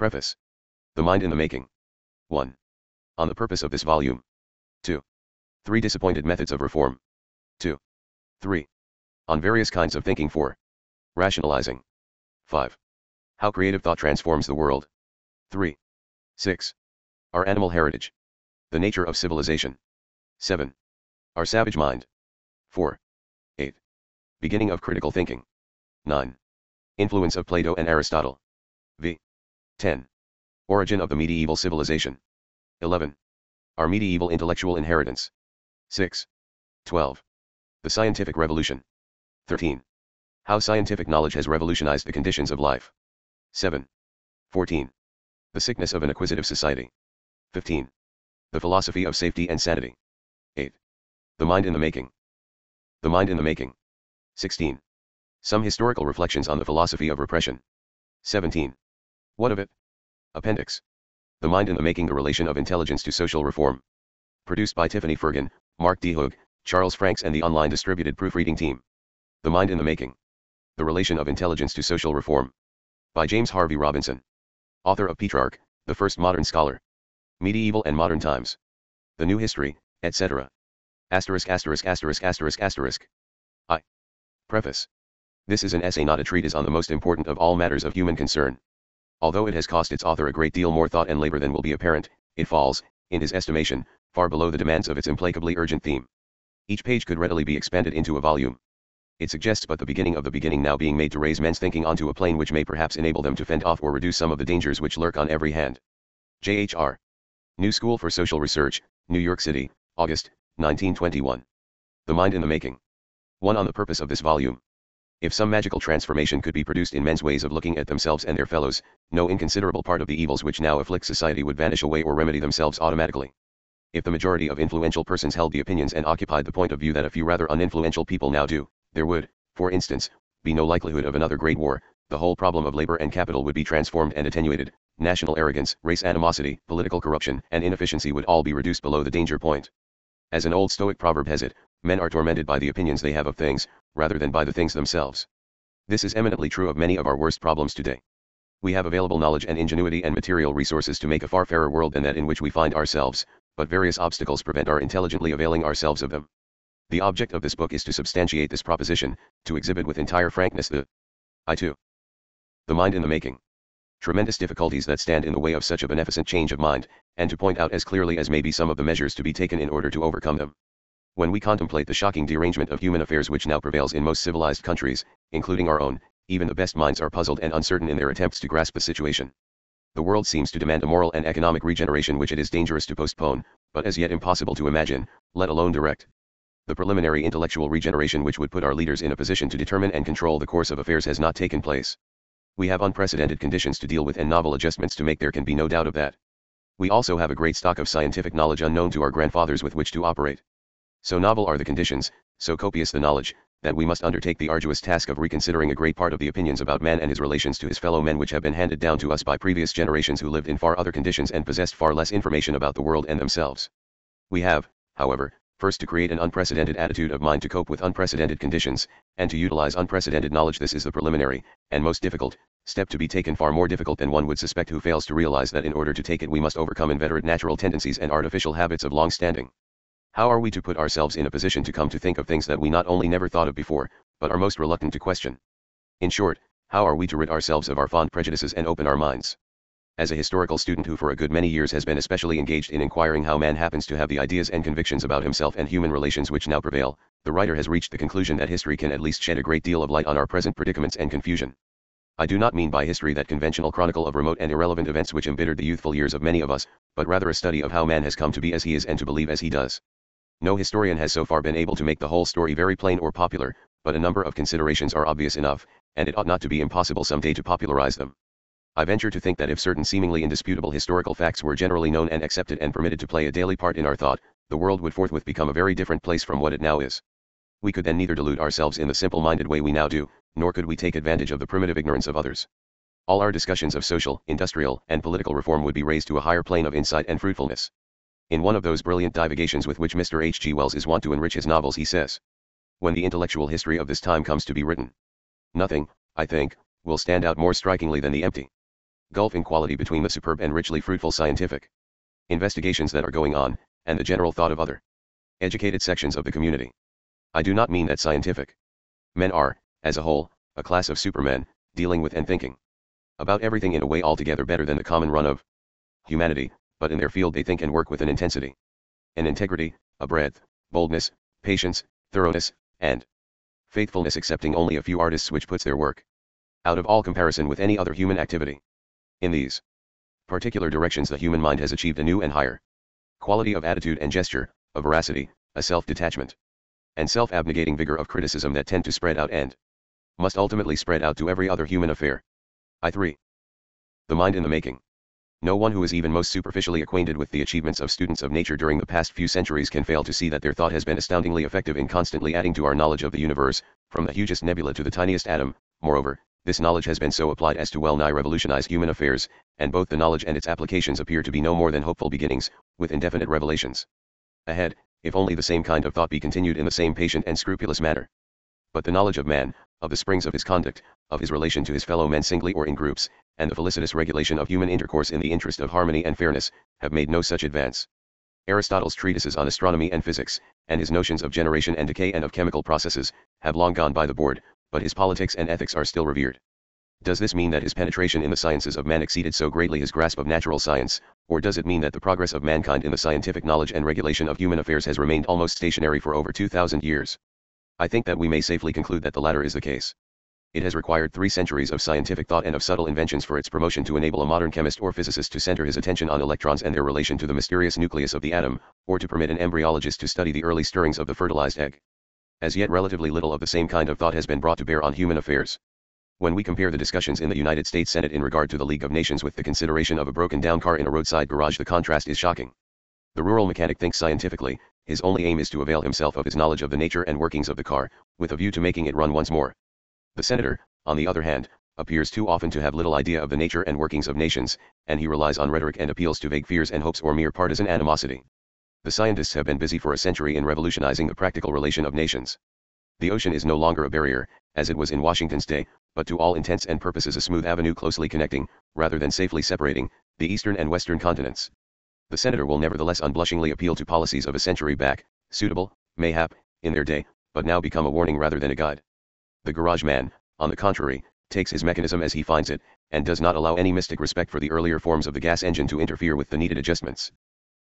Preface. The Mind in the Making. 1. On the purpose of this volume. 2. 3 disappointed methods of reform. 2. 3. On various kinds of thinking. 4. Rationalizing. 5. How creative thought transforms the world. 3. 6. Our animal heritage. The nature of civilization. 7. Our savage mind. 4. 8. Beginning of critical thinking. 9. Influence of Plato and Aristotle. v. 10. Origin of the medieval civilization. 11. Our medieval intellectual inheritance. 6. 12. The scientific revolution. 13. How scientific knowledge has revolutionized the conditions of life. 7. 14. The sickness of an acquisitive society. 15. The philosophy of safety and sanity. 8. The mind in the making. The mind in the making. 16. Some historical reflections on the philosophy of repression. 17. What of it? Appendix. The mind in the making, the relation of intelligence to social reform. Produced by Tiffany Fergan, Mark D. Hoog, Charles Franks and the online distributed proofreading team. The mind in the making. The relation of intelligence to social reform. By James Harvey Robinson. Author of Petrarch, the first modern scholar. Medieval and modern times. The new history, etc. Asterisk asterisk asterisk asterisk asterisk. I. Preface. This is an essay, not a treatise, on the most important of all matters of human concern. Although it has cost its author a great deal more thought and labor than will be apparent, it falls, in his estimation, far below the demands of its implacably urgent theme. Each page could readily be expanded into a volume. It suggests but the beginning of the beginning now being made to raise men's thinking onto a plane which may perhaps enable them to fend off or reduce some of the dangers which lurk on every hand. J.H.R. New School for Social Research, New York City, August, 1921. The Mind in the Making. 1. On the purpose of this volume. If some magical transformation could be produced in men's ways of looking at themselves and their fellows, no inconsiderable part of the evils which now afflict society would vanish away or remedy themselves automatically. If the majority of influential persons held the opinions and occupied the point of view that a few rather uninfluential people now do, there would, for instance, be no likelihood of another great war, the whole problem of labor and capital would be transformed and attenuated, national arrogance, race animosity, political corruption, and inefficiency would all be reduced below the danger point. As an old Stoic proverb has it, men are tormented by the opinions they have of things, rather than by the things themselves. This is eminently true of many of our worst problems today. We have available knowledge and ingenuity and material resources to make a far fairer world than that in which we find ourselves, but various obstacles prevent our intelligently availing ourselves of them. The object of this book is to substantiate this proposition, to exhibit with entire frankness the the mind in the making. Tremendous difficulties that stand in the way of such a beneficent change of mind, and to point out as clearly as may be some of the measures to be taken in order to overcome them. When we contemplate the shocking derangement of human affairs which now prevails in most civilized countries, including our own, even the best minds are puzzled and uncertain in their attempts to grasp the situation. The world seems to demand a moral and economic regeneration which it is dangerous to postpone, but as yet impossible to imagine, let alone direct. The preliminary intellectual regeneration which would put our leaders in a position to determine and control the course of affairs has not taken place. We have unprecedented conditions to deal with and novel adjustments to make, there can be no doubt of that. We also have a great stock of scientific knowledge unknown to our grandfathers with which to operate. So novel are the conditions, so copious the knowledge, that we must undertake the arduous task of reconsidering a great part of the opinions about man and his relations to his fellow men which have been handed down to us by previous generations who lived in far other conditions and possessed far less information about the world and themselves. We have, however, first to create an unprecedented attitude of mind to cope with unprecedented conditions, and to utilize unprecedented knowledge. This is the preliminary, and most difficult, step to be taken, far more difficult than one would suspect who fails to realize that in order to take it we must overcome inveterate natural tendencies and artificial habits of long standing. How are we to put ourselves in a position to come to think of things that we not only never thought of before, but are most reluctant to question? In short, how are we to rid ourselves of our fond prejudices and open our minds? As a historical student who for a good many years has been especially engaged in inquiring how man happens to have the ideas and convictions about himself and human relations which now prevail, the writer has reached the conclusion that history can at least shed a great deal of light on our present predicaments and confusion. I do not mean by history that conventional chronicle of remote and irrelevant events which embittered the youthful years of many of us, but rather a study of how man has come to be as he is and to believe as he does. No historian has so far been able to make the whole story very plain or popular, but a number of considerations are obvious enough, and it ought not to be impossible some day to popularize them. I venture to think that if certain seemingly indisputable historical facts were generally known and accepted and permitted to play a daily part in our thought, the world would forthwith become a very different place from what it now is. We could then neither delude ourselves in the simple-minded way we now do, nor could we take advantage of the primitive ignorance of others. All our discussions of social, industrial, and political reform would be raised to a higher plane of insight and fruitfulness. In one of those brilliant divagations with which Mr. H. G. Wells is wont to enrich his novels, he says, "When the intellectual history of this time comes to be written, nothing, I think, will stand out more strikingly than the empty gulf in quality between the superb and richly fruitful scientific investigations that are going on, and the general thought of other educated sections of the community. I do not mean that scientific men are, as a whole, a class of supermen, dealing with and thinking about everything in a way altogether better than the common run of humanity, but in their field they think and work with an intensity, an integrity, a breadth, boldness, patience, thoroughness, and faithfulness, excepting only a few artists, which puts their work out of all comparison with any other human activity. In these particular directions the human mind has achieved a new and higher quality of attitude and gesture, a veracity, a self-detachment, and self-abnegating vigor of criticism that tend to spread out and must ultimately spread out to every other human affair. I3. The mind in the making. No one who is even most superficially acquainted with the achievements of students of nature during the past few centuries can fail to see that their thought has been astoundingly effective in constantly adding to our knowledge of the universe, from the hugest nebula to the tiniest atom. Moreover, this knowledge has been so applied as to well-nigh revolutionize human affairs, and both the knowledge and its applications appear to be no more than hopeful beginnings, with indefinite revelations ahead, if only the same kind of thought be continued in the same patient and scrupulous manner. But the knowledge of man, of the springs of his conduct, of his relation to his fellow men singly or in groups, and the felicitous regulation of human intercourse in the interest of harmony and fairness, have made no such advance. Aristotle's treatises on astronomy and physics, and his notions of generation and decay and of chemical processes, have long gone by the board, but his politics and ethics are still revered. Does this mean that his penetration in the sciences of man exceeded so greatly his grasp of natural science, or does it mean that the progress of mankind in the scientific knowledge and regulation of human affairs has remained almost stationary for over 2,000 years? I think that we may safely conclude that the latter is the case. It has required 3 centuries of scientific thought and of subtle inventions for its promotion to enable a modern chemist or physicist to center his attention on electrons and their relation to the mysterious nucleus of the atom, or to permit an embryologist to study the early stirrings of the fertilized egg. As yet relatively little of the same kind of thought has been brought to bear on human affairs. When we compare the discussions in the United States Senate in regard to the League of Nations with the consideration of a broken-down car in a roadside garage, the contrast is shocking. The rural mechanic thinks scientifically. His only aim is to avail himself of his knowledge of the nature and workings of the car, with a view to making it run once more. The senator, on the other hand, appears too often to have little idea of the nature and workings of nations, and he relies on rhetoric and appeals to vague fears and hopes or mere partisan animosity. The scientists have been busy for a century in revolutionizing the practical relation of nations. The ocean is no longer a barrier, as it was in Washington's day, but to all intents and purposes a smooth avenue closely connecting, rather than safely separating, the eastern and western continents. The senator will nevertheless unblushingly appeal to policies of a century back, suitable, mayhap, in their day, but now become a warning rather than a guide. The garage man, on the contrary, takes his mechanism as he finds it, and does not allow any mystic respect for the earlier forms of the gas engine to interfere with the needed adjustments.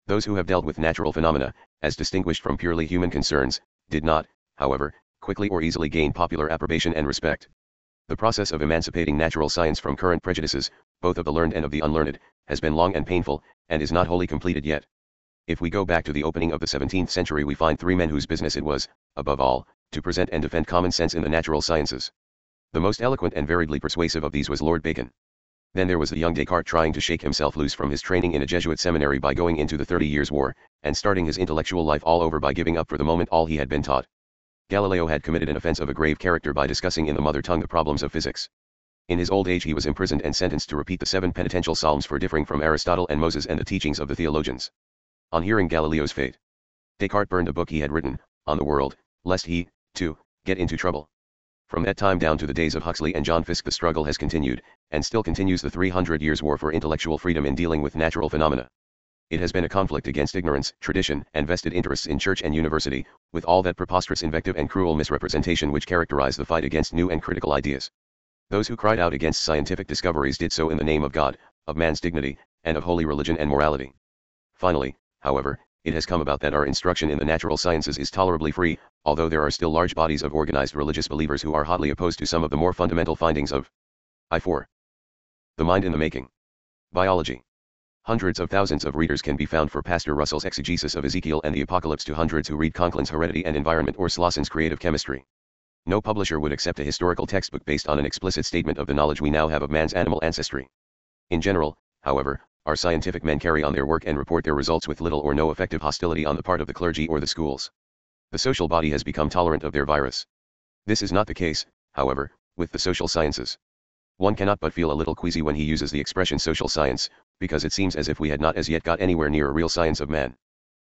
Those who have dealt with natural phenomena, as distinguished from purely human concerns, did not, however, quickly or easily gain popular approbation and respect. The process of emancipating natural science from current prejudices, both of the learned and of the unlearned, has been long and painful, and is not wholly completed yet. If we go back to the opening of the 17th century, we find 3 men whose business it was, above all, to present and defend common sense in the natural sciences. The most eloquent and variedly persuasive of these was Lord Bacon. Then there was the young Descartes, trying to shake himself loose from his training in a Jesuit seminary by going into the 30 Years' War, and starting his intellectual life all over by giving up for the moment all he had been taught. Galileo had committed an offense of a grave character by discussing in the mother tongue the problems of physics. In his old age he was imprisoned and sentenced to repeat the 7 penitential psalms for differing from Aristotle and Moses and the teachings of the theologians. On hearing Galileo's fate, Descartes burned a book he had written, on the world, lest he, too, get into trouble. From that time down to the days of Huxley and John Fiske the struggle has continued, and still continues, the 300 Years' War for intellectual freedom in dealing with natural phenomena. It has been a conflict against ignorance, tradition, and vested interests in church and university, with all that preposterous invective and cruel misrepresentation which characterize the fight against new and critical ideas. Those who cried out against scientific discoveries did so in the name of God, of man's dignity, and of holy religion and morality. Finally, however, it has come about that our instruction in the natural sciences is tolerably free, although there are still large bodies of organized religious believers who are hotly opposed to some of the more fundamental findings of I4. The mind in the making. Biology. Hundreds of thousands of readers can be found for Pastor Russell's exegesis of Ezekiel and the Apocalypse to hundreds who read Conklin's Heredity and Environment or Slosson's Creative Chemistry. No publisher would accept a historical textbook based on an explicit statement of the knowledge we now have of man's animal ancestry. In general, however, our scientific men carry on their work and report their results with little or no effective hostility on the part of the clergy or the schools. The social body has become tolerant of their virus. This is not the case, however, with the social sciences. One cannot but feel a little queasy when he uses the expression social science, because it seems as if we had not as yet got anywhere near a real science of man.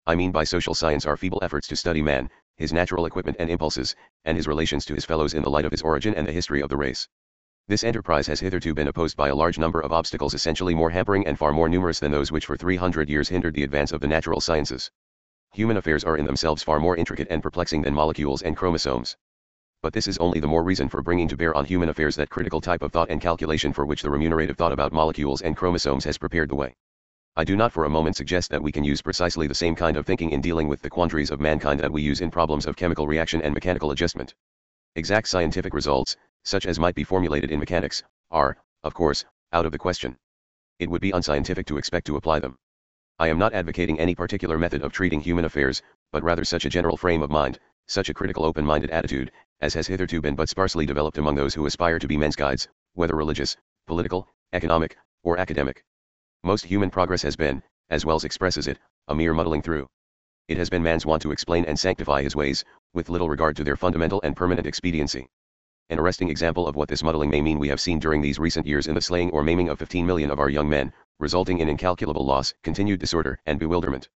I mean by social science our feeble efforts to study man, his natural equipment and impulses, and his relations to his fellows in the light of his origin and the history of the race. This enterprise has hitherto been opposed by a large number of obstacles, essentially more hampering and far more numerous than those which for 300 years hindered the advance of the natural sciences. Human affairs are in themselves far more intricate and perplexing than molecules and chromosomes. But this is only the more reason for bringing to bear on human affairs that critical type of thought and calculation for which the remunerative thought about molecules and chromosomes has prepared the way. I do not for a moment suggest that we can use precisely the same kind of thinking in dealing with the quandaries of mankind that we use in problems of chemical reaction and mechanical adjustment. Exact scientific results, such as might be formulated in mechanics, are, of course, out of the question. It would be unscientific to expect to apply them. I am not advocating any particular method of treating human affairs, but rather such a general frame of mind, such a critical open-minded attitude, as has hitherto been but sparsely developed among those who aspire to be men's guides, whether religious, political, economic, or academic. Most human progress has been, as Wells expresses it, a mere muddling through. It has been man's want to explain and sanctify his ways, with little regard to their fundamental and permanent expediency. An arresting example of what this muddling may mean we have seen during these recent years in the slaying or maiming of 15 million of our young men, resulting in incalculable loss, continued disorder, and bewilderment.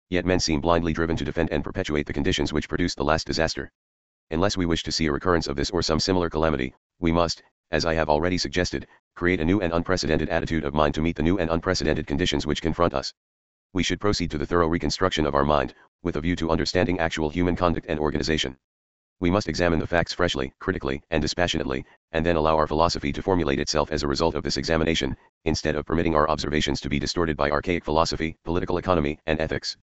Yet men seem blindly driven to defend and perpetuate the conditions which produced the last disaster. Unless we wish to see a recurrence of this or some similar calamity, we must, as I have already suggested, create a new and unprecedented attitude of mind to meet the new and unprecedented conditions which confront us. We should proceed to the thorough reconstruction of our mind, with a view to understanding actual human conduct and organization. We must examine the facts freshly, critically, and dispassionately, and then allow our philosophy to formulate itself as a result of this examination, instead of permitting our observations to be distorted by archaic philosophy, political economy, and ethics.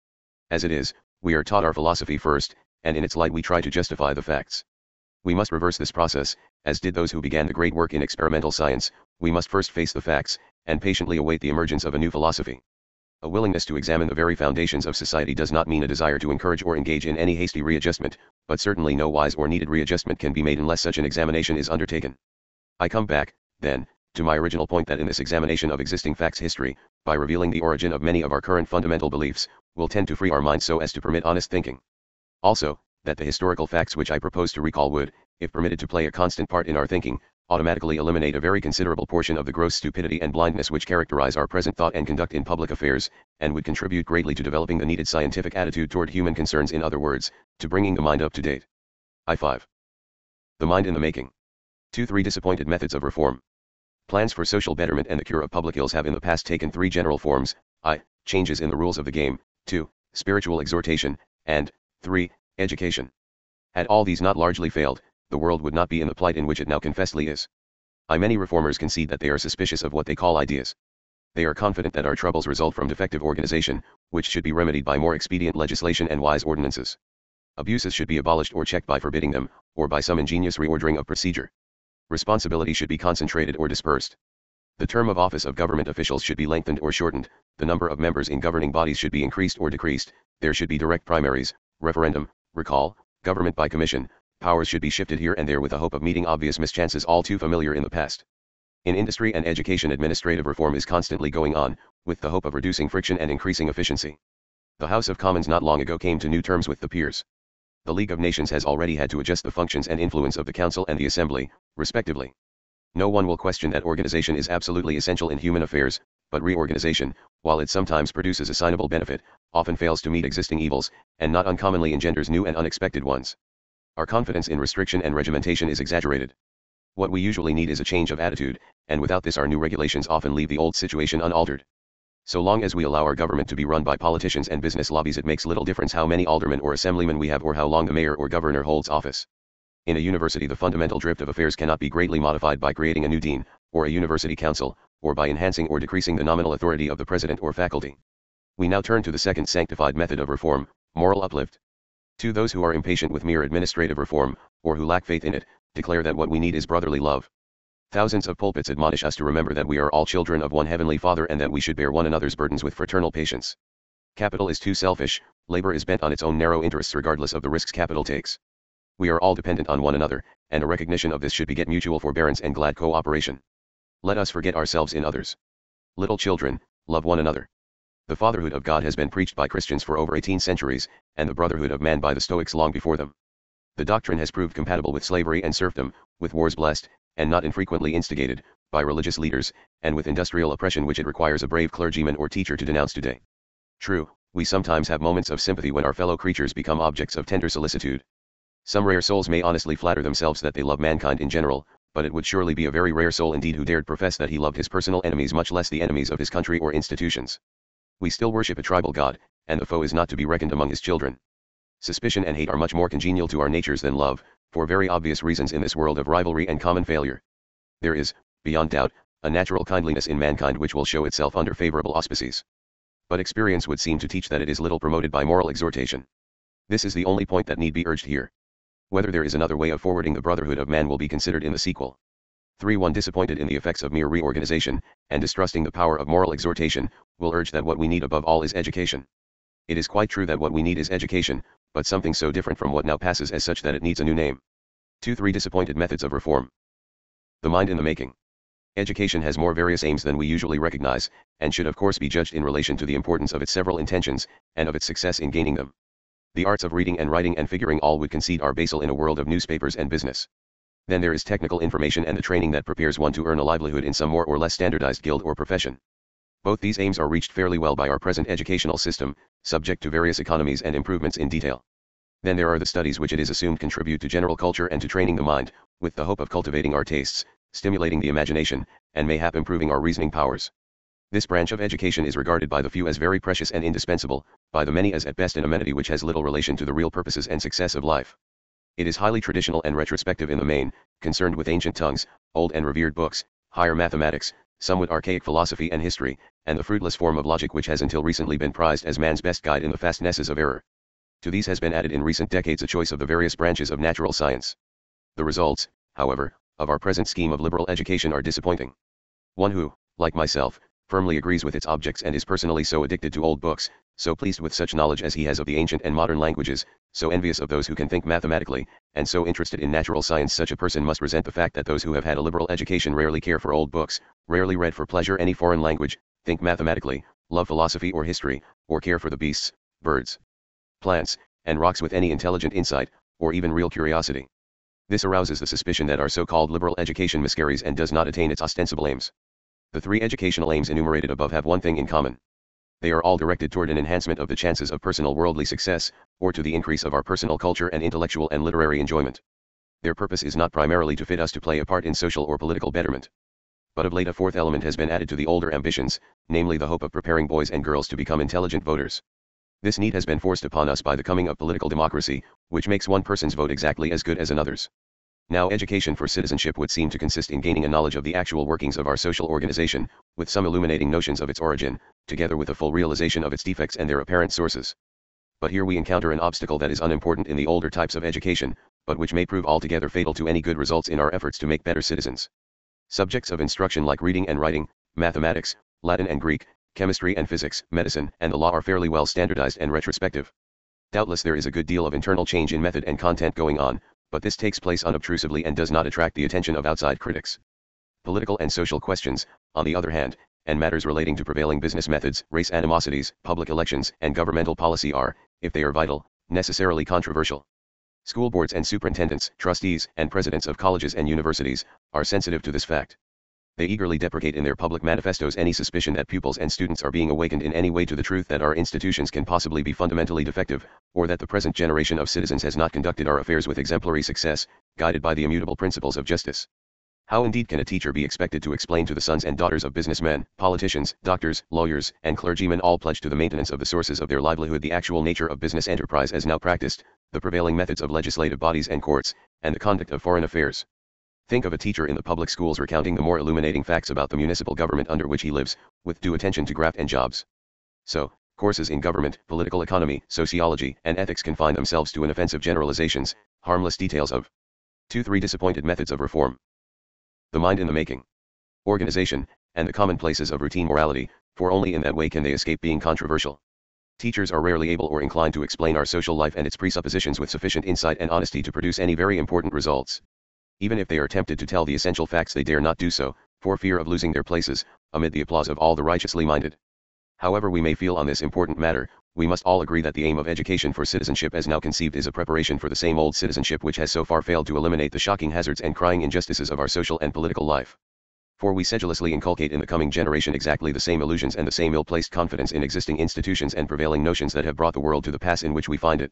As it is, we are taught our philosophy first, and in its light we try to justify the facts. We must reverse this process, as did those who began the great work in experimental science. We must first face the facts, and patiently await the emergence of a new philosophy. A willingness to examine the very foundations of society does not mean a desire to encourage or engage in any hasty readjustment, but certainly no wise or needed readjustment can be made unless such an examination is undertaken. I come back, then, to my original point that in this examination of existing facts history, by revealing the origin of many of our current fundamental beliefs, will tend to free our minds so as to permit honest thinking. Also, that the historical facts which I propose to recall would, if permitted to play a constant part in our thinking, automatically eliminate a very considerable portion of the gross stupidity and blindness which characterize our present thought and conduct in public affairs, and would contribute greatly to developing the needed scientific attitude toward human concerns, in other words, to bringing the mind up to date. I-5. The mind in the making. 2-3 disappointed methods of reform. Plans for social betterment and the cure of public ills have in the past taken 3 general forms: I. Changes in the rules of the game, 2. Spiritual exhortation, and 3. Education. Had all these not largely failed, the world would not be in the plight in which it now confessedly is. Many reformers concede that they are suspicious of what they call ideas. They are confident that our troubles result from defective organization, which should be remedied by more expedient legislation and wise ordinances. Abuses should be abolished or checked by forbidding them, or by some ingenious reordering of procedure. Responsibility should be concentrated or dispersed. The term of office of government officials should be lengthened or shortened, the number of members in governing bodies should be increased or decreased, there should be direct primaries, referendum, recall, government by commission. Powers should be shifted here and there with the hope of meeting obvious mischances all too familiar in the past. In industry and education, administrative reform is constantly going on, with the hope of reducing friction and increasing efficiency. The House of Commons not long ago came to new terms with the peers. The League of Nations has already had to adjust the functions and influence of the Council and the Assembly, respectively. No one will question that organization is absolutely essential in human affairs, but reorganization, while it sometimes produces assignable benefit, often fails to meet existing evils, and not uncommonly engenders new and unexpected ones. Our confidence in restriction and regimentation is exaggerated. What we usually need is a change of attitude, and without this our new regulations often leave the old situation unaltered. So long as we allow our government to be run by politicians and business lobbies, it makes little difference how many aldermen or assemblymen we have or how long the mayor or governor holds office. In a university, the fundamental drift of affairs cannot be greatly modified by creating a new dean, or a university council, or by enhancing or decreasing the nominal authority of the president or faculty. We now turn to the second sanctified method of reform, moral uplift. To those who are impatient with mere administrative reform, or who lack faith in it, declare that what we need is brotherly love. Thousands of pulpits admonish us to remember that we are all children of one heavenly Father and that we should bear one another's burdens with fraternal patience. Capital is too selfish, labor is bent on its own narrow interests regardless of the risks capital takes. We are all dependent on one another, and a recognition of this should beget mutual forbearance and glad cooperation. Let us forget ourselves in others. Little children, love one another. The fatherhood of God has been preached by Christians for over 18 centuries, and the brotherhood of man by the Stoics long before them. The doctrine has proved compatible with slavery and serfdom, with wars blessed, and not infrequently instigated, by religious leaders, and with industrial oppression which it requires a brave clergyman or teacher to denounce today. True, we sometimes have moments of sympathy when our fellow creatures become objects of tender solicitude. Some rare souls may honestly flatter themselves that they love mankind in general, but it would surely be a very rare soul indeed who dared profess that he loved his personal enemies, much less the enemies of his country or institutions. We still worship a tribal god, and the foe is not to be reckoned among his children. Suspicion and hate are much more congenial to our natures than love, for very obvious reasons in this world of rivalry and common failure. There is, beyond doubt, a natural kindliness in mankind which will show itself under favorable auspices. But experience would seem to teach that it is little promoted by moral exhortation. This is the only point that need be urged here. Whether there is another way of forwarding the brotherhood of man will be considered in the sequel. 3. Disappointed in the effects of mere reorganization, and distrusting the power of moral exhortation, will urge that what we need above all is education. It is quite true that what we need is education, but something so different from what now passes as such that it needs a new name. 3. Disappointed methods of reform. The mind in the making. Education has more various aims than we usually recognize, and should of course be judged in relation to the importance of its several intentions, and of its success in gaining them. The arts of reading and writing and figuring all would concede are basal in a world of newspapers and business. Then there is technical information and the training that prepares one to earn a livelihood in some more or less standardized guild or profession. Both these aims are reached fairly well by our present educational system, subject to various economies and improvements in detail. Then there are the studies which it is assumed contribute to general culture and to training the mind, with the hope of cultivating our tastes, stimulating the imagination, and mayhap improving our reasoning powers. This branch of education is regarded by the few as very precious and indispensable, by the many as at best an amenity which has little relation to the real purposes and success of life. It is highly traditional and retrospective in the main, concerned with ancient tongues, old and revered books, higher mathematics, somewhat archaic philosophy and history, and the fruitless form of logic which has until recently been prized as man's best guide in the fastnesses of error. To these has been added in recent decades a choice of the various branches of natural science. The results, however, of our present scheme of liberal education are disappointing. One who, like myself, firmly agrees with its objects and is personally so addicted to old books, so pleased with such knowledge as he has of the ancient and modern languages, so envious of those who can think mathematically, and so interested in natural science, such a person must resent the fact that those who have had a liberal education rarely care for old books, rarely read for pleasure any foreign language, think mathematically, love philosophy or history, or care for the beasts, birds, plants, and rocks with any intelligent insight, or even real curiosity. This arouses the suspicion that our so-called liberal education miscarries and does not attain its ostensible aims. The 3 educational aims enumerated above have one thing in common. They are all directed toward an enhancement of the chances of personal worldly success, or to the increase of our personal culture and intellectual and literary enjoyment. Their purpose is not primarily to fit us to play a part in social or political betterment. But of late a 4th element has been added to the older ambitions, namely the hope of preparing boys and girls to become intelligent voters. This need has been forced upon us by the coming of political democracy, which makes one person's vote exactly as good as another's. Now education for citizenship would seem to consist in gaining a knowledge of the actual workings of our social organization, with some illuminating notions of its origin, together with a full realization of its defects and their apparent sources. But here we encounter an obstacle that is unimportant in the older types of education, but which may prove altogether fatal to any good results in our efforts to make better citizens. Subjects of instruction like reading and writing, mathematics, Latin and Greek, chemistry and physics, medicine and the law are fairly well standardized and retrospective. Doubtless there is a good deal of internal change in method and content going on, but this takes place unobtrusively and does not attract the attention of outside critics. Political and social questions, on the other hand, and matters relating to prevailing business methods, race animosities, public elections, and governmental policy are, if they are vital, necessarily controversial. School boards and superintendents, trustees, and presidents of colleges and universities, are sensitive to this fact. They eagerly deprecate in their public manifestos any suspicion that pupils and students are being awakened in any way to the truth that our institutions can possibly be fundamentally defective, or that the present generation of citizens has not conducted our affairs with exemplary success, guided by the immutable principles of justice. How indeed can a teacher be expected to explain to the sons and daughters of businessmen, politicians, doctors, lawyers, and clergymen all pledged to the maintenance of the sources of their livelihood the actual nature of business enterprise as now practiced, the prevailing methods of legislative bodies and courts, and the conduct of foreign affairs? Think of a teacher in the public schools recounting the more illuminating facts about the municipal government under which he lives, with due attention to graft and jobs. So, courses in government, political economy, sociology, and ethics confine themselves to inoffensive generalizations, harmless details of 2-3 disappointed methods of reform. The mind in the making. Organization, and the commonplaces of routine morality, for only in that way can they escape being controversial. Teachers are rarely able or inclined to explain our social life and its presuppositions with sufficient insight and honesty to produce any very important results. Even if they are tempted to tell the essential facts, they dare not do so, for fear of losing their places, amid the applause of all the righteously minded. However we may feel on this important matter, we must all agree that the aim of education for citizenship as now conceived is a preparation for the same old citizenship which has so far failed to eliminate the shocking hazards and crying injustices of our social and political life. For we sedulously inculcate in the coming generation exactly the same illusions and the same ill-placed confidence in existing institutions and prevailing notions that have brought the world to the pass in which we find it.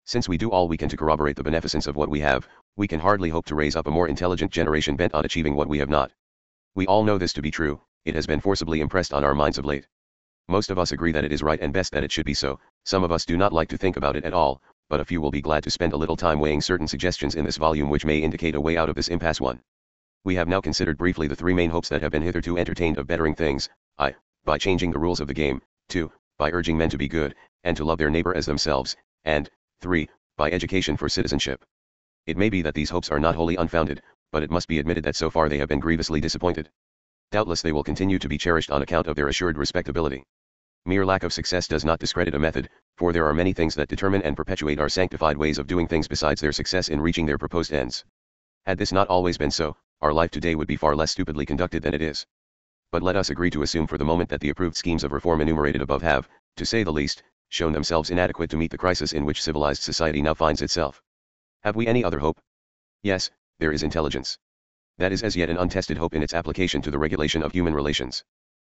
Since we do all we can to corroborate the beneficence of what we have, we can hardly hope to raise up a more intelligent generation bent on achieving what we have not. We all know this to be true, it has been forcibly impressed on our minds of late. Most of us agree that it is right and best that it should be so, some of us do not like to think about it at all, but a few will be glad to spend a little time weighing certain suggestions in this volume which may indicate a way out of this impasse. 1. We have now considered briefly the three main hopes that have been hitherto entertained of bettering things, I. By changing the rules of the game, 2. By urging men to be good, and to love their neighbor as themselves, and 3. By education for citizenship. It may be that these hopes are not wholly unfounded, but it must be admitted that so far they have been grievously disappointed. Doubtless they will continue to be cherished on account of their assured respectability. Mere lack of success does not discredit a method, for there are many things that determine and perpetuate our sanctified ways of doing things besides their success in reaching their proposed ends. Had this not always been so, our life today would be far less stupidly conducted than it is. But let us agree to assume for the moment that the approved schemes of reform enumerated above have, to say the least, shown themselves inadequate to meet the crisis in which civilized society now finds itself. Have we any other hope? Yes, there is intelligence. That is as yet an untested hope in its application to the regulation of human relations.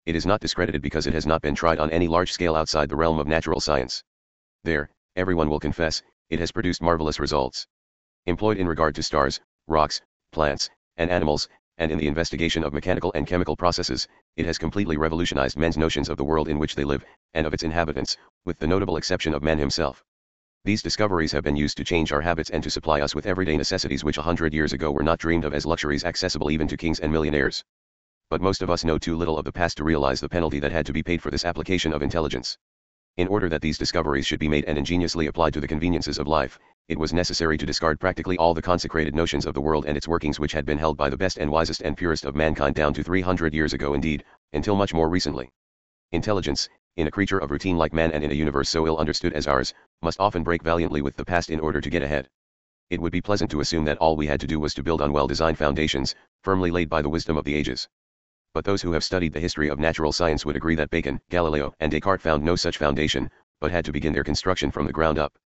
It is not discredited because it has not been tried on any large scale outside the realm of natural science. There, everyone will confess, it has produced marvelous results. Employed in regard to stars, rocks, plants, and animals, and in the investigation of mechanical and chemical processes, it has completely revolutionized men's notions of the world in which they live, and of its inhabitants, with the notable exception of man himself. These discoveries have been used to change our habits and to supply us with everyday necessities which 100 years ago were not dreamed of as luxuries accessible even to kings and millionaires. But most of us know too little of the past to realize the penalty that had to be paid for this application of intelligence. In order that these discoveries should be made and ingeniously applied to the conveniences of life, it was necessary to discard practically all the consecrated notions of the world and its workings which had been held by the best and wisest and purest of mankind down to 300 years ago, indeed, until much more recently. Intelligence, in a creature of routine like man and in a universe so ill understood as ours, must often break valiantly with the past in order to get ahead. It would be pleasant to assume that all we had to do was to build on well-designed foundations, firmly laid by the wisdom of the ages. But those who have studied the history of natural science would agree that Bacon, Galileo, and Descartes found no such foundation, but had to begin their construction from the ground up.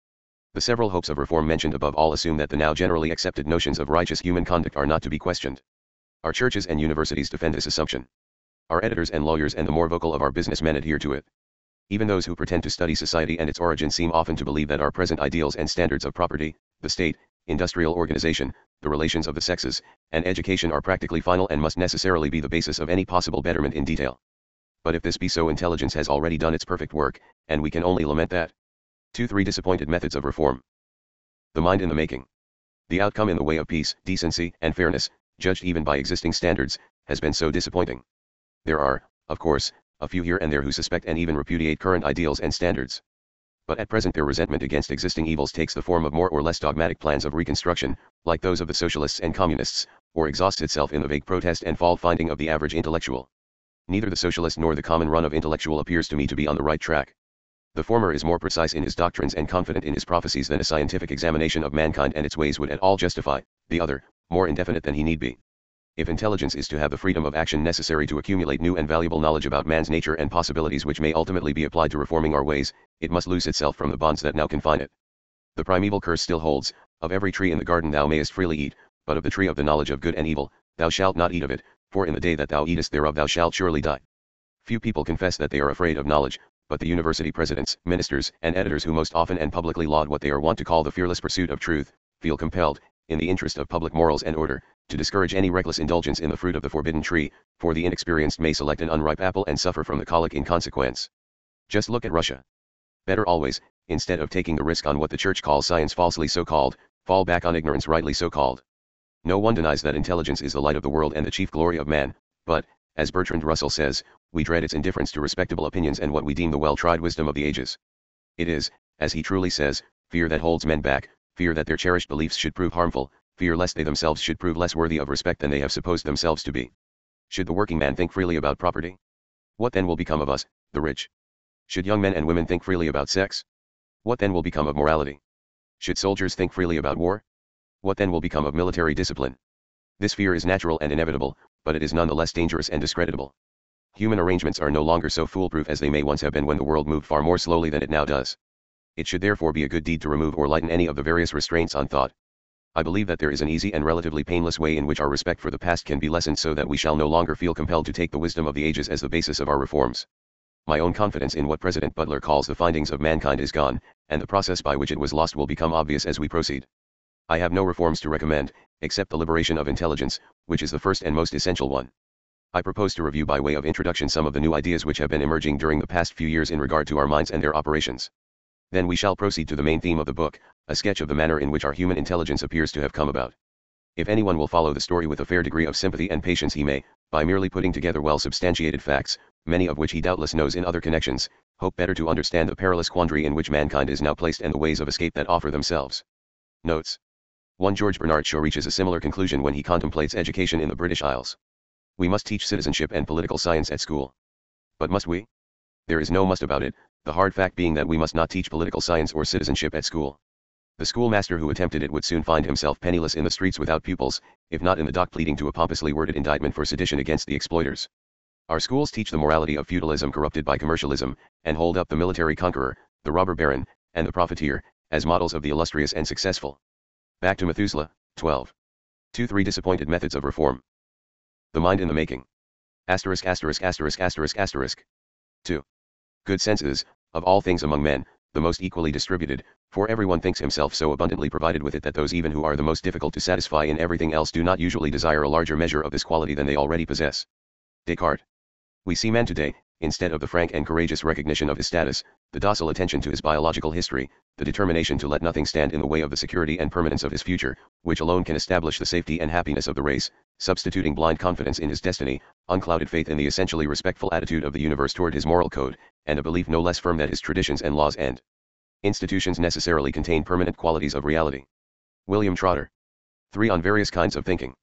The several hopes of reform mentioned above all assume that the now generally accepted notions of righteous human conduct are not to be questioned. Our churches and universities defend this assumption. Our editors and lawyers and the more vocal of our businessmen adhere to it. Even those who pretend to study society and its origin seem often to believe that our present ideals and standards of property, the state, industrial organization, the relations of the sexes, and education are practically final and must necessarily be the basis of any possible betterment in detail. But if this be so, intelligence has already done its perfect work, and we can only lament that. 2-3 disappointed methods of reform. The mind in the making. The outcome in the way of peace, decency, and fairness, judged even by existing standards, has been so disappointing. There are, of course, a few here and there who suspect and even repudiate current ideals and standards. But at present their resentment against existing evils takes the form of more or less dogmatic plans of reconstruction, like those of the socialists and communists, or exhausts itself in the vague protest and fault-finding of the average intellectual. Neither the socialist nor the common run of intellectual appears to me to be on the right track. The former is more precise in his doctrines and confident in his prophecies than a scientific examination of mankind and its ways would at all justify, the other, more indefinite than he need be. If intelligence is to have the freedom of action necessary to accumulate new and valuable knowledge about man's nature and possibilities which may ultimately be applied to reforming our ways, it must loose itself from the bonds that now confine it. The primeval curse still holds, of every tree in the garden thou mayest freely eat, but of the tree of the knowledge of good and evil, thou shalt not eat of it, for in the day that thou eatest thereof thou shalt surely die. Few people confess that they are afraid of knowledge, but the university presidents, ministers, and editors who most often and publicly laud what they are wont to call the fearless pursuit of truth, feel compelled, in the interest of public morals and order, to discourage any reckless indulgence in the fruit of the forbidden tree, for the inexperienced may select an unripe apple and suffer from the colic in consequence. Just look at Russia. Better always, instead of taking the risk on what the church calls science falsely so called, fall back on ignorance rightly so called. No one denies that intelligence is the light of the world and the chief glory of man, but, as Bertrand Russell says, we dread its indifference to respectable opinions and what we deem the well-tried wisdom of the ages. It is, as he truly says, fear that holds men back, fear that their cherished beliefs should prove harmful, fear lest they themselves should prove less worthy of respect than they have supposed themselves to be. Should the working man think freely about property? What then will become of us, the rich? Should young men and women think freely about sex? What then will become of morality? Should soldiers think freely about war? What then will become of military discipline? This fear is natural and inevitable, but it is none the less dangerous and discreditable. Human arrangements are no longer so foolproof as they may once have been when the world moved far more slowly than it now does. It should therefore be a good deed to remove or lighten any of the various restraints on thought. I believe that there is an easy and relatively painless way in which our respect for the past can be lessened so that we shall no longer feel compelled to take the wisdom of the ages as the basis of our reforms. My own confidence in what President Butler calls the findings of mankind is gone, and the process by which it was lost will become obvious as we proceed. I have no reforms to recommend, except the liberation of intelligence, which is the first and most essential one. I propose to review by way of introduction some of the new ideas which have been emerging during the past few years in regard to our minds and their operations. Then we shall proceed to the main theme of the book, a sketch of the manner in which our human intelligence appears to have come about. If anyone will follow the story with a fair degree of sympathy and patience, he may, by merely putting together well-substantiated facts, many of which he doubtless knows in other connections, hope better to understand the perilous quandary in which mankind is now placed and the ways of escape that offer themselves. Notes. 1. George Bernard Shaw reaches a similar conclusion when he contemplates education in the British Isles. We must teach citizenship and political science at school. But must we? There is no must about it, the hard fact being that we must not teach political science or citizenship at school. The schoolmaster who attempted it would soon find himself penniless in the streets without pupils, if not in the dock pleading to a pompously worded indictment for sedition against the exploiters. Our schools teach the morality of feudalism corrupted by commercialism, and hold up the military conqueror, the robber baron, and the profiteer, as models of the illustrious and successful. Back to Methuselah, 12. 2-3 Disappointed methods of reform. The mind in the making. Asterisk asterisk asterisk asterisk asterisk. 2. Good sense is, of all things among men, the most equally distributed, for everyone thinks himself so abundantly provided with it that those even who are the most difficult to satisfy in everything else do not usually desire a larger measure of this quality than they already possess. Descartes. We see men today, instead of the frank and courageous recognition of his status, the docile attention to his biological history, the determination to let nothing stand in the way of the security and permanence of his future, which alone can establish the safety and happiness of the race, substituting blind confidence in his destiny, unclouded faith in the essentially respectful attitude of the universe toward his moral code, and a belief no less firm that his traditions and laws and institutions necessarily contain permanent qualities of reality. William Trotter. 3. On various kinds of thinking.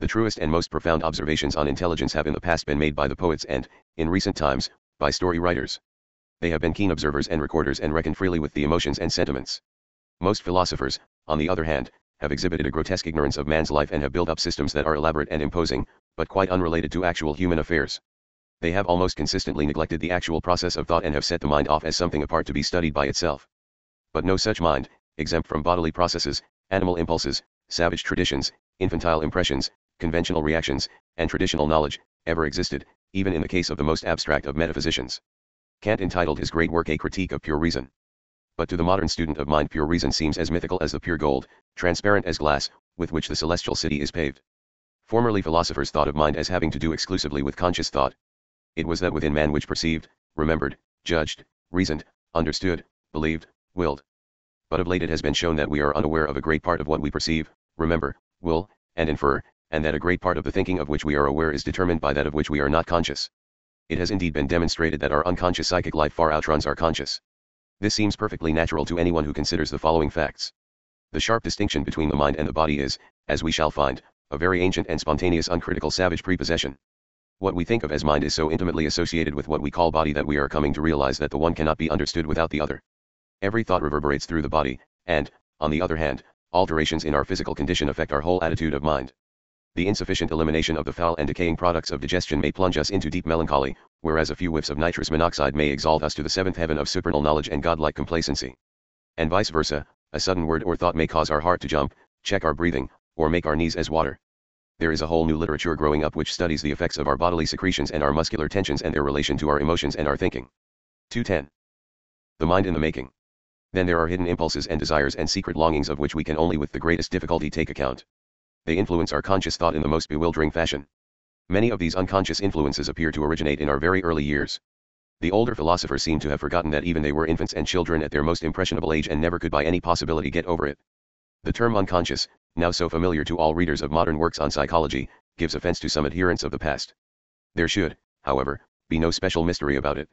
The truest and most profound observations on intelligence have in the past been made by the poets and, in recent times, by story writers. They have been keen observers and recorders and reckon freely with the emotions and sentiments. Most philosophers, on the other hand, have exhibited a grotesque ignorance of man's life and have built up systems that are elaborate and imposing, but quite unrelated to actual human affairs. They have almost consistently neglected the actual process of thought and have set the mind off as something apart to be studied by itself. But no such mind, exempt from bodily processes, animal impulses, savage traditions, infantile impressions, conventional reactions, and traditional knowledge, ever existed, even in the case of the most abstract of metaphysicians. Kant entitled his great work A Critique of Pure Reason. But to the modern student of mind pure reason seems as mythical as the pure gold, transparent as glass, with which the celestial city is paved. Formerly philosophers thought of mind as having to do exclusively with conscious thought. It was that within man which perceived, remembered, judged, reasoned, understood, believed, willed. But of late it has been shown that we are unaware of a great part of what we perceive, remember, will, and infer, and that a great part of the thinking of which we are aware is determined by that of which we are not conscious. It has indeed been demonstrated that our unconscious psychic life far outruns our conscious. This seems perfectly natural to anyone who considers the following facts. The sharp distinction between the mind and the body is, as we shall find, a very ancient and spontaneous uncritical savage prepossession. What we think of as mind is so intimately associated with what we call body that we are coming to realize that the one cannot be understood without the other. Every thought reverberates through the body, and, on the other hand, alterations in our physical condition affect our whole attitude of mind. The insufficient elimination of the foul and decaying products of digestion may plunge us into deep melancholy, whereas a few whiffs of nitrous monoxide may exalt us to the seventh heaven of supernal knowledge and godlike complacency. And vice versa, a sudden word or thought may cause our heart to jump, check our breathing, or make our knees as water. There is a whole new literature growing up which studies the effects of our bodily secretions and our muscular tensions and their relation to our emotions and our thinking. 210. The mind in the making. Then there are hidden impulses and desires and secret longings of which we can only with the greatest difficulty take account. They influence our conscious thought in the most bewildering fashion. Many of these unconscious influences appear to originate in our very early years. The older philosophers seem to have forgotten that even they were infants and children at their most impressionable age and never could by any possibility get over it. The term unconscious, now so familiar to all readers of modern works on psychology, gives offense to some adherents of the past. There should, however, be no special mystery about it.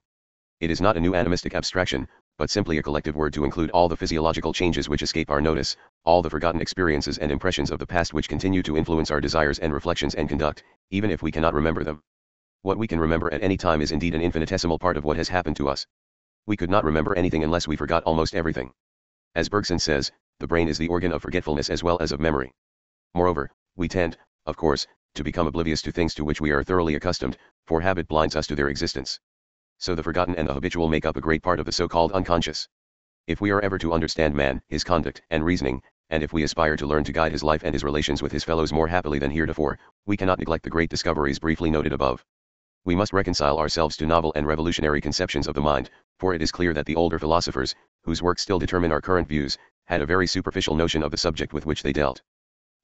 It is not a new animistic abstraction, but simply a collective word to include all the physiological changes which escape our notice, all the forgotten experiences and impressions of the past which continue to influence our desires and reflections and conduct, even if we cannot remember them. What we can remember at any time is indeed an infinitesimal part of what has happened to us. We could not remember anything unless we forgot almost everything. As Bergson says, the brain is the organ of forgetfulness as well as of memory. Moreover, we tend, of course, to become oblivious to things to which we are thoroughly accustomed, for habit blinds us to their existence. So the forgotten and the habitual make up a great part of the so-called unconscious. If we are ever to understand man, his conduct and reasoning, and if we aspire to learn to guide his life and his relations with his fellows more happily than heretofore, we cannot neglect the great discoveries briefly noted above. We must reconcile ourselves to novel and revolutionary conceptions of the mind, for it is clear that the older philosophers, whose works still determine our current views, had a very superficial notion of the subject with which they dealt.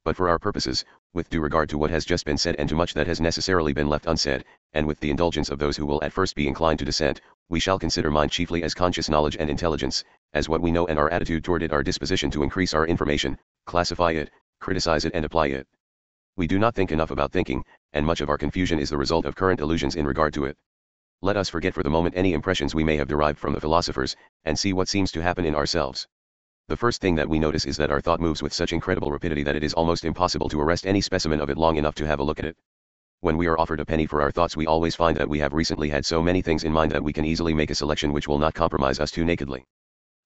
But for our purposes, with due regard to what has just been said and to much that has necessarily been left unsaid, and with the indulgence of those who will at first be inclined to dissent, we shall consider mind chiefly as conscious knowledge and intelligence, as what we know, and our attitude toward it our disposition to increase our information, classify it, criticize it and apply it. We do not think enough about thinking, and much of our confusion is the result of current illusions in regard to it. Let us forget for the moment any impressions we may have derived from the philosophers, and see what seems to happen in ourselves. The first thing that we notice is that our thought moves with such incredible rapidity that it is almost impossible to arrest any specimen of it long enough to have a look at it. When we are offered a penny for our thoughts, we always find that we have recently had so many things in mind that we can easily make a selection which will not compromise us too nakedly.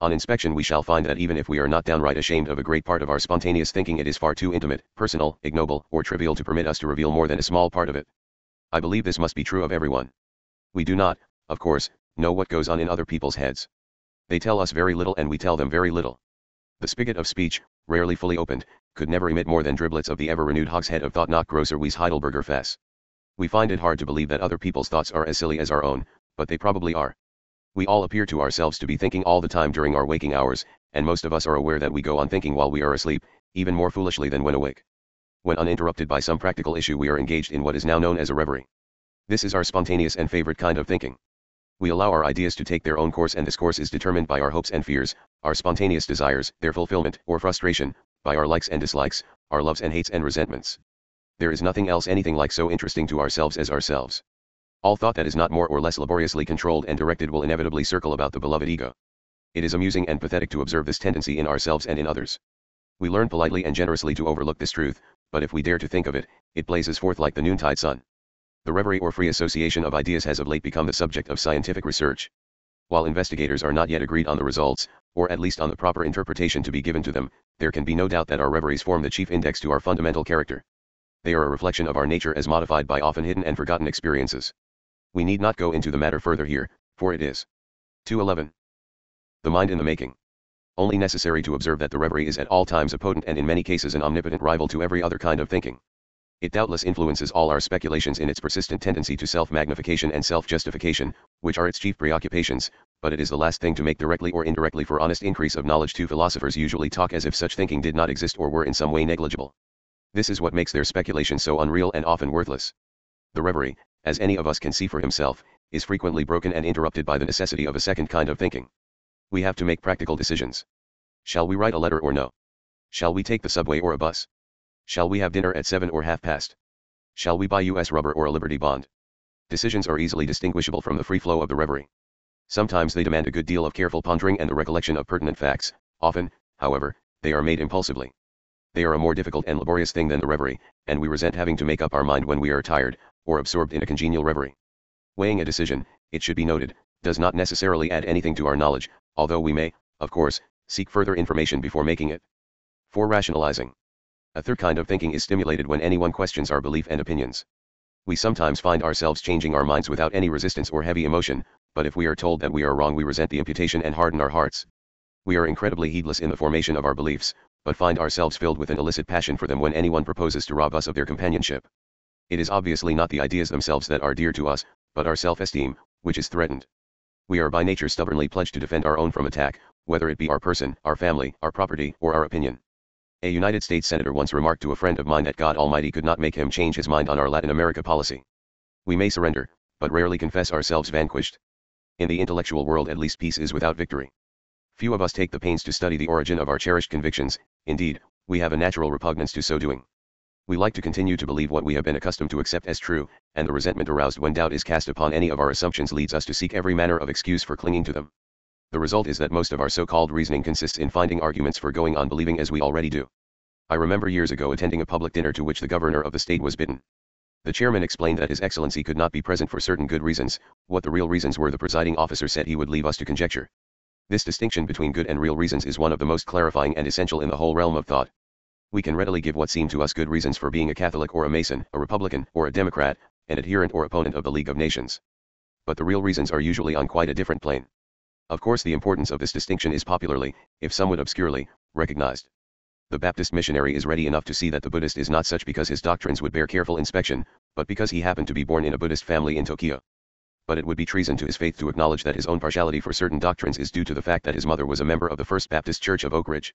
On inspection we shall find that even if we are not downright ashamed of a great part of our spontaneous thinking, it is far too intimate, personal, ignoble, or trivial to permit us to reveal more than a small part of it. I believe this must be true of everyone. We do not, of course, know what goes on in other people's heads. They tell us very little and we tell them very little. The spigot of speech, rarely fully opened, could never emit more than driblets of the ever-renewed hogshead of thought, not grosser wie's Heidelberger Fess. We find it hard to believe that other people's thoughts are as silly as our own, but they probably are. We all appear to ourselves to be thinking all the time during our waking hours, and most of us are aware that we go on thinking while we are asleep, even more foolishly than when awake. When uninterrupted by some practical issue, we are engaged in what is now known as a reverie. This is our spontaneous and favorite kind of thinking. We allow our ideas to take their own course, and this course is determined by our hopes and fears, our spontaneous desires, their fulfillment or frustration, by our likes and dislikes, our loves and hates and resentments. There is nothing else anything like so interesting to ourselves as ourselves. All thought that is not more or less laboriously controlled and directed will inevitably circle about the beloved ego. It is amusing and pathetic to observe this tendency in ourselves and in others. We learn politely and generously to overlook this truth, but if we dare to think of it, it blazes forth like the noontide sun. The reverie or free association of ideas has of late become the subject of scientific research. While investigators are not yet agreed on the results, or at least on the proper interpretation to be given to them, there can be no doubt that our reveries form the chief index to our fundamental character. They are a reflection of our nature as modified by often hidden and forgotten experiences. We need not go into the matter further here, for it is 211. The mind in the making. Only necessary to observe that the reverie is at all times a potent and in many cases an omnipotent rival to every other kind of thinking. It doubtless influences all our speculations in its persistent tendency to self-magnification and self-justification, which are its chief preoccupations, but it is the last thing to make directly or indirectly for honest increase of knowledge. Two philosophers usually talk as if such thinking did not exist or were in some way negligible. This is what makes their speculation so unreal and often worthless. The reverie, as any of us can see for himself, is frequently broken and interrupted by the necessity of a second kind of thinking. We have to make practical decisions. Shall we write a letter or no? Shall we take the subway or a bus? Shall we have dinner at 7 or half past? Shall we buy US rubber or a Liberty bond? Decisions are easily distinguishable from the free flow of the reverie. Sometimes they demand a good deal of careful pondering and the recollection of pertinent facts. Often, however, they are made impulsively. They are a more difficult and laborious thing than the reverie, and we resent having to make up our mind when we are tired, or absorbed in a congenial reverie. Weighing a decision, it should be noted, does not necessarily add anything to our knowledge, although we may, of course, seek further information before making it. 4. Rationalizing. A third kind of thinking is stimulated when anyone questions our belief and opinions. We sometimes find ourselves changing our minds without any resistance or heavy emotion, but if we are told that we are wrong, we resent the imputation and harden our hearts. We are incredibly heedless in the formation of our beliefs, but find ourselves filled with an illicit passion for them when anyone proposes to rob us of their companionship. It is obviously not the ideas themselves that are dear to us, but our self-esteem, which is threatened. We are by nature stubbornly pledged to defend our own from attack, whether it be our person, our family, our property, or our opinion. A United States Senator once remarked to a friend of mine that God Almighty could not make him change his mind on our Latin America policy. We may surrender, but rarely confess ourselves vanquished. In the intellectual world at least, peace is without victory. Few of us take the pains to study the origin of our cherished convictions. Indeed, we have a natural repugnance to so doing. We like to continue to believe what we have been accustomed to accept as true, and the resentment aroused when doubt is cast upon any of our assumptions leads us to seek every manner of excuse for clinging to them. The result is that most of our so-called reasoning consists in finding arguments for going on believing as we already do. I remember years ago attending a public dinner to which the governor of the state was bidden. The chairman explained that His Excellency could not be present for certain good reasons. What the real reasons were, the presiding officer said he would leave us to conjecture. This distinction between good and real reasons is one of the most clarifying and essential in the whole realm of thought. We can readily give what seem to us good reasons for being a Catholic or a Mason, a Republican or a Democrat, an adherent or opponent of the League of Nations. But the real reasons are usually on quite a different plane. Of course, the importance of this distinction is popularly, if somewhat obscurely, recognized. The Baptist missionary is ready enough to see that the Buddhist is not such because his doctrines would bear careful inspection, but because he happened to be born in a Buddhist family in Tokyo. but it would be treason to his faith to acknowledge that his own partiality for certain doctrines is due to the fact that his mother was a member of the First Baptist Church of Oak Ridge.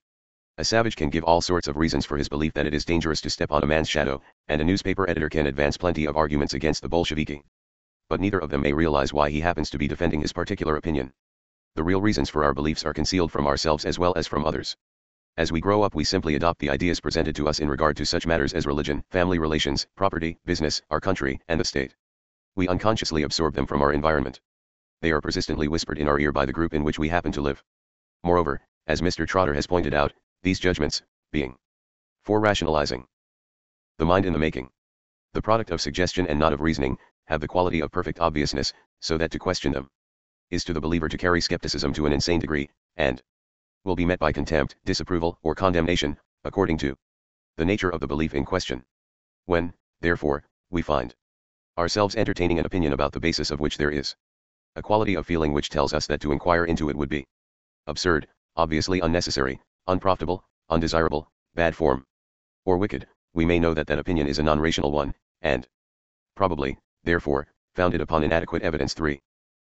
A savage can give all sorts of reasons for his belief that it is dangerous to step on a man's shadow, and a newspaper editor can advance plenty of arguments against the Bolsheviki. But neither of them may realize why he happens to be defending his particular opinion. The real reasons for our beliefs are concealed from ourselves as well as from others. As we grow up, we simply adopt the ideas presented to us in regard to such matters as religion, family relations, property, business, our country, and the state. We unconsciously absorb them from our environment. They are persistently whispered in our ear by the group in which we happen to live. Moreover, as Mr. Trotter has pointed out, these judgments, being 4. Rationalizing. The mind in the making. The product of suggestion and not of reasoning, have the quality of perfect obviousness, so that to question them is to the believer to carry skepticism to an insane degree, and will be met by contempt, disapproval, or condemnation, according to the nature of the belief in question. When, therefore, we find ourselves entertaining an opinion about the basis of which there is a quality of feeling which tells us that to inquire into it would be absurd, obviously unnecessary, unprofitable, undesirable, bad form, or wicked, we may know that that opinion is a non-rational one, and probably, therefore, founded upon inadequate evidence. 3.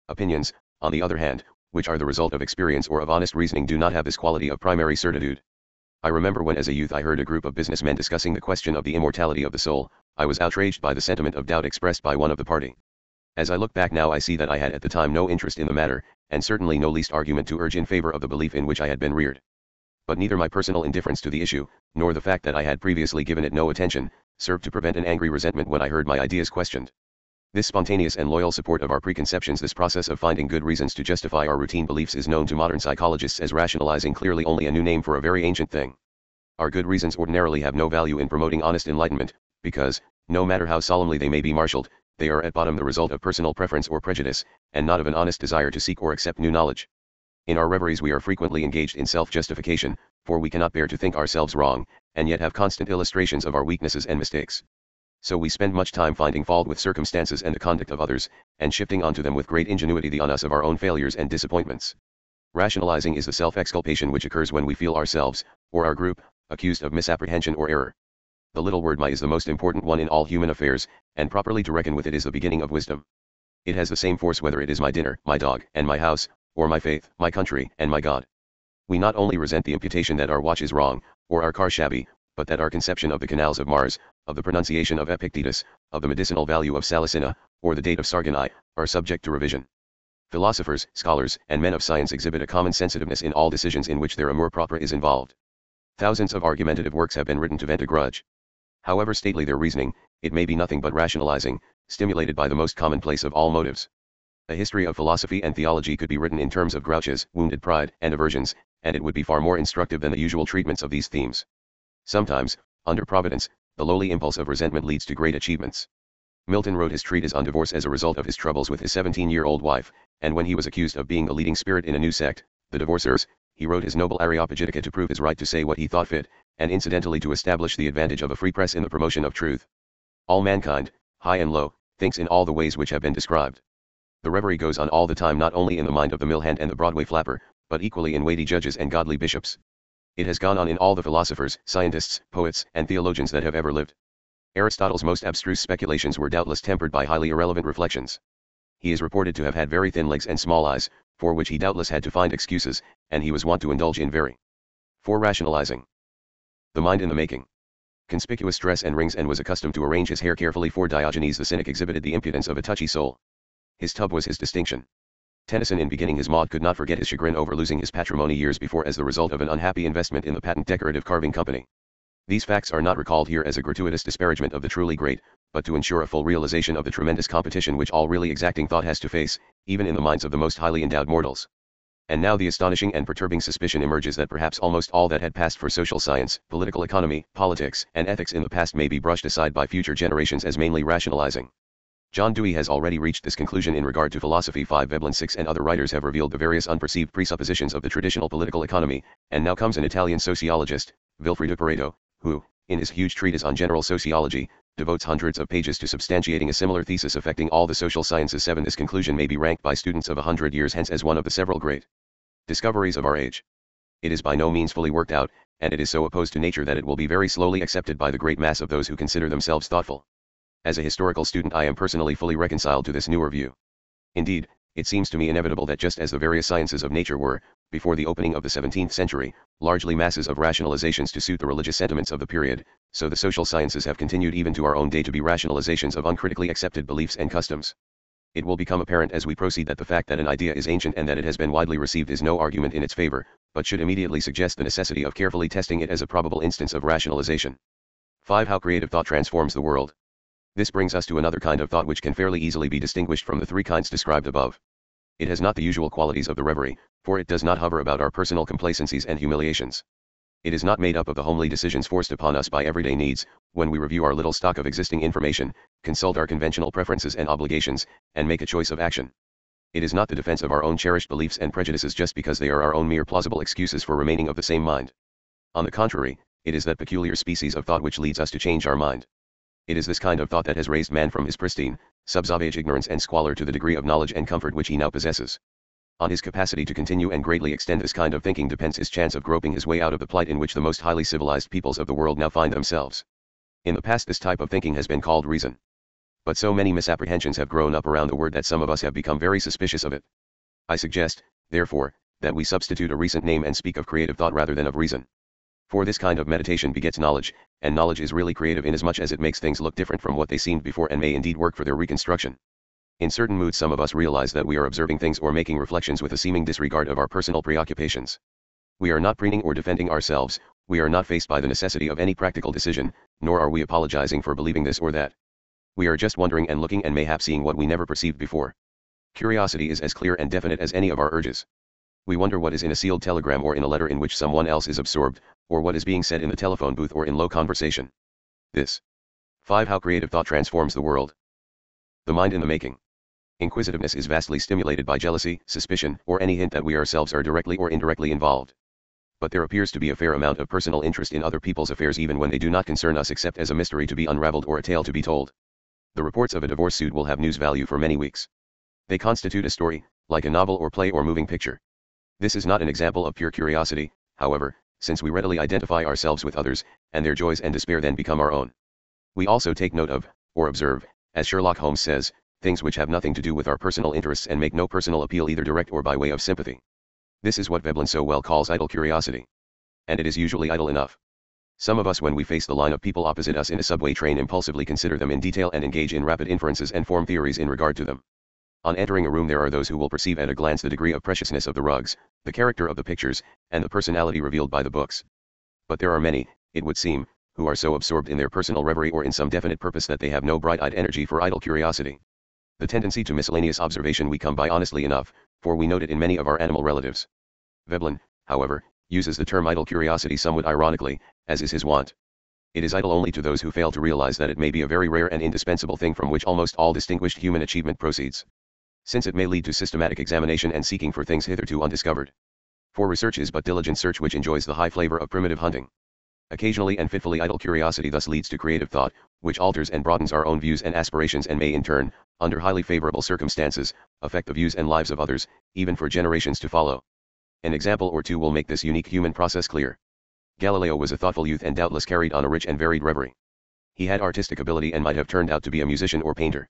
Opinions, on the other hand, which are the result of experience or of honest reasoning, do not have this quality of primary certitude. I remember when as a youth I heard a group of businessmen discussing the question of the immortality of the soul, I was outraged by the sentiment of doubt expressed by one of the party. As I look back now, I see that I had at the time no interest in the matter, and certainly no least argument to urge in favor of the belief in which I had been reared. But neither my personal indifference to the issue, nor the fact that I had previously given it no attention, served to prevent an angry resentment when I heard my ideas questioned. This spontaneous and loyal support of our preconceptions, this process of finding good reasons to justify our routine beliefs, is known to modern psychologists as rationalizing, clearly only a new name for a very ancient thing. Our good reasons ordinarily have no value in promoting honest enlightenment, because, no matter how solemnly they may be marshaled, they are at bottom the result of personal preference or prejudice, and not of an honest desire to seek or accept new knowledge. In our reveries we are frequently engaged in self-justification, for we cannot bear to think ourselves wrong, and yet have constant illustrations of our weaknesses and mistakes. So we spend much time finding fault with circumstances and the conduct of others, and shifting onto them with great ingenuity the onus of our own failures and disappointments. Rationalizing is the self-exculpation which occurs when we feel ourselves, or our group, accused of misapprehension or error. The little word "my" is the most important one in all human affairs, and properly to reckon with it is the beginning of wisdom. It has the same force whether it is my dinner, my dog, and my house, or my faith, my country, and my God. We not only resent the imputation that our watch is wrong, or our car shabby, but that our conception of the canals of Mars, of the pronunciation of Epictetus, of the medicinal value of salicina, or the date of Sargani, are subject to revision. Philosophers, scholars, and men of science exhibit a common sensitiveness in all decisions in which their amour propre is involved. Thousands of argumentative works have been written to vent a grudge. However stately their reasoning, it may be nothing but rationalizing, stimulated by the most commonplace of all motives. A history of philosophy and theology could be written in terms of grouches, wounded pride, and aversions, and it would be far more instructive than the usual treatments of these themes. Sometimes, under Providence, the lowly impulse of resentment leads to great achievements. Milton wrote his treatise on divorce as a result of his troubles with his 17-year-old wife, and when he was accused of being a leading spirit in a new sect, the Divorcers, he wrote his noble Areopagitica to prove his right to say what he thought fit, and incidentally to establish the advantage of a free press in the promotion of truth. All mankind, high and low, thinks in all the ways which have been described. The reverie goes on all the time, not only in the mind of the mill hand and the Broadway flapper, but equally in weighty judges and godly bishops. It has gone on in all the philosophers, scientists, poets, and theologians that have ever lived. Aristotle's most abstruse speculations were doubtless tempered by highly irrelevant reflections. He is reported to have had very thin legs and small eyes, for which he doubtless had to find excuses, and he was wont to indulge in very 4. Rationalizing. The mind in the making. Conspicuous dress and rings, and was accustomed to arrange his hair carefully, for Diogenes the Cynic exhibited the impudence of a touchy soul. His tub was his distinction. Tennyson, in beginning his Maud, could not forget his chagrin over losing his patrimony years before as the result of an unhappy investment in the Patent Decorative Carving Company. These facts are not recalled here as a gratuitous disparagement of the truly great, but to ensure a full realization of the tremendous competition which all really exacting thought has to face, even in the minds of the most highly endowed mortals. And now the astonishing and perturbing suspicion emerges that perhaps almost all that had passed for social science, political economy, politics, and ethics in the past may be brushed aside by future generations as mainly rationalizing. John Dewey has already reached this conclusion in regard to philosophy. 5. Veblen 6 and other writers have revealed the various unperceived presuppositions of the traditional political economy, and now comes an Italian sociologist, Vilfredo Pareto, who, in his huge treatise on general sociology, devotes hundreds of pages to substantiating a similar thesis affecting all the social sciences. 7. This conclusion may be ranked by students of 100 years hence as one of the several great discoveries of our age. It is by no means fully worked out, and it is so opposed to nature that it will be very slowly accepted by the great mass of those who consider themselves thoughtful. As a historical student, I am personally fully reconciled to this newer view. Indeed, it seems to me inevitable that just as the various sciences of nature were, before the opening of the 17th century, largely masses of rationalizations to suit the religious sentiments of the period, so the social sciences have continued even to our own day to be rationalizations of uncritically accepted beliefs and customs. It will become apparent as we proceed that the fact that an idea is ancient and that it has been widely received is no argument in its favor, but should immediately suggest the necessity of carefully testing it as a probable instance of rationalization. 5. How creative thought transforms the world. This brings us to another kind of thought which can fairly easily be distinguished from the three kinds described above. It has not the usual qualities of the reverie, for it does not hover about our personal complacencies and humiliations. It is not made up of the homely decisions forced upon us by everyday needs, when we review our little stock of existing information, consult our conventional preferences and obligations, and make a choice of action. It is not the defense of our own cherished beliefs and prejudices just because they are our own mere plausible excuses for remaining of the same mind. On the contrary, it is that peculiar species of thought which leads us to change our mind. It is this kind of thought that has raised man from his pristine, sub-savage ignorance and squalor to the degree of knowledge and comfort which he now possesses. On his capacity to continue and greatly extend this kind of thinking depends his chance of groping his way out of the plight in which the most highly civilized peoples of the world now find themselves. In the past this type of thinking has been called reason. But so many misapprehensions have grown up around the word that some of us have become very suspicious of it. I suggest, therefore, that we substitute a recent name and speak of creative thought rather than of reason. For this kind of meditation begets knowledge, and knowledge is really creative inasmuch as it makes things look different from what they seemed before and may indeed work for their reconstruction. In certain moods some of us realize that we are observing things or making reflections with a seeming disregard of our personal preoccupations. We are not preening or defending ourselves, we are not faced by the necessity of any practical decision, nor are we apologizing for believing this or that. We are just wondering and looking and mayhap seeing what we never perceived before. Curiosity is as clear and definite as any of our urges. We wonder what is in a sealed telegram or in a letter in which someone else is absorbed, or what is being said in the telephone booth or in low conversation. This. 5. How creative thought transforms the world. The mind in the making. Inquisitiveness is vastly stimulated by jealousy, suspicion, or any hint that we ourselves are directly or indirectly involved. But there appears to be a fair amount of personal interest in other people's affairs even when they do not concern us except as a mystery to be unraveled or a tale to be told. The reports of a divorce suit will have news value for many weeks. They constitute a story, like a novel or play or moving picture. This is not an example of pure curiosity, however, since we readily identify ourselves with others, and their joys and despair then become our own. We also take note of, or observe, as Sherlock Holmes says, things which have nothing to do with our personal interests and make no personal appeal either direct or by way of sympathy. This is what Veblen so well calls idle curiosity. And it is usually idle enough. Some of us when we face the line of people opposite us in a subway train impulsively consider them in detail and engage in rapid inferences and form theories in regard to them. On entering a room there are those who will perceive at a glance the degree of preciousness of the rugs, the character of the pictures, and the personality revealed by the books. But there are many, it would seem, who are so absorbed in their personal reverie or in some definite purpose that they have no bright-eyed energy for idle curiosity. The tendency to miscellaneous observation we come by honestly enough, for we note it in many of our animal relatives. Veblen, however, uses the term idle curiosity somewhat ironically, as is his wont. It is idle only to those who fail to realize that it may be a very rare and indispensable thing from which almost all distinguished human achievement proceeds. Since it may lead to systematic examination and seeking for things hitherto undiscovered. For research is but diligent search which enjoys the high flavor of primitive hunting. Occasionally and fitfully idle curiosity thus leads to creative thought, which alters and broadens our own views and aspirations and may in turn, under highly favorable circumstances, affect the views and lives of others, even for generations to follow. An example or two will make this unique human process clear. Galileo was a thoughtful youth and doubtless carried on a rich and varied reverie. He had artistic ability and might have turned out to be a musician or painter.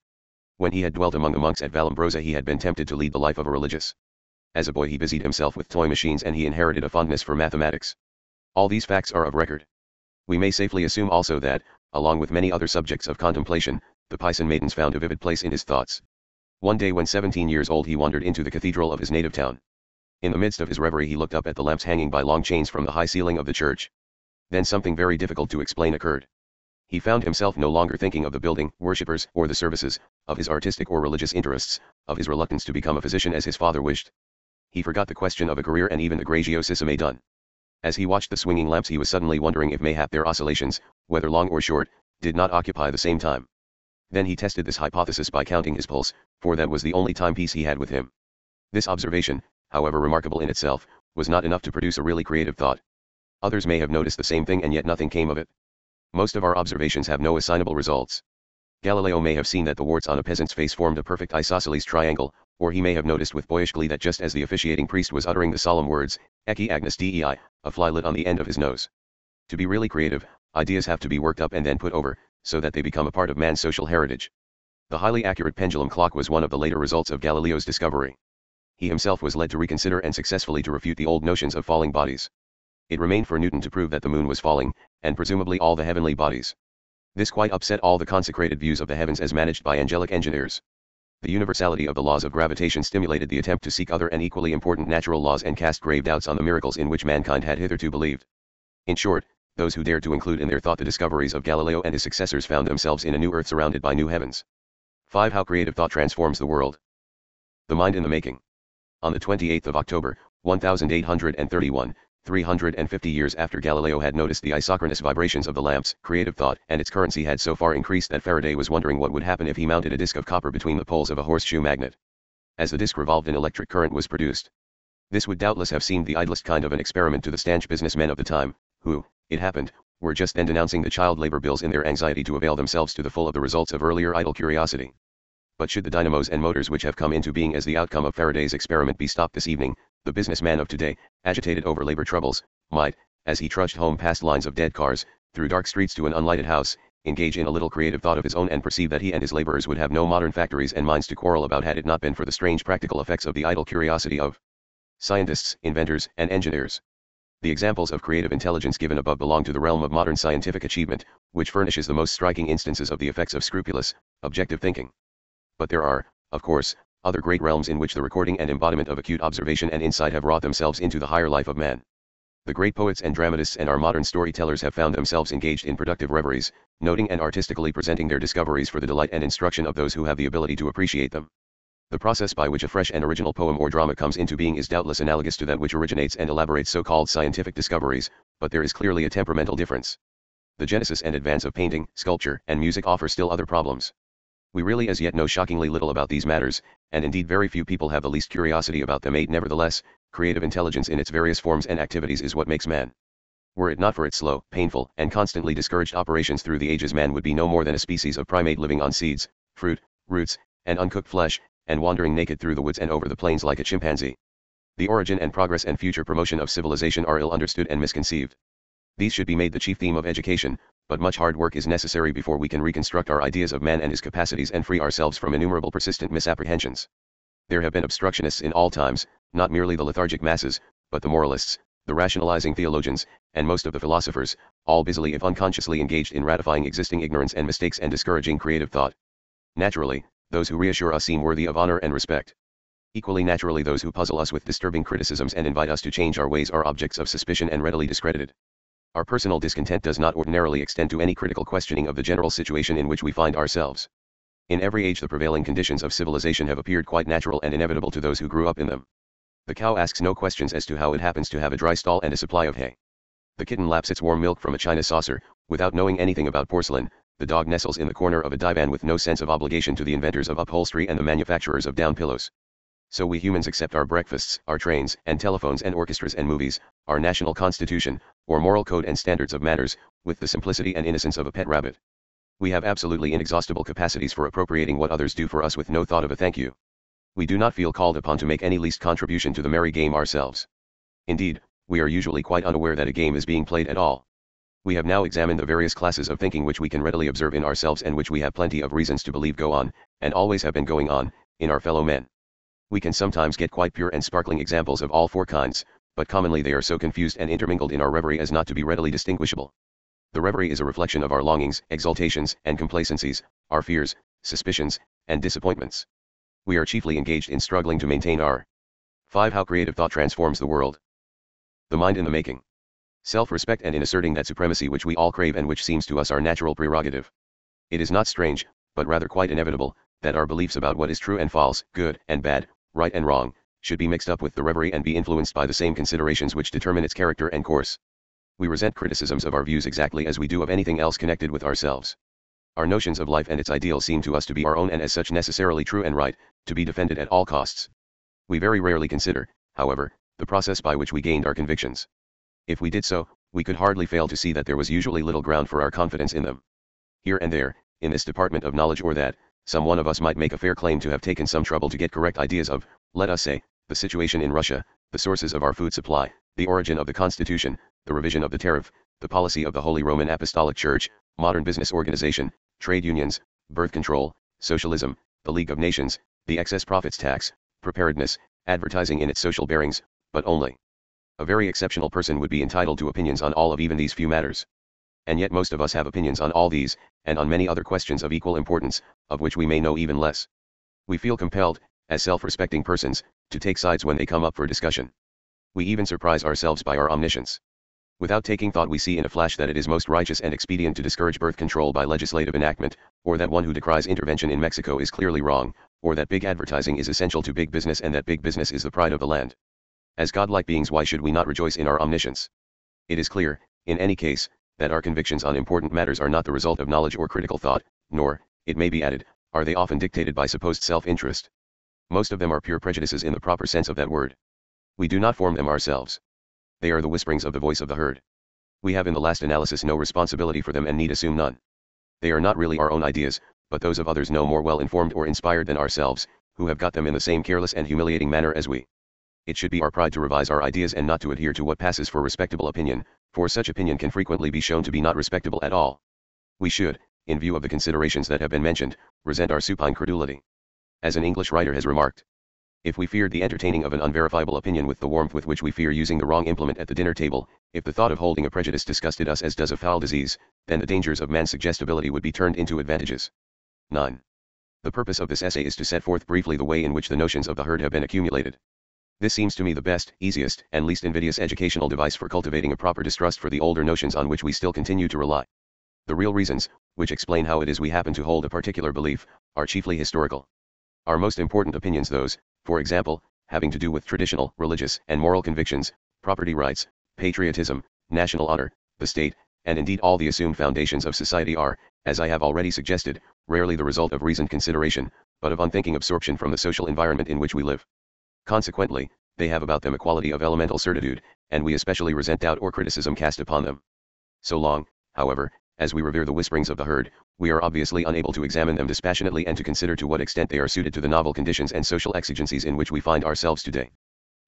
When he had dwelt among the monks at Vallombrosa he had been tempted to lead the life of a religious. As a boy he busied himself with toy machines and he inherited a fondness for mathematics. All these facts are of record. We may safely assume also that, along with many other subjects of contemplation, the Pisan maidens found a vivid place in his thoughts. One day when 17 years old he wandered into the cathedral of his native town. In the midst of his reverie he looked up at the lamps hanging by long chains from the high ceiling of the church. Then something very difficult to explain occurred. He found himself no longer thinking of the building, worshippers, or the services, of his artistic or religious interests, of his reluctance to become a physician as his father wished. He forgot the question of a career and even the gragiosissime done. As he watched the swinging lamps he was suddenly wondering if mayhap their oscillations, whether long or short, did not occupy the same time. Then he tested this hypothesis by counting his pulse, for that was the only timepiece he had with him. This observation, however remarkable in itself, was not enough to produce a really creative thought. Others may have noticed the same thing and yet nothing came of it. Most of our observations have no assignable results. Galileo may have seen that the warts on a peasant's face formed a perfect isosceles triangle, or he may have noticed with boyish glee that just as the officiating priest was uttering the solemn words, Ecce Agnus Dei, a fly lit on the end of his nose. To be really creative, ideas have to be worked up and then put over, so that they become a part of man's social heritage. The highly accurate pendulum clock was one of the later results of Galileo's discovery. He himself was led to reconsider and successfully to refute the old notions of falling bodies. It remained for Newton to prove that the moon was falling, and presumably all the heavenly bodies. This quite upset all the consecrated views of the heavens as managed by angelic engineers. The universality of the laws of gravitation stimulated the attempt to seek other and equally important natural laws and cast grave doubts on the miracles in which mankind had hitherto believed. In short, those who dared to include in their thought the discoveries of Galileo and his successors found themselves in a new earth surrounded by new heavens. 5. How creative thought transforms the world. The mind in the making. On the 28th of October, 1831, 350 years after Galileo had noticed the isochronous vibrations of the lamps, creative thought and its currency had so far increased that Faraday was wondering what would happen if he mounted a disc of copper between the poles of a horseshoe magnet. As the disc revolved, an electric current was produced. This would doubtless have seemed the idlest kind of an experiment to the stanch businessmen of the time, who, it happened, were just then denouncing the child labor bills in their anxiety to avail themselves to the full of the results of earlier idle curiosity. But should the dynamos and motors which have come into being as the outcome of Faraday's experiment be stopped this evening, the businessman of today, agitated over labor troubles, might, as he trudged home past lines of dead cars, through dark streets to an unlighted house, engage in a little creative thought of his own and perceive that he and his laborers would have no modern factories and mines to quarrel about had it not been for the strange practical effects of the idle curiosity of scientists, inventors, and engineers. The examples of creative intelligence given above belong to the realm of modern scientific achievement, which furnishes the most striking instances of the effects of scrupulous, objective thinking. But there are, of course, other great realms in which the recording and embodiment of acute observation and insight have wrought themselves into the higher life of man. The great poets and dramatists and our modern storytellers have found themselves engaged in productive reveries, noting and artistically presenting their discoveries for the delight and instruction of those who have the ability to appreciate them. The process by which a fresh and original poem or drama comes into being is doubtless analogous to that which originates and elaborates so-called scientific discoveries, but there is clearly a temperamental difference. The genesis and advance of painting, sculpture, and music offer still other problems. We really as yet know shockingly little about these matters, and indeed very few people have the least curiosity about them. 8. Nevertheless, creative intelligence in its various forms and activities is what makes man. Were it not for its slow, painful, and constantly discouraged operations through the ages, man would be no more than a species of primate living on seeds, fruit, roots, and uncooked flesh, and wandering naked through the woods and over the plains like a chimpanzee. The origin and progress and future promotion of civilization are ill understood and misconceived. These should be made the chief theme of education, but much hard work is necessary before we can reconstruct our ideas of man and his capacities and free ourselves from innumerable persistent misapprehensions. There have been obstructionists in all times, not merely the lethargic masses, but the moralists, the rationalizing theologians, and most of the philosophers, all busily if unconsciously engaged in ratifying existing ignorance and mistakes and discouraging creative thought. Naturally, those who reassure us seem worthy of honor and respect. Equally naturally, those who puzzle us with disturbing criticisms and invite us to change our ways are objects of suspicion and readily discredited. Our personal discontent does not ordinarily extend to any critical questioning of the general situation in which we find ourselves. In every age the prevailing conditions of civilization have appeared quite natural and inevitable to those who grew up in them. The cow asks no questions as to how it happens to have a dry stall and a supply of hay. The kitten laps its warm milk from a china saucer, without knowing anything about porcelain. The dog nestles in the corner of a divan with no sense of obligation to the inventors of upholstery and the manufacturers of down pillows. So we humans accept our breakfasts, our trains and telephones and orchestras and movies, our national constitution, or moral code and standards of manners, with the simplicity and innocence of a pet rabbit. We have absolutely inexhaustible capacities for appropriating what others do for us with no thought of a thank you. We do not feel called upon to make any least contribution to the merry game ourselves. Indeed, we are usually quite unaware that a game is being played at all. We have now examined the various classes of thinking which we can readily observe in ourselves and which we have plenty of reasons to believe go on, and always have been going on, in our fellow men. We can sometimes get quite pure and sparkling examples of all four kinds, but commonly they are so confused and intermingled in our reverie as not to be readily distinguishable. The reverie is a reflection of our longings, exaltations, and complacencies, our fears, suspicions, and disappointments. We are chiefly engaged in struggling to maintain our 5. How creative thought transforms the world. The mind in the making. Self-respect and in asserting that supremacy which we all crave and which seems to us our natural prerogative. It is not strange, but rather quite inevitable, that our beliefs about what is true and false, good and bad, right and wrong, should be mixed up with the reverie and be influenced by the same considerations which determine its character and course. We resent criticisms of our views exactly as we do of anything else connected with ourselves. Our notions of life and its ideals seem to us to be our own and as such necessarily true and right, to be defended at all costs. We very rarely consider, however, the process by which we gained our convictions. If we did so, we could hardly fail to see that there was usually little ground for our confidence in them. Here and there, in this department of knowledge or that, some one of us might make a fair claim to have taken some trouble to get correct ideas of, let us say, the situation in Russia, the sources of our food supply, the origin of the Constitution, the revision of the tariff, the policy of the Holy Roman Apostolic Church, modern business organization, trade unions, birth control, socialism, the League of Nations, the excess profits tax, preparedness, advertising in its social bearings, but only a very exceptional person would be entitled to opinions on all of even these few matters. And yet most of us have opinions on all these, and on many other questions of equal importance, of which we may know even less. We feel compelled, as self-respecting persons, to take sides when they come up for discussion. We even surprise ourselves by our omniscience. Without taking thought, we see in a flash that it is most righteous and expedient to discourage birth control by legislative enactment, or that one who decries intervention in Mexico is clearly wrong, or that big advertising is essential to big business and that big business is the pride of the land. As godlike beings, why should we not rejoice in our omniscience? It is clear, in any case, that our convictions on important matters are not the result of knowledge or critical thought, nor, it may be added, are they often dictated by supposed self-interest. Most of them are pure prejudices in the proper sense of that word. We do not form them ourselves. They are the whisperings of the voice of the herd. We have in the last analysis no responsibility for them and need assume none. They are not really our own ideas, but those of others no more well informed or inspired than ourselves, who have got them in the same careless and humiliating manner as we. It should be our pride to revise our ideas and not to adhere to what passes for respectable opinion, for such opinion can frequently be shown to be not respectable at all. We should, in view of the considerations that have been mentioned, resent our supine credulity. As an English writer has remarked, if we feared the entertaining of an unverifiable opinion with the warmth with which we fear using the wrong implement at the dinner table, if the thought of holding a prejudice disgusted us as does a foul disease, then the dangers of man's suggestibility would be turned into advantages. 9. The purpose of this essay is to set forth briefly the way in which the notions of the herd have been accumulated. This seems to me the best, easiest, and least invidious educational device for cultivating a proper distrust for the older notions on which we still continue to rely. The real reasons, which explain how it is we happen to hold a particular belief, are chiefly historical. Our most important opinions, those, for example, having to do with traditional, religious, and moral convictions, property rights, patriotism, national honor, the state, and indeed all the assumed foundations of society are, as I have already suggested, rarely the result of reasoned consideration, but of unthinking absorption from the social environment in which we live. Consequently, they have about them a quality of elemental certitude, and we especially resent doubt or criticism cast upon them. So long, however, as we revere the whisperings of the herd, we are obviously unable to examine them dispassionately and to consider to what extent they are suited to the novel conditions and social exigencies in which we find ourselves today.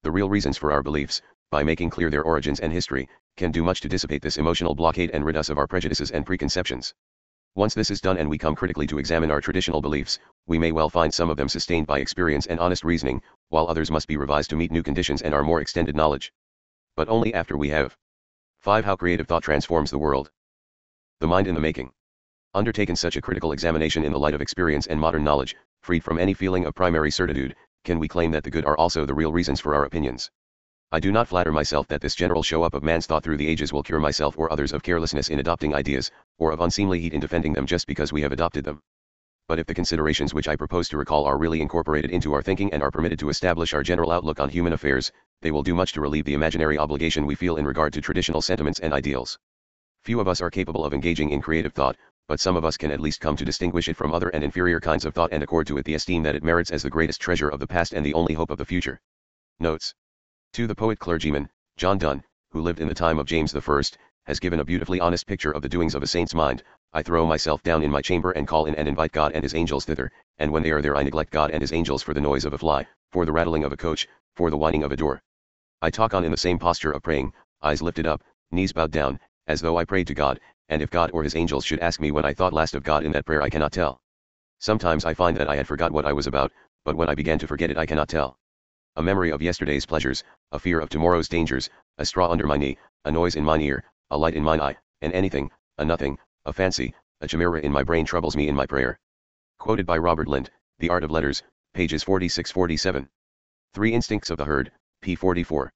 The real reasons for our beliefs, by making clear their origins and history, can do much to dissipate this emotional blockade and rid us of our prejudices and preconceptions. Once this is done and we come critically to examine our traditional beliefs, we may well find some of them sustained by experience and honest reasoning, while others must be revised to meet new conditions and our more extended knowledge. But only after we have 5. How creative thought transforms the world. The mind in the making. Undertaken such a critical examination in the light of experience and modern knowledge, freed from any feeling of primary certitude, can we claim that the good are also the real reasons for our opinions. I do not flatter myself that this general show-up of man's thought through the ages will cure myself or others of carelessness in adopting ideas, or of unseemly heat in defending them just because we have adopted them. But if the considerations which I propose to recall are really incorporated into our thinking and are permitted to establish our general outlook on human affairs, they will do much to relieve the imaginary obligation we feel in regard to traditional sentiments and ideals. Few of us are capable of engaging in creative thought, but some of us can at least come to distinguish it from other and inferior kinds of thought and accord to it the esteem that it merits as the greatest treasure of the past and the only hope of the future. Notes. To the poet clergyman, John Donne, who lived in the time of James I, has given a beautifully honest picture of the doings of a saint's mind. I throw myself down in my chamber and call in and invite God and his angels thither, and when they are there I neglect God and his angels for the noise of a fly, for the rattling of a coach, for the whining of a door. I talk on in the same posture of praying, eyes lifted up, knees bowed down, as though I prayed to God, and if God or his angels should ask me when I thought last of God in that prayer I cannot tell. Sometimes I find that I had forgot what I was about, but when I began to forget it I cannot tell. A memory of yesterday's pleasures, a fear of tomorrow's dangers, a straw under my knee, a noise in mine ear, a light in mine eye, an anything, a nothing, a fancy, a chimera in my brain troubles me in my prayer. Quoted by Robert Lind, The Art of Letters, pages 46-47. 3 Instincts of the Herd, p. 44.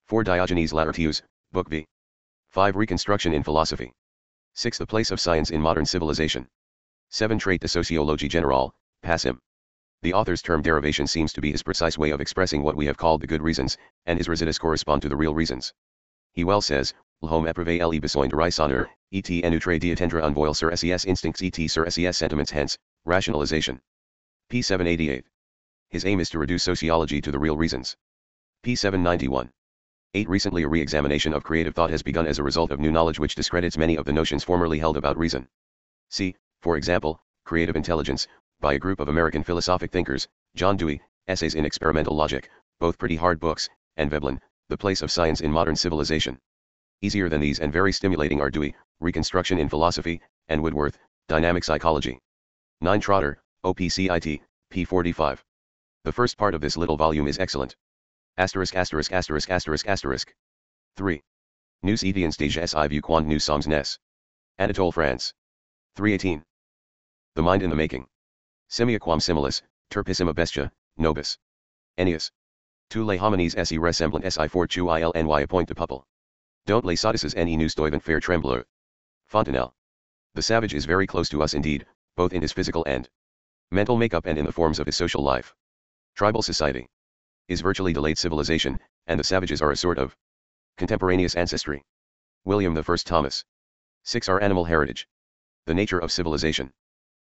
4 Diogenes Laertius, Book V. 5 Reconstruction in Philosophy. 6 The Place of Science in Modern Civilization. 7 Trait de Sociologie Générale, Passim. The author's term derivation seems to be his precise way of expressing what we have called the good reasons, and his residus correspond to the real reasons. He well says, L'homme éprouvé les besoins de raisonneur, et en outre d'atteindre un voile sur ses instincts et sur ses sentiments, hence, rationalization. p. 788. His aim is to reduce sociology to the real reasons. p. 791. 8 Recently a re-examination of creative thought has begun as a result of new knowledge which discredits many of the notions formerly held about reason. See, for example, Creative Intelligence, by a group of American philosophic thinkers, John Dewey, Essays in Experimental Logic, both pretty hard books, and Veblen, The Place of Science in Modern Civilization. Easier than these and very stimulating are Dewey, Reconstruction in Philosophy, and Woodworth, Dynamic Psychology. 9 Trotter, OPCIT, p. 45. The first part of this little volume is excellent. Asterisk asterisk asterisk asterisk asterisk. 3. Nous étions déjà vu quand nous sommes nés. Anatole France. 318. The mind in the making. Simia quam similis, turpissima bestia, nobis. Ennius. Tu les homines esse ressemblant si for tu ilny appoint de pupil. Don't les sodices ne nous doivent faire trembler. Fontenelle. The savage is very close to us indeed, both in his physical and mental makeup and in the forms of his social life. Tribal society is virtually delayed civilization, and the savages are a sort of contemporaneous ancestry. William I Thomas. 6. Our animal heritage. The nature of civilization.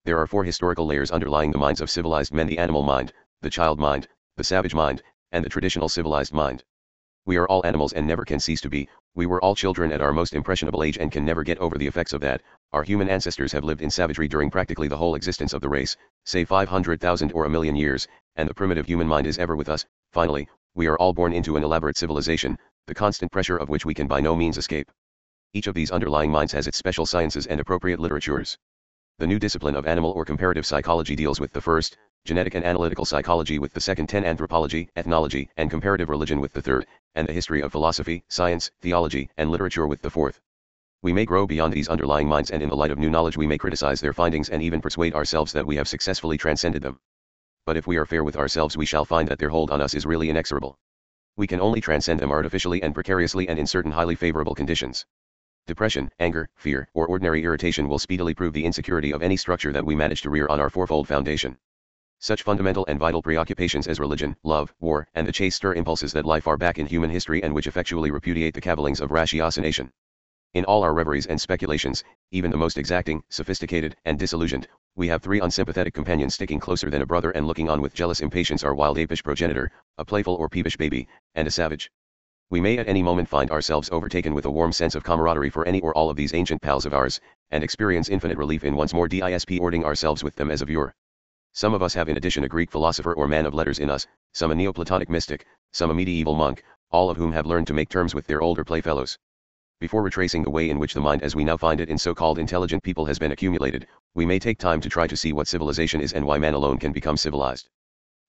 There are 4 historical layers underlying the minds of civilized men: the animal mind, the child mind, the savage mind, and the traditional civilized mind. We are all animals and never can cease to be. We were all children at our most impressionable age and can never get over the effects of that. Our human ancestors have lived in savagery during practically the whole existence of the race, say 500,000 or a million years, and the primitive human mind is ever with us. Finally, we are all born into an elaborate civilization, the constant pressure of which we can by no means escape. Each of these underlying minds has its special sciences and appropriate literatures. The new discipline of animal or comparative psychology deals with the first, genetic and analytical psychology with the second, 10 anthropology, ethnology, and comparative religion with the third, and the history of philosophy, science, theology, and literature with the fourth. We may grow beyond these underlying minds, and in the light of new knowledge we may criticize their findings and even persuade ourselves that we have successfully transcended them. But if we are fair with ourselves, we shall find that their hold on us is really inexorable. We can only transcend them artificially and precariously and in certain highly favorable conditions. Depression, anger, fear, or ordinary irritation will speedily prove the insecurity of any structure that we manage to rear on our fourfold foundation. Such fundamental and vital preoccupations as religion, love, war, and the chase stir impulses that lie far back in human history and which effectually repudiate the cavillings of ratiocination. In all our reveries and speculations, even the most exacting, sophisticated, and disillusioned, we have 3 unsympathetic companions sticking closer than a brother and looking on with jealous impatience: our wild apish progenitor, a playful or peevish baby, and a savage. We may at any moment find ourselves overtaken with a warm sense of camaraderie for any or all of these ancient pals of ours, and experience infinite relief in once more ording ourselves with them as of yore. Some of us have in addition a Greek philosopher or man of letters in us, some a Neoplatonic mystic, some a medieval monk, all of whom have learned to make terms with their older playfellows. Before retracing the way in which the mind as we now find it in so-called intelligent people has been accumulated, we may take time to try to see what civilization is and why man alone can become civilized.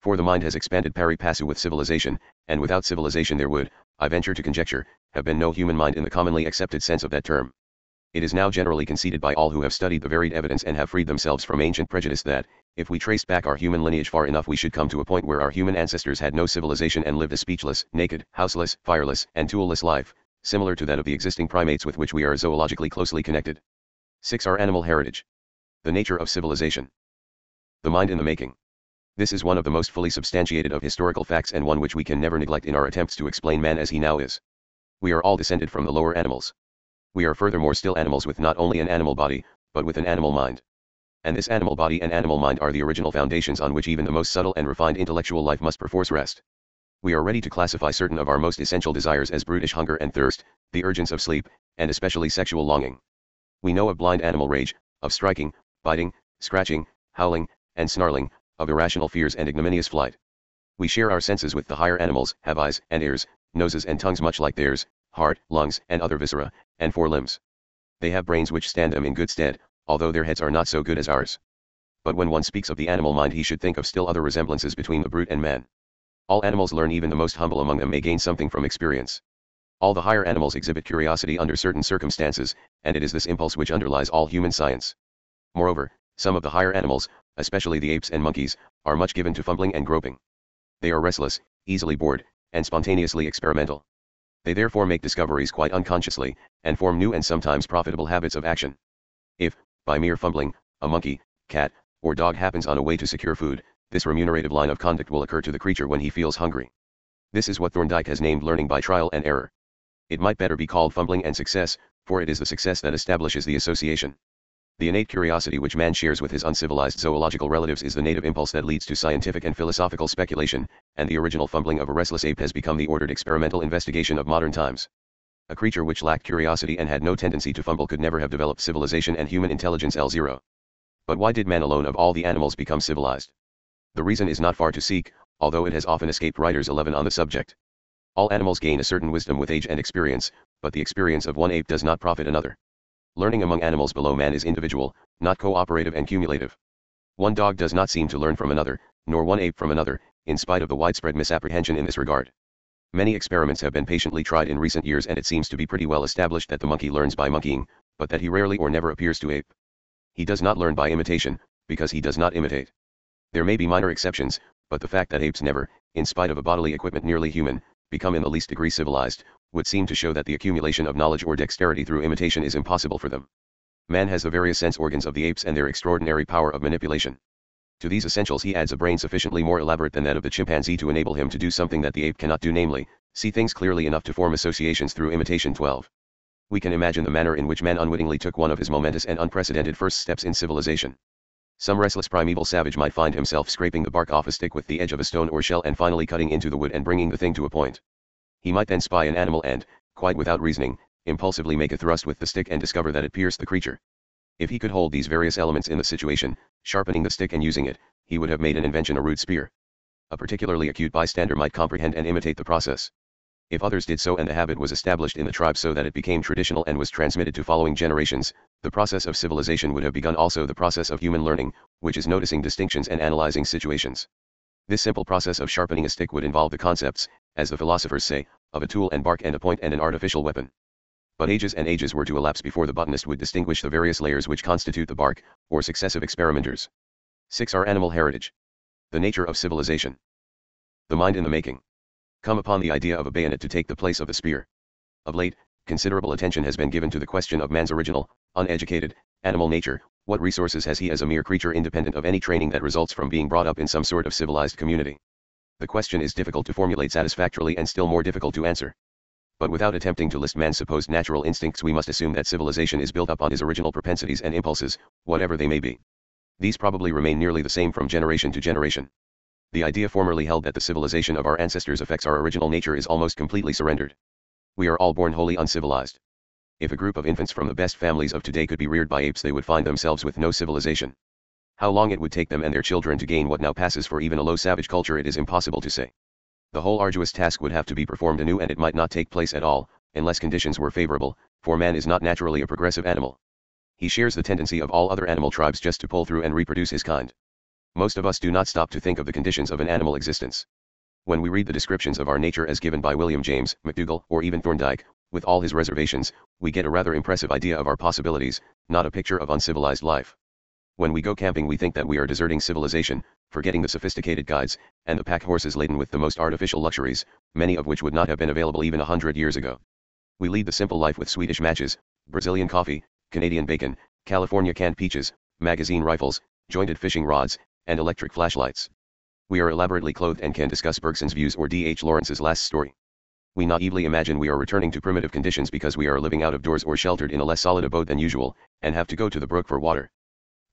For the mind has expanded pari passu with civilization, and without civilization there would, I venture to conjecture, have been no human mind in the commonly accepted sense of that term. It is now generally conceded by all who have studied the varied evidence and have freed themselves from ancient prejudice that, if we traced back our human lineage far enough, we should come to a point where our human ancestors had no civilization and lived a speechless, naked, houseless, fireless, and toolless life, similar to that of the existing primates with which we are zoologically closely connected. 6. Our animal heritage. The nature of civilization. The mind in the making. This is one of the most fully substantiated of historical facts, and one which we can never neglect in our attempts to explain man as he now is. We are all descended from the lower animals. We are furthermore still animals with not only an animal body, but with an animal mind. And this animal body and animal mind are the original foundations on which even the most subtle and refined intellectual life must perforce rest. We are ready to classify certain of our most essential desires as brutish hunger and thirst, the urgence of sleep, and especially sexual longing. We know of blind animal rage, of striking, biting, scratching, howling, and snarling, of irrational fears and ignominious flight. We share our senses with the higher animals, have eyes and ears, noses and tongues much like theirs, heart, lungs, and other viscera, and 4 limbs. They have brains which stand them in good stead, although their heads are not so good as ours. But when one speaks of the animal mind, he should think of still other resemblances between the brute and man. All animals learn, even the most humble among them may gain something from experience. All the higher animals exhibit curiosity under certain circumstances, and it is this impulse which underlies all human science. Moreover, some of the higher animals, especially the apes and monkeys, are much given to fumbling and groping. They are restless, easily bored, and spontaneously experimental. They therefore make discoveries quite unconsciously, and form new and sometimes profitable habits of action. If, by mere fumbling, a monkey, cat, or dog happens on a way to secure food, this remunerative line of conduct will occur to the creature when he feels hungry. This is what Thorndike has named learning by trial and error. It might better be called fumbling and success, for it is the success that establishes the association. The innate curiosity which man shares with his uncivilized zoological relatives is the native impulse that leads to scientific and philosophical speculation, and the original fumbling of a restless ape has become the ordered experimental investigation of modern times. A creature which lacked curiosity and had no tendency to fumble could never have developed civilization and human intelligence. L0. But why did man alone of all the animals become civilized? The reason is not far to seek, although it has often escaped writers 11 on the subject. All animals gain a certain wisdom with age and experience, but the experience of one ape does not profit another. Learning among animals below man is individual, not cooperative and cumulative. One dog does not seem to learn from another, nor one ape from another, in spite of the widespread misapprehension in this regard. Many experiments have been patiently tried in recent years, and it seems to be pretty well established that the monkey learns by monkeying, but that he rarely or never appears to ape. He does not learn by imitation, because he does not imitate. There may be minor exceptions, but the fact that apes never, in spite of a bodily equipment nearly human, become in the least degree civilized, would seem to show that the accumulation of knowledge or dexterity through imitation is impossible for them. Man has the various sense organs of the apes and their extraordinary power of manipulation. To these essentials he adds a brain sufficiently more elaborate than that of the chimpanzee to enable him to do something that the ape cannot do, namely, see things clearly enough to form associations through imitation. 12. We can imagine the manner in which man unwittingly took one of his momentous and unprecedented first steps in civilization. Some restless primeval savage might find himself scraping the bark off a stick with the edge of a stone or shell and finally cutting into the wood and bringing the thing to a point. He might then spy an animal and, quite without reasoning, impulsively make a thrust with the stick and discover that it pierced the creature. If he could hold these various elements in the situation, sharpening the stick and using it, he would have made an invention a rude spear. A particularly acute bystander might comprehend and imitate the process. If others did so and the habit was established in the tribe so that it became traditional and was transmitted to following generations, the process of civilization would have begun, also the process of human learning, which is noticing distinctions and analyzing situations. This simple process of sharpening a stick would involve the concepts, as the philosophers say, of a tool and bark and a point and an artificial weapon. But ages and ages were to elapse before the botanist would distinguish the various layers which constitute the bark, or successive experimenters. 6. Our animal heritage. The nature of civilization. The mind in the making. Come upon the idea of a bayonet to take the place of the spear. Of late, considerable attention has been given to the question of man's original, uneducated, animal nature. What resources has he as a mere creature independent of any training that results from being brought up in some sort of civilized community? The question is difficult to formulate satisfactorily and still more difficult to answer. But without attempting to list man's supposed natural instincts, we must assume that civilization is built up on his original propensities and impulses, whatever they may be. These probably remain nearly the same from generation to generation. The idea formerly held that the civilization of our ancestors affects our original nature is almost completely surrendered. We are all born wholly uncivilized. If a group of infants from the best families of today could be reared by apes, they would find themselves with no civilization. How long it would take them and their children to gain what now passes for even a low savage culture, it is impossible to say. The whole arduous task would have to be performed anew, and it might not take place at all, unless conditions were favorable, for man is not naturally a progressive animal. He shares the tendency of all other animal tribes just to pull through and reproduce his kind. Most of us do not stop to think of the conditions of an animal existence. When we read the descriptions of our nature as given by William James, McDougall, or even Thorndike, with all his reservations, we get a rather impressive idea of our possibilities, not a picture of uncivilized life. When we go camping, we think that we are deserting civilization, forgetting the sophisticated guides, and the pack horses laden with the most artificial luxuries, many of which would not have been available even 100 years ago. We lead the simple life with Swedish matches, Brazilian coffee, Canadian bacon, California canned peaches, magazine rifles, jointed fishing rods, and electric flashlights. We are elaborately clothed and can discuss Bergson's views or D.H. Lawrence's last story. We naively imagine we are returning to primitive conditions because we are living out of doors or sheltered in a less solid abode than usual, and have to go to the brook for water.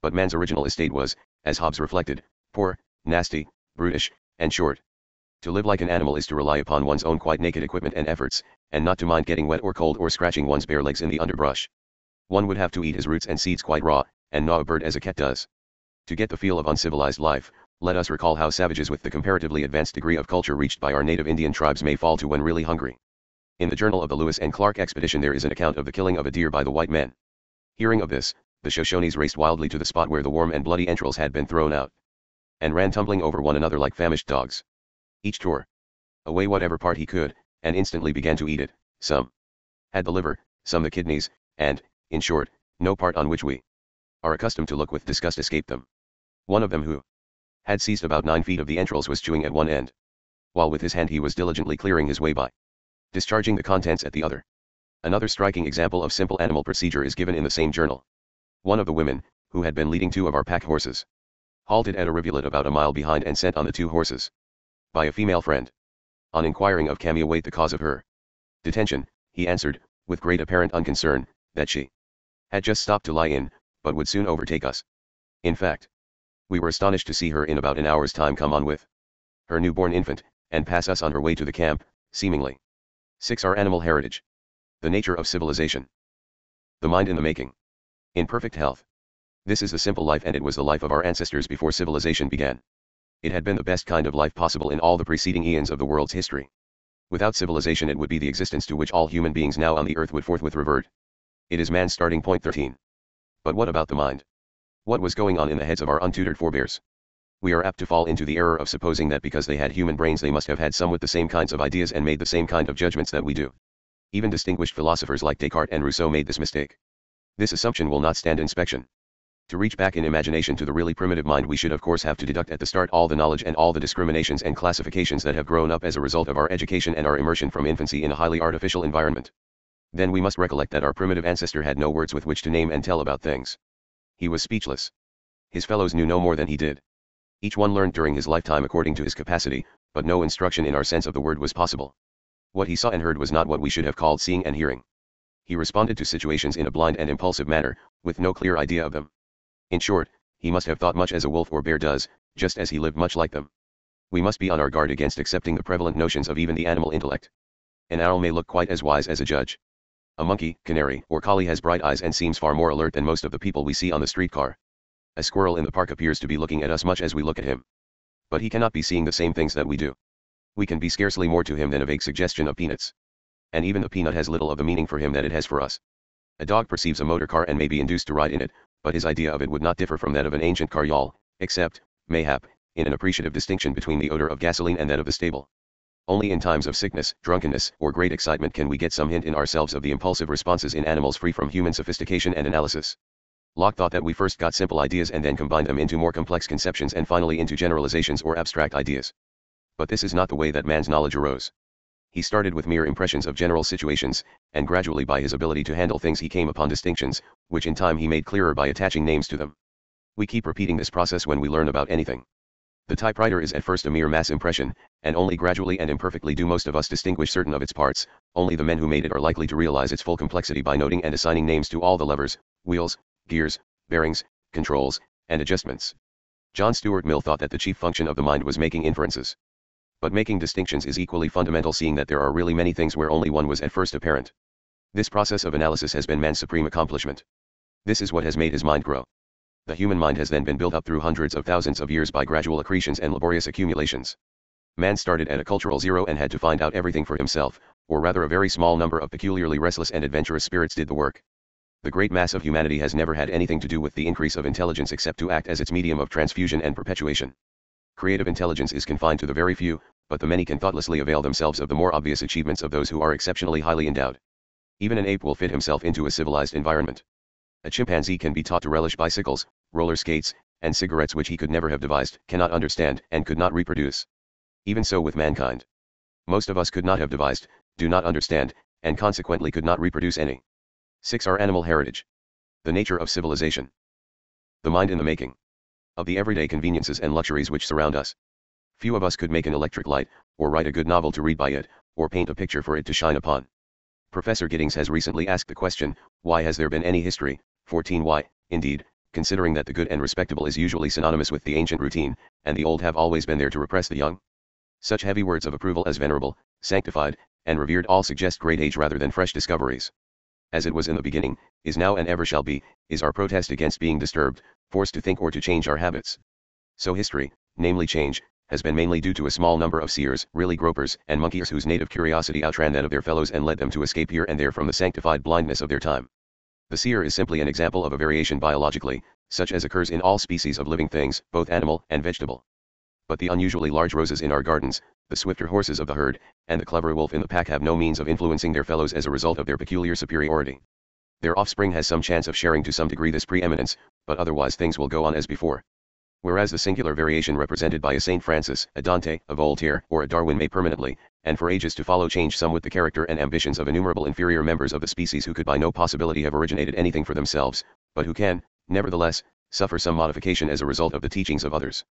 But man's original estate was, as Hobbes reflected, poor, nasty, brutish, and short. To live like an animal is to rely upon one's own quite naked equipment and efforts, and not to mind getting wet or cold or scratching one's bare legs in the underbrush. One would have to eat his roots and seeds quite raw, and gnaw a bird as a cat does. To get the feel of uncivilized life, let us recall how savages with the comparatively advanced degree of culture reached by our native Indian tribes may fall to when really hungry. In the journal of the Lewis and Clark expedition there is an account of the killing of a deer by the white men. Hearing of this, the Shoshones raced wildly to the spot where the warm and bloody entrails had been thrown out, and ran tumbling over one another like famished dogs. Each tore away whatever part he could, and instantly began to eat it. Some had the liver, some the kidneys, and, in short, no part on which we are accustomed to look with disgust escaped them. One of them, who had seized about 9 feet of the entrails, was chewing at one end, while with his hand he was diligently clearing his way by discharging the contents at the other. Another striking example of simple animal procedure is given in the same journal. One of the women, who had been leading 2 of our pack horses, halted at a rivulet about a mile behind and sent on the 2 horses by a female friend. On inquiring of Camille Waite the cause of her detention, he answered, with great apparent unconcern, that she had just stopped to lie in, but would soon overtake us. In fact, we were astonished to see her in about an hour's time come on with her newborn infant, and pass us on her way to the camp, seemingly. 6. Our animal heritage. The nature of civilization. The mind in the making. In perfect health. This is the simple life, and it was the life of our ancestors before civilization began. It had been the best kind of life possible in all the preceding eons of the world's history. Without civilization it would be the existence to which all human beings now on the earth would forthwith revert. It is man's starting point. 13. But what about the mind? What was going on in the heads of our untutored forebears? We are apt to fall into the error of supposing that because they had human brains they must have had some with the same kinds of ideas and made the same kind of judgments that we do. Even distinguished philosophers like Descartes and Rousseau made this mistake. This assumption will not stand inspection. To reach back in imagination to the really primitive mind, we should of course have to deduct at the start all the knowledge and all the discriminations and classifications that have grown up as a result of our education and our immersion from infancy in a highly artificial environment. Then we must recollect that our primitive ancestor had no words with which to name and tell about things. He was speechless. His fellows knew no more than he did. Each one learned during his lifetime according to his capacity, but no instruction in our sense of the word was possible. What he saw and heard was not what we should have called seeing and hearing. He responded to situations in a blind and impulsive manner, with no clear idea of them. In short, he must have thought much as a wolf or bear does, just as he lived much like them. We must be on our guard against accepting the prevalent notions of even the animal intellect. An owl may look quite as wise as a judge. A monkey, canary, or collie has bright eyes and seems far more alert than most of the people we see on the streetcar. A squirrel in the park appears to be looking at us much as we look at him. But he cannot be seeing the same things that we do. We can be scarcely more to him than a vague suggestion of peanuts. And even the peanut has little of the meaning for him that it has for us. A dog perceives a motor car and may be induced to ride in it, but his idea of it would not differ from that of an ancient carryall, except, mayhap, in an appreciative distinction between the odor of gasoline and that of the stable. Only in times of sickness, drunkenness, or great excitement can we get some hint in ourselves of the impulsive responses in animals free from human sophistication and analysis. Locke thought that we first got simple ideas and then combined them into more complex conceptions and finally into generalizations or abstract ideas. But this is not the way that man's knowledge arose. He started with mere impressions of general situations, and gradually by his ability to handle things he came upon distinctions, which in time he made clearer by attaching names to them. We keep repeating this process when we learn about anything. The typewriter is at first a mere mass impression, and only gradually and imperfectly do most of us distinguish certain of its parts. Only the men who made it are likely to realize its full complexity by noting and assigning names to all the levers, wheels, gears, bearings, controls, and adjustments. John Stuart Mill thought that the chief function of the mind was making inferences. But making distinctions is equally fundamental, seeing that there are really many things where only one was at first apparent. This process of analysis has been man's supreme accomplishment. This is what has made his mind grow. The human mind has then been built up through hundreds of thousands of years by gradual accretions and laborious accumulations. Man started at a cultural zero and had to find out everything for himself, or rather a very small number of peculiarly restless and adventurous spirits did the work. The great mass of humanity has never had anything to do with the increase of intelligence except to act as its medium of transfusion and perpetuation. Creative intelligence is confined to the very few, but the many can thoughtlessly avail themselves of the more obvious achievements of those who are exceptionally highly endowed. Even an ape will fit himself into a civilized environment. A chimpanzee can be taught to relish bicycles, roller skates, and cigarettes which he could never have devised, cannot understand, and could not reproduce. Even so with mankind. Most of us could not have devised, do not understand, and consequently could not reproduce any. 6. Our animal heritage. The nature of civilization. The mind in the making. Of the everyday conveniences and luxuries which surround us. Few of us could make an electric light, or write a good novel to read by it, or paint a picture for it to shine upon. Professor Giddings has recently asked the question, why has there been any history? 14. Why, indeed, considering that the good and respectable is usually synonymous with the ancient routine, and the old have always been there to repress the young. Such heavy words of approval as venerable, sanctified, and revered all suggest great age rather than fresh discoveries. As it was in the beginning, is now and ever shall be, is our protest against being disturbed, forced to think or to change our habits. So history, namely change, has been mainly due to a small number of seers, really gropers, and monkeys whose native curiosity outran that of their fellows and led them to escape here and there from the sanctified blindness of their time. The seer is simply an example of a variation biologically, such as occurs in all species of living things, both animal and vegetable. But the unusually large roses in our gardens, the swifter horses of the herd, and the cleverer wolf in the pack have no means of influencing their fellows as a result of their peculiar superiority. Their offspring has some chance of sharing to some degree this preeminence, but otherwise things will go on as before. Whereas the singular variation represented by a St. Francis, a Dante, a Voltaire, or a Darwin may permanently, and for ages to follow change somewhat the character and ambitions of innumerable inferior members of the species who could by no possibility have originated anything for themselves, but who can, nevertheless, suffer some modification as a result of the teachings of others.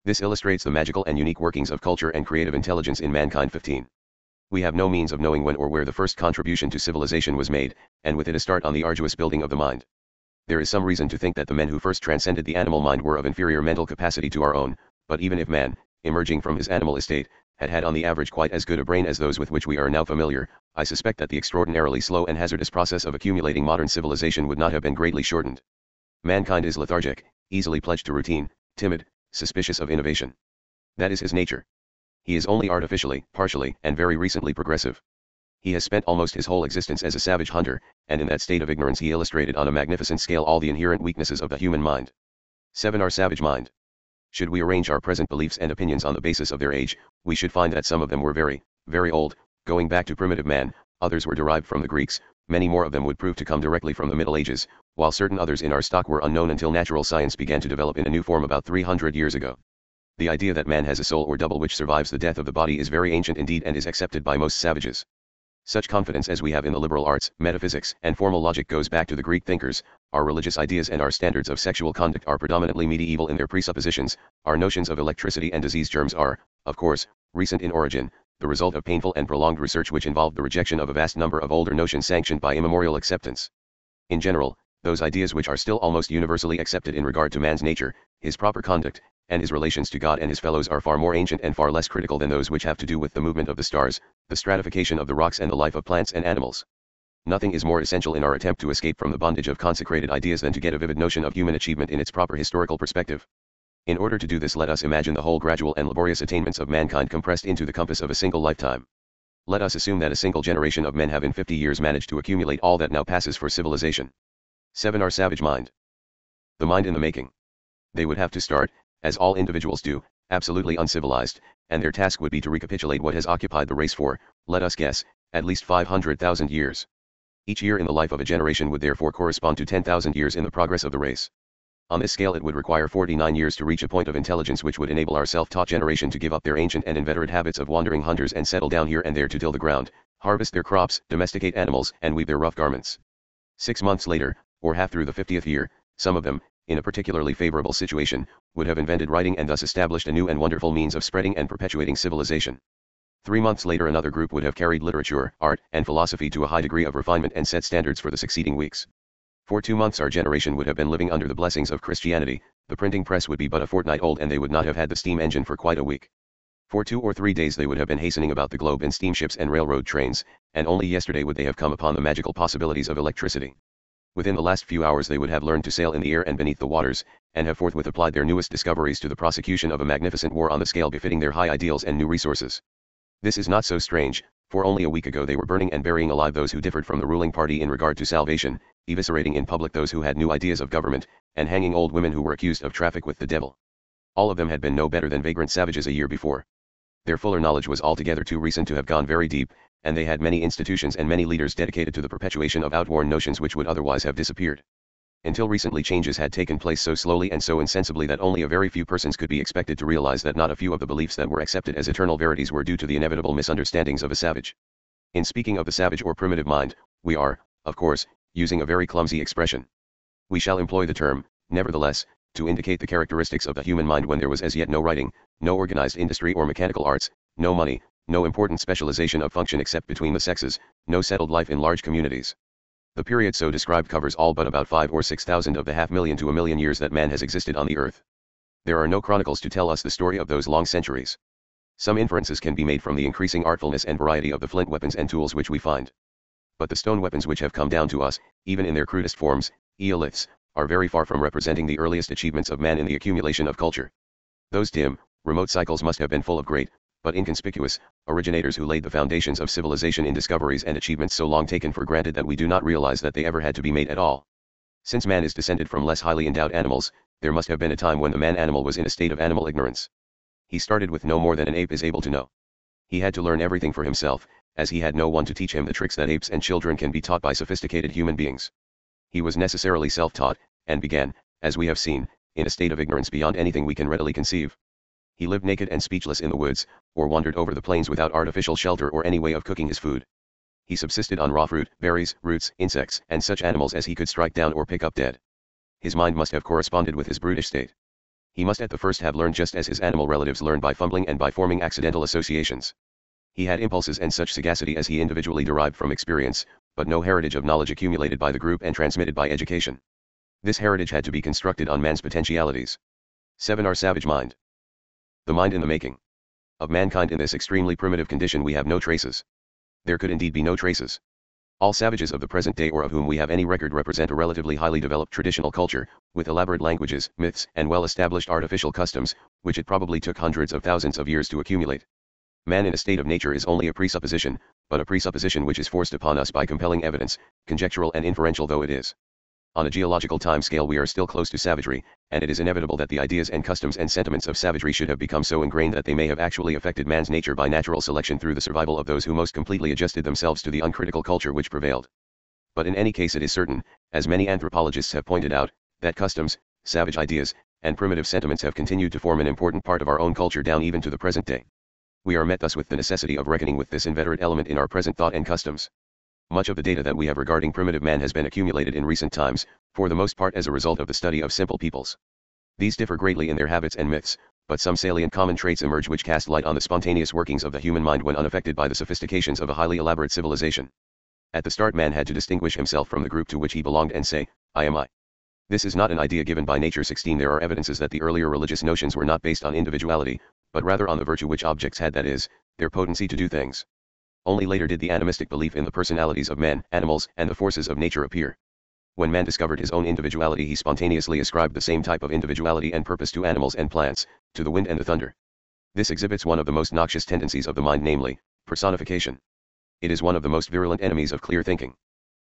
This illustrates the magical and unique workings of culture and creative intelligence in mankind. 15. We have no means of knowing when or where the first contribution to civilization was made, and with it a start on the arduous building of the mind. There is some reason to think that the men who first transcended the animal mind were of inferior mental capacity to our own, but even if man, emerging from his animal estate, had had on the average quite as good a brain as those with which we are now familiar, I suspect that the extraordinarily slow and hazardous process of accumulating modern civilization would not have been greatly shortened. Mankind is lethargic, easily pledged to routine, timid, suspicious of innovation. That is his nature. He is only artificially, partially, and very recently progressive. He has spent almost his whole existence as a savage hunter, and in that state of ignorance he illustrated on a magnificent scale all the inherent weaknesses of the human mind. 7. Our savage mind. Should we arrange our present beliefs and opinions on the basis of their age, we should find that some of them were very, very old, going back to primitive man, others were derived from the Greeks, many more of them would prove to come directly from the Middle Ages, while certain others in our stock were unknown until natural science began to develop in a new form about 300 years ago. The idea that man has a soul or double which survives the death of the body is very ancient indeed and is accepted by most savages. Such confidence as we have in the liberal arts, metaphysics, and formal logic goes back to the Greek thinkers. Our religious ideas and our standards of sexual conduct are predominantly medieval in their presuppositions. Our notions of electricity and disease germs are, of course, recent in origin, the result of painful and prolonged research which involved the rejection of a vast number of older notions sanctioned by immemorial acceptance. In general, those ideas which are still almost universally accepted in regard to man's nature, his proper conduct, and his relations to God and his fellows are far more ancient and far less critical than those which have to do with the movement of the stars, the stratification of the rocks and the life of plants and animals. Nothing is more essential in our attempt to escape from the bondage of consecrated ideas than to get a vivid notion of human achievement in its proper historical perspective. In order to do this, let us imagine the whole gradual and laborious attainments of mankind compressed into the compass of a single lifetime. Let us assume that a single generation of men have in 50 years managed to accumulate all that now passes for civilization. 7. Our savage mind. The mind in the making. They would have to start, as all individuals do, absolutely uncivilized, and their task would be to recapitulate what has occupied the race for, let us guess, at least 500,000 years. Each year in the life of a generation would therefore correspond to 10,000 years in the progress of the race. On this scale it would require 49 years to reach a point of intelligence which would enable our self-taught generation to give up their ancient and inveterate habits of wandering hunters and settle down here and there to till the ground, harvest their crops, domesticate animals, and weave their rough garments. 6 months later, or half through the 50th year, some of them, in a particularly favorable situation, would have invented writing and thus established a new and wonderful means of spreading and perpetuating civilization. 3 months later another group would have carried literature, art, and philosophy to a high degree of refinement and set standards for the succeeding weeks. For 2 months our generation would have been living under the blessings of Christianity, the printing press would be but a fortnight old and they would not have had the steam engine for quite a week. For 2 or 3 days they would have been hastening about the globe in steamships and railroad trains, and only yesterday would they have come upon the magical possibilities of electricity. Within the last few hours they would have learned to sail in the air and beneath the waters, and have forthwith applied their newest discoveries to the prosecution of a magnificent war on the scale befitting their high ideals and new resources. This is not so strange, for only a week ago they were burning and burying alive those who differed from the ruling party in regard to salvation, eviscerating in public those who had new ideas of government, and hanging old women who were accused of traffic with the devil. All of them had been no better than vagrant savages a year before. Their fuller knowledge was altogether too recent to have gone very deep, and they had many institutions and many leaders dedicated to the perpetuation of outworn notions which would otherwise have disappeared. Until recently changes had taken place so slowly and so insensibly that only a very few persons could be expected to realize that not a few of the beliefs that were accepted as eternal verities were due to the inevitable misunderstandings of a savage. In speaking of the savage or primitive mind, we are, of course, using a very clumsy expression. We shall employ the term, nevertheless, to indicate the characteristics of the human mind when there was as yet no writing, no organized industry or mechanical arts, no money, no important specialization of function except between the sexes, no settled life in large communities. The period so described covers all but about 5 or 6,000 of the 500,000 to 1,000,000 years that man has existed on the earth. There are no chronicles to tell us the story of those long centuries. Some inferences can be made from the increasing artfulness and variety of the flint weapons and tools which we find. But the stone weapons which have come down to us, even in their crudest forms, eoliths, are very far from representing the earliest achievements of man in the accumulation of culture. Those dim, remote cycles must have been full of great, but inconspicuous, originators who laid the foundations of civilization in discoveries and achievements so long taken for granted that we do not realize that they ever had to be made at all. Since man is descended from less highly endowed animals, there must have been a time when the man-animal was in a state of animal ignorance. He started with no more than an ape is able to know. He had to learn everything for himself, as he had no one to teach him the tricks that apes and children can be taught by sophisticated human beings. He was necessarily self-taught, and began, as we have seen, in a state of ignorance beyond anything we can readily conceive. He lived naked and speechless in the woods, or wandered over the plains without artificial shelter or any way of cooking his food. He subsisted on raw fruit, berries, roots, insects, and such animals as he could strike down or pick up dead. His mind must have corresponded with his brutish state. He must at the first have learned just as his animal relatives learned by fumbling and by forming accidental associations. He had impulses and such sagacity as he individually derived from experience, but no heritage of knowledge accumulated by the group and transmitted by education. This heritage had to be constructed on man's potentialities. 7. Our savage mind. The mind in the making. Of mankind in this extremely primitive condition we have no traces. There could indeed be no traces. All savages of the present day or of whom we have any record represent a relatively highly developed traditional culture, with elaborate languages, myths, and well-established artificial customs, which it probably took hundreds of thousands of years to accumulate. Man in a state of nature is only a presupposition, but a presupposition which is forced upon us by compelling evidence, conjectural and inferential though it is. On a geological time scale we are still close to savagery, and it is inevitable that the ideas and customs and sentiments of savagery should have become so ingrained that they may have actually affected man's nature by natural selection through the survival of those who most completely adjusted themselves to the uncritical culture which prevailed. But in any case it is certain, as many anthropologists have pointed out, that customs, savage ideas, and primitive sentiments have continued to form an important part of our own culture down even to the present day. We are met thus with the necessity of reckoning with this inveterate element in our present thought and customs. Much of the data that we have regarding primitive man has been accumulated in recent times, for the most part as a result of the study of simple peoples. These differ greatly in their habits and myths, but some salient common traits emerge which cast light on the spontaneous workings of the human mind when unaffected by the sophistications of a highly elaborate civilization. At the start man had to distinguish himself from the group to which he belonged and say, I am I. This is not an idea given by nature. 16 There are evidences that the earlier religious notions were not based on individuality, but rather on the virtue which objects had, that is, their potency to do things. Only later did the animistic belief in the personalities of men, animals, and the forces of nature appear. When man discovered his own individuality he spontaneously ascribed the same type of individuality and purpose to animals and plants, to the wind and the thunder. This exhibits one of the most noxious tendencies of the mind, namely, personification. It is one of the most virulent enemies of clear thinking.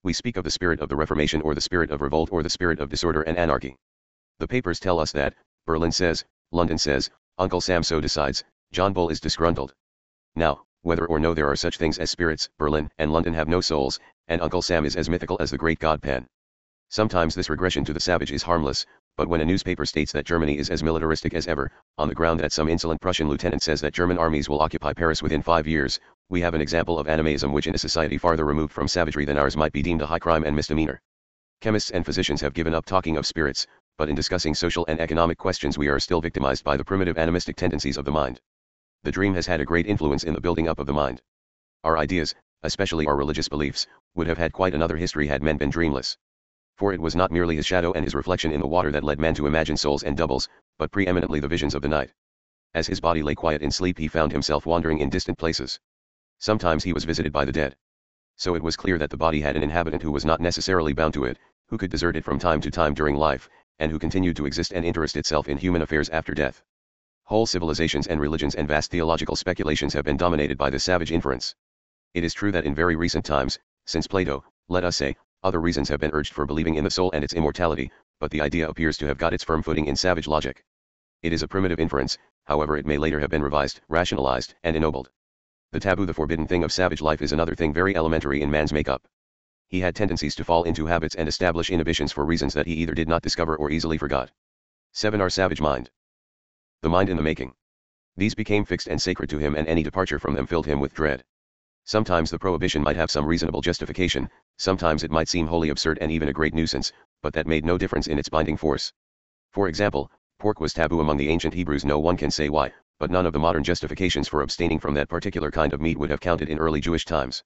We speak of the spirit of the Reformation or the spirit of revolt or the spirit of disorder and anarchy. The papers tell us that, Berlin says, London says, Uncle Sam so decides, John Bull is disgruntled. Now, whether or no there are such things as spirits, Berlin and London have no souls, and Uncle Sam is as mythical as the great god Pan. Sometimes this regression to the savage is harmless, but when a newspaper states that Germany is as militaristic as ever, on the ground that some insolent Prussian lieutenant says that German armies will occupy Paris within 5 years, we have an example of animism which in a society farther removed from savagery than ours might be deemed a high crime and misdemeanor. Chemists and physicians have given up talking of spirits, but in discussing social and economic questions we are still victimized by the primitive animistic tendencies of the mind. The dream has had a great influence in the building up of the mind. Our ideas, especially our religious beliefs, would have had quite another history had men been dreamless. For it was not merely his shadow and his reflection in the water that led man to imagine souls and doubles, but preeminently the visions of the night. As his body lay quiet in sleep he found himself wandering in distant places. Sometimes he was visited by the dead. So it was clear that the body had an inhabitant who was not necessarily bound to it, who could desert it from time to time during life, and who continued to exist and interest itself in human affairs after death. Whole civilizations and religions and vast theological speculations have been dominated by this savage inference. It is true that in very recent times, since Plato, let us say, other reasons have been urged for believing in the soul and its immortality, but the idea appears to have got its firm footing in savage logic. It is a primitive inference, however it may later have been revised, rationalized, and ennobled. The taboo, the forbidden thing of savage life, is another thing very elementary in man's makeup. He had tendencies to fall into habits and establish inhibitions for reasons that he either did not discover or easily forgot. 7. Our savage mind. The mind in the making. These became fixed and sacred to him, and any departure from them filled him with dread. Sometimes the prohibition might have some reasonable justification, sometimes it might seem wholly absurd and even a great nuisance, but that made no difference in its binding force. For example, pork was taboo among the ancient Hebrews. No one can say why, but none of the modern justifications for abstaining from that particular kind of meat would have counted in early Jewish times.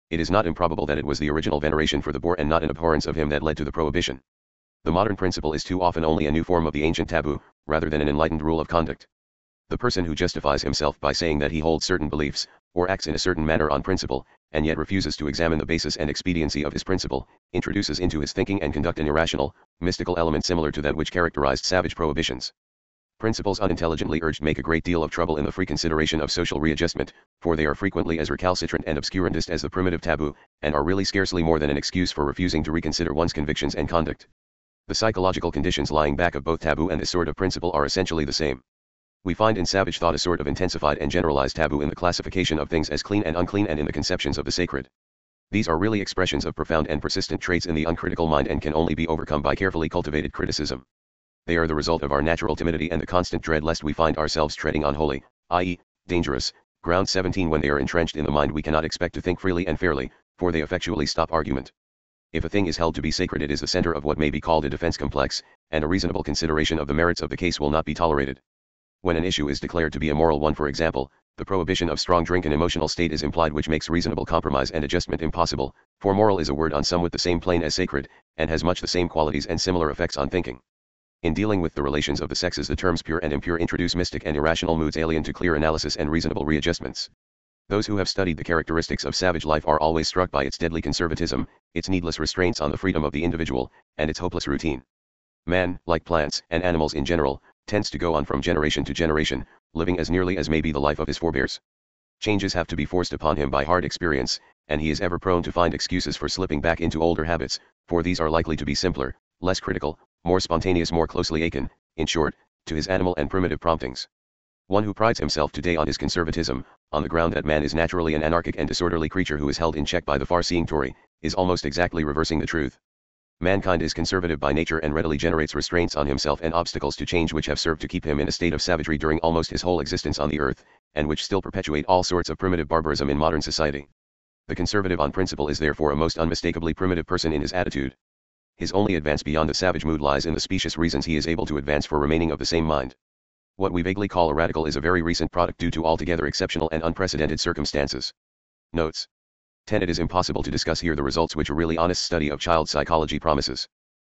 It is not improbable that it was the original veneration for the boar and not an abhorrence of him that led to the prohibition. The modern principle is too often only a new form of the ancient taboo, rather than an enlightened rule of conduct. The person who justifies himself by saying that he holds certain beliefs, or acts in a certain manner on principle, and yet refuses to examine the basis and expediency of his principle, introduces into his thinking and conduct an irrational, mystical element similar to that which characterized savage prohibitions. Principles unintelligently urged make a great deal of trouble in the free consideration of social readjustment, for they are frequently as recalcitrant and obscurantist as the primitive taboo, and are really scarcely more than an excuse for refusing to reconsider one's convictions and conduct. The psychological conditions lying back of both taboo and this sort of principle are essentially the same. We find in savage thought a sort of intensified and generalized taboo in the classification of things as clean and unclean and in the conceptions of the sacred. These are really expressions of profound and persistent traits in the uncritical mind and can only be overcome by carefully cultivated criticism. They are the result of our natural timidity and the constant dread lest we find ourselves treading on holy, i.e., dangerous, ground. 17 When they are entrenched in the mind we cannot expect to think freely and fairly, for they effectually stop argument. If a thing is held to be sacred it is the center of what may be called a defense complex, and a reasonable consideration of the merits of the case will not be tolerated. When an issue is declared to be a moral one, for example, the prohibition of strong drink, an emotional state is implied which makes reasonable compromise and adjustment impossible, for moral is a word on somewhat the same plane as sacred, and has much the same qualities and similar effects on thinking. In dealing with the relations of the sexes the terms pure and impure introduce mystic and irrational moods alien to clear analysis and reasonable readjustments. Those who have studied the characteristics of savage life are always struck by its deadly conservatism, its needless restraints on the freedom of the individual, and its hopeless routine. Man, like plants and animals in general, tends to go on from generation to generation, living as nearly as may be the life of his forebears. Changes have to be forced upon him by hard experience, and he is ever prone to find excuses for slipping back into older habits, for these are likely to be simpler, less critical, more spontaneous, more closely akin, in short, to his animal and primitive promptings. One who prides himself today on his conservatism, on the ground that man is naturally an anarchic and disorderly creature who is held in check by the far-seeing Tory, is almost exactly reversing the truth. Mankind is conservative by nature and readily generates restraints on himself and obstacles to change which have served to keep him in a state of savagery during almost his whole existence on the earth, and which still perpetuate all sorts of primitive barbarism in modern society. The conservative on principle is therefore a most unmistakably primitive person in his attitude. His only advance beyond the savage mood lies in the specious reasons he is able to advance for remaining of the same mind. What we vaguely call a radical is a very recent product due to altogether exceptional and unprecedented circumstances. Notes. 10. It is impossible to discuss here the results which a really honest study of child psychology promises.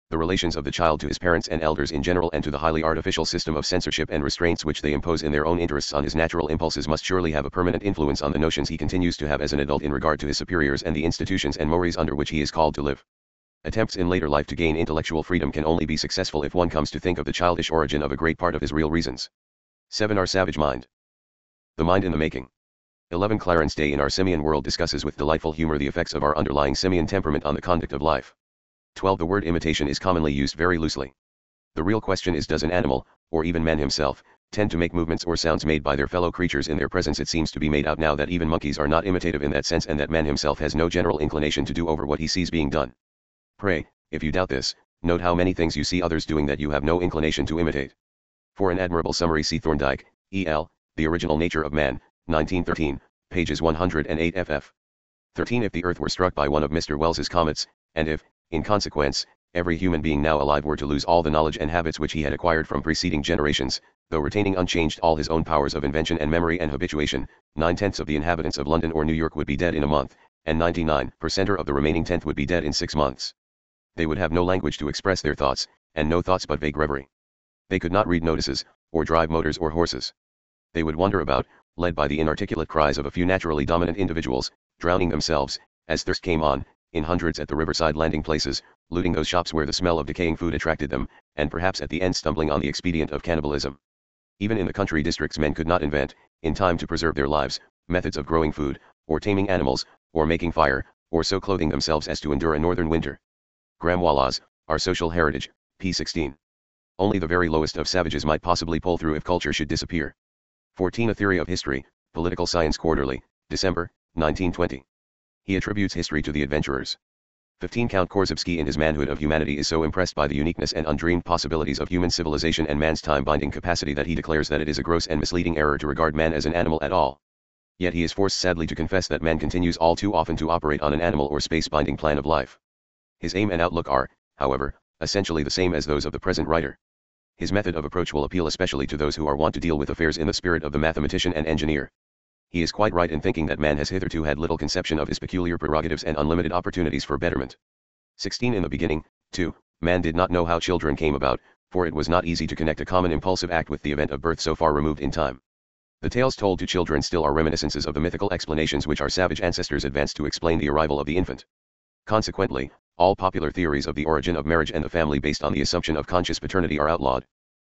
The relations of the child to his parents and elders in general and to the highly artificial system of censorship and restraints which they impose in their own interests on his natural impulses must surely have a permanent influence on the notions he continues to have as an adult in regard to his superiors and the institutions and mores under which he is called to live. Attempts in later life to gain intellectual freedom can only be successful if one comes to think of the childish origin of a great part of his real reasons. 7. Our savage mind. The mind in the making. 11. Clarence Day in Our Simian World discusses with delightful humor the effects of our underlying simian temperament on the conduct of life. 12. The word imitation is commonly used very loosely. The real question is, does an animal, or even man himself, tend to make movements or sounds made by their fellow creatures in their presence? It seems to be made out now that even monkeys are not imitative in that sense, and that man himself has no general inclination to do over what he sees being done. Pray, if you doubt this, note how many things you see others doing that you have no inclination to imitate. For an admirable summary see Thorndike, E.L., The Original Nature of Man, 1913, pages 108 ff. 13. If the earth were struck by one of Mr. Wells's comets, and if, in consequence, every human being now alive were to lose all the knowledge and habits which he had acquired from preceding generations, though retaining unchanged all his own powers of invention and memory and habituation, 9/10 of the inhabitants of London or New York would be dead in a month, and 99% of the remaining 10th would be dead in 6 months. They would have no language to express their thoughts, and no thoughts but vague reverie. They could not read notices, or drive motors or horses. They would wander about, led by the inarticulate cries of a few naturally dominant individuals, drowning themselves, as thirst came on, in hundreds at the riverside landing places, looting those shops where the smell of decaying food attracted them, and perhaps at the end stumbling on the expedient of cannibalism. Even in the country districts men could not invent, in time to preserve their lives, methods of growing food, or taming animals, or making fire, or so clothing themselves as to endure a northern winter. Graham Wallace, Our Social Heritage, p. 16. Only the very lowest of savages might possibly pull through if culture should disappear. 14. A Theory of History, Political Science Quarterly, December, 1920. He attributes history to the adventurers. 15. Count Korzybski in his Manhood of Humanity is so impressed by the uniqueness and undreamed possibilities of human civilization and man's time-binding capacity that he declares that it is a gross and misleading error to regard man as an animal at all. Yet he is forced sadly to confess that man continues all too often to operate on an animal or space-binding plan of life. His aim and outlook are, however, essentially the same as those of the present writer. His method of approach will appeal especially to those who are wont to deal with affairs in the spirit of the mathematician and engineer. He is quite right in thinking that man has hitherto had little conception of his peculiar prerogatives and unlimited opportunities for betterment. 16. In the beginning, too, man did not know how children came about, for it was not easy to connect a common impulsive act with the event of birth so far removed in time. The tales told to children still are reminiscences of the mythical explanations which our savage ancestors advanced to explain the arrival of the infant. Consequently, all popular theories of the origin of marriage and the family based on the assumption of conscious paternity are outlawed.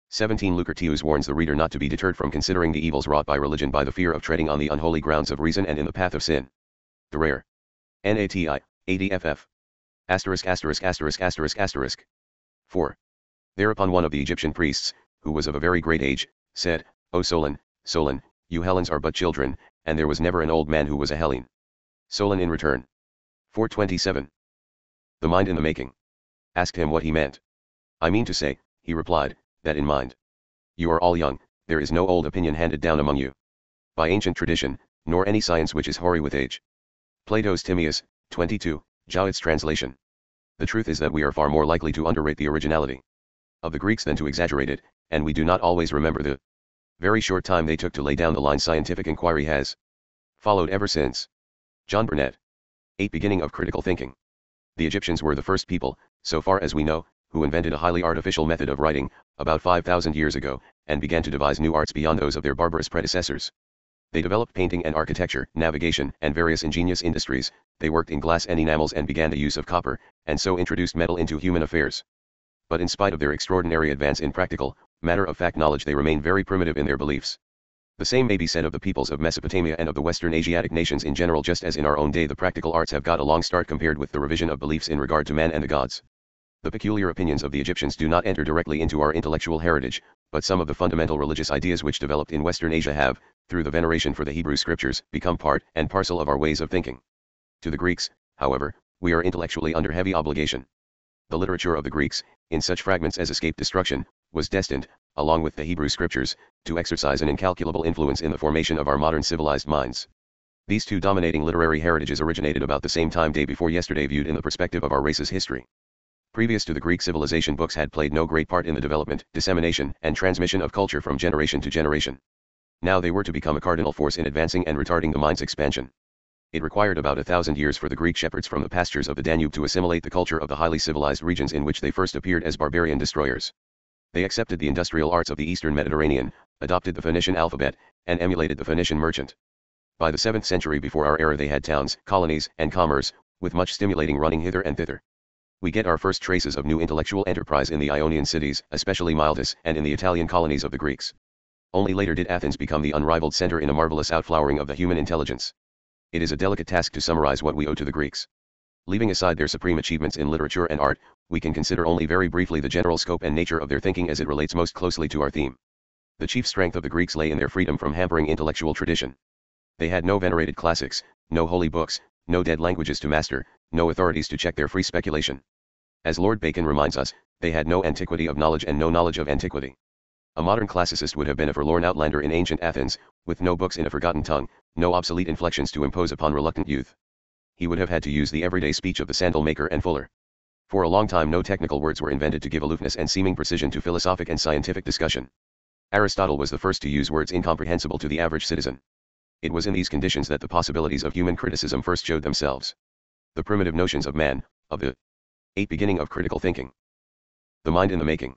17. Lucretius warns the reader not to be deterred from considering the evils wrought by religion by the fear of treading on the unholy grounds of reason and in the path of sin. The rare. Nati. ADFF. *********. 4. Thereupon one of the Egyptian priests, who was of a very great age, said, O Solon, Solon, you Hellenes are but children, and there was never an old man who was a Hellene. Solon in return. 427. The mind in the making. Asked him what he meant. I mean to say, he replied, that in mind. You are all young, there is no old opinion handed down among you. By ancient tradition, nor any science which is hoary with age. Plato's Timaeus, 22, Jowett's translation. The truth is that we are far more likely to underrate the originality of the Greeks than to exaggerate it, and we do not always remember the very short time they took to lay down the line scientific inquiry has followed ever since. John Burnet. 8. Beginning of critical thinking. The Egyptians were the first people, so far as we know, who invented a highly artificial method of writing, about 5,000 years ago, and began to devise new arts beyond those of their barbarous predecessors. They developed painting and architecture, navigation, and various ingenious industries. They worked in glass and enamels and began the use of copper, and so introduced metal into human affairs. But in spite of their extraordinary advance in practical, matter-of-fact knowledge, they remain very primitive in their beliefs. The same may be said of the peoples of Mesopotamia and of the Western Asiatic nations in general, just as in our own day the practical arts have got a long start compared with the revision of beliefs in regard to man and the gods. The peculiar opinions of the Egyptians do not enter directly into our intellectual heritage, but some of the fundamental religious ideas which developed in Western Asia have, through the veneration for the Hebrew scriptures, become part and parcel of our ways of thinking. To the Greeks, however, we are intellectually under heavy obligation. The literature of the Greeks, in such fragments as escaped destruction, was destined, along with the Hebrew scriptures, to exercise an incalculable influence in the formation of our modern civilized minds. These two dominating literary heritages originated about the same time day before yesterday, viewed in the perspective of our race's history. Previous to the Greek civilization, books had played no great part in the development, dissemination, and transmission of culture from generation to generation. Now they were to become a cardinal force in advancing and retarding the mind's expansion. It required about 1,000 years for the Greek shepherds from the pastures of the Danube to assimilate the culture of the highly civilized regions in which they first appeared as barbarian destroyers. They accepted the industrial arts of the Eastern Mediterranean, adopted the Phoenician alphabet, and emulated the Phoenician merchant. By the 7th century before our era they had towns, colonies, and commerce, with much stimulating running hither and thither. We get our first traces of new intellectual enterprise in the Ionian cities, especially Miletus, and in the Italian colonies of the Greeks. Only later did Athens become the unrivaled center in a marvelous outflowering of the human intelligence. It is a delicate task to summarize what we owe to the Greeks. Leaving aside their supreme achievements in literature and art, we can consider only very briefly the general scope and nature of their thinking as it relates most closely to our theme. The chief strength of the Greeks lay in their freedom from hampering intellectual tradition. They had no venerated classics, no holy books, no dead languages to master, no authorities to check their free speculation. As Lord Bacon reminds us, they had no antiquity of knowledge and no knowledge of antiquity. A modern classicist would have been a forlorn outlander in ancient Athens, with no books in a forgotten tongue, no obsolete inflections to impose upon reluctant youth. He would have had to use the everyday speech of the sandal maker and fuller. For a long time no technical words were invented to give aloofness and seeming precision to philosophic and scientific discussion. Aristotle was the first to use words incomprehensible to the average citizen. It was in these conditions that the possibilities of human criticism first showed themselves. The primitive notions of man, of the beginning of critical thinking, the mind in the making,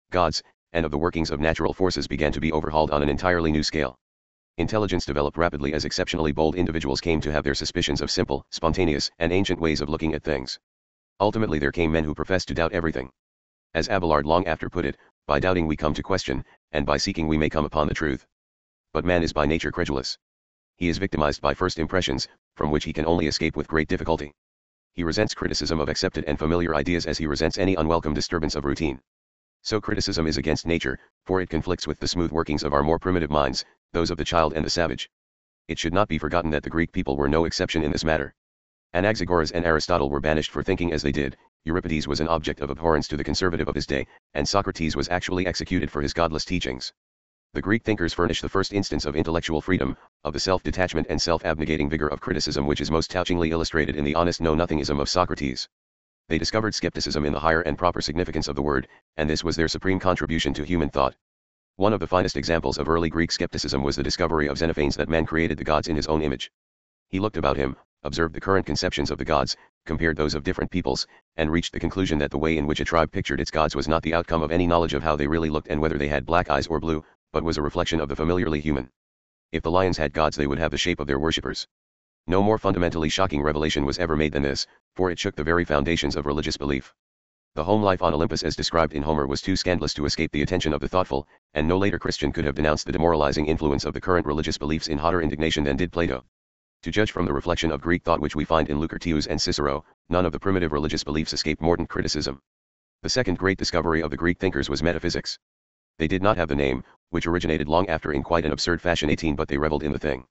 gods, and of the workings of natural forces began to be overhauled on an entirely new scale. Intelligence developed rapidly as exceptionally bold individuals came to have their suspicions of simple, spontaneous, and ancient ways of looking at things. Ultimately there came men who professed to doubt everything. As Abelard long after put it, by doubting we come to question, and by seeking we may come upon the truth. But man is by nature credulous. He is victimized by first impressions, from which he can only escape with great difficulty. He resents criticism of accepted and familiar ideas as he resents any unwelcome disturbance of routine. So criticism is against nature, for it conflicts with the smooth workings of our more primitive minds, those of the child and the savage. It should not be forgotten that the Greek people were no exception in this matter. Anaxagoras and Aristotle were banished for thinking as they did, Euripides was an object of abhorrence to the conservative of his day, and Socrates was actually executed for his godless teachings. The Greek thinkers furnish the first instance of intellectual freedom, of the self-detachment and self-abnegating vigor of criticism which is most touchingly illustrated in the honest know-nothingism of Socrates. They discovered skepticism in the higher and proper significance of the word, and this was their supreme contribution to human thought. One of the finest examples of early Greek skepticism was the discovery of Xenophanes that man created the gods in his own image. He looked about him, observed the current conceptions of the gods, compared those of different peoples, and reached the conclusion that the way in which a tribe pictured its gods was not the outcome of any knowledge of how they really looked and whether they had black eyes or blue, but was a reflection of the familiarly human. If the lions had gods they would have the shape of their worshippers. No more fundamentally shocking revelation was ever made than this, for it shook the very foundations of religious belief. The home life on Olympus as described in Homer was too scandalous to escape the attention of the thoughtful, and no later Christian could have denounced the demoralizing influence of the current religious beliefs in hotter indignation than did Plato. To judge from the reflection of Greek thought which we find in Lucretius and Cicero, none of the primitive religious beliefs escaped mordant criticism. The second great discovery of the Greek thinkers was metaphysics. They did not have the name, which originated long after in quite an absurd fashion 18, but they reveled in the thing.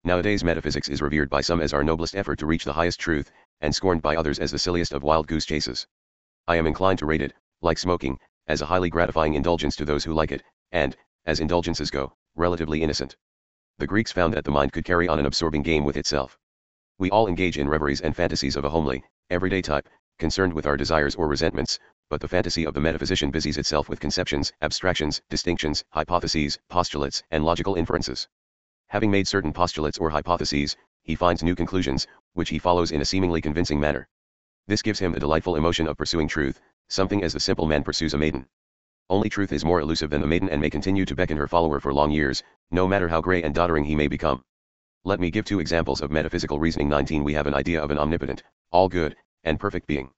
Nowadays metaphysics is revered by some as our noblest effort to reach the highest truth, and scorned by others as the silliest of wild goose chases. I am inclined to rate it, like smoking, as a highly gratifying indulgence to those who like it, and, as indulgences go, relatively innocent. The Greeks found that the mind could carry on an absorbing game with itself. We all engage in reveries and fantasies of a homely, everyday type, concerned with our desires or resentments, but the fantasy of the metaphysician busies itself with conceptions, abstractions, distinctions, hypotheses, postulates, and logical inferences. Having made certain postulates or hypotheses, he finds new conclusions, which he follows in a seemingly convincing manner. This gives him the delightful emotion of pursuing truth, something as the simple man pursues a maiden. Only truth is more elusive than the maiden and may continue to beckon her follower for long years, no matter how grey and doddering he may become. Let me give two examples of metaphysical reasoning. 19 We have an idea of an omnipotent, all good, and perfect being.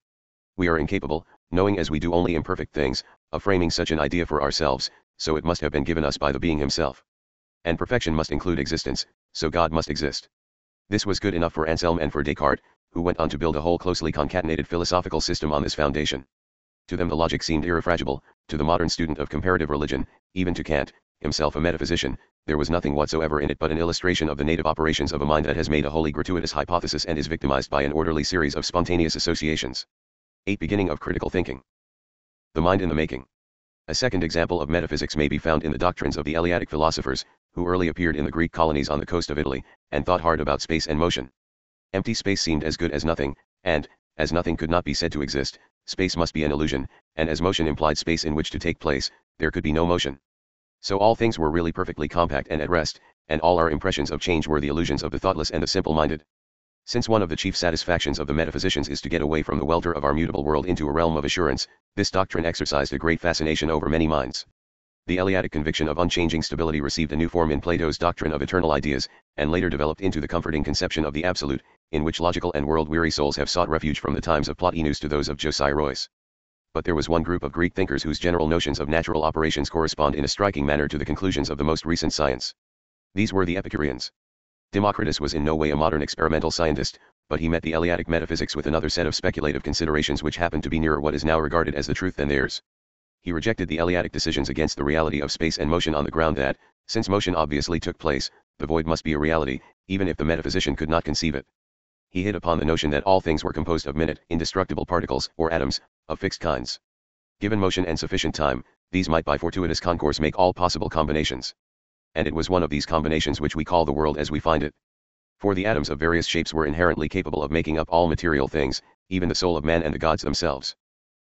We are incapable, knowing as we do only imperfect things, of framing such an idea for ourselves, so it must have been given us by the being himself. And perfection must include existence, so God must exist. This was good enough for Anselm and for Descartes, who went on to build a whole closely concatenated philosophical system on this foundation. To them the logic seemed irrefragable, to the modern student of comparative religion, even to Kant, himself a metaphysician, there was nothing whatsoever in it but an illustration of the native operations of a mind that has made a wholly gratuitous hypothesis and is victimized by an orderly series of spontaneous associations. 8. Beginning of critical thinking. The mind in the making. A second example of metaphysics may be found in the doctrines of the Eleatic philosophers, who early appeared in the Greek colonies on the coast of Italy, and thought hard about space and motion. Empty space seemed as good as nothing, and, as nothing could not be said to exist, space must be an illusion, and as motion implied space in which to take place, there could be no motion. So all things were really perfectly compact and at rest, and all our impressions of change were the illusions of the thoughtless and the simple-minded. Since one of the chief satisfactions of the metaphysicians is to get away from the welter of our mutable world into a realm of assurance, this doctrine exercised a great fascination over many minds. The Eleatic conviction of unchanging stability received a new form in Plato's doctrine of eternal ideas, and later developed into the comforting conception of the absolute, in which logical and world-weary souls have sought refuge from the times of Plotinus to those of Josiah Royce. But there was one group of Greek thinkers whose general notions of natural operations correspond in a striking manner to the conclusions of the most recent science. These were the Epicureans. Democritus was in no way a modern experimental scientist, but he met the Eleatic metaphysics with another set of speculative considerations which happened to be nearer what is now regarded as the truth than theirs. He rejected the Eleatic decisions against the reality of space and motion on the ground that, since motion obviously took place, the void must be a reality, even if the metaphysician could not conceive it. He hit upon the notion that all things were composed of minute, indestructible particles, or atoms, of fixed kinds. Given motion and sufficient time, these might by fortuitous concourse make all possible combinations. And it was one of these combinations which we call the world as we find it. For the atoms of various shapes were inherently capable of making up all material things, even the soul of man and the gods themselves.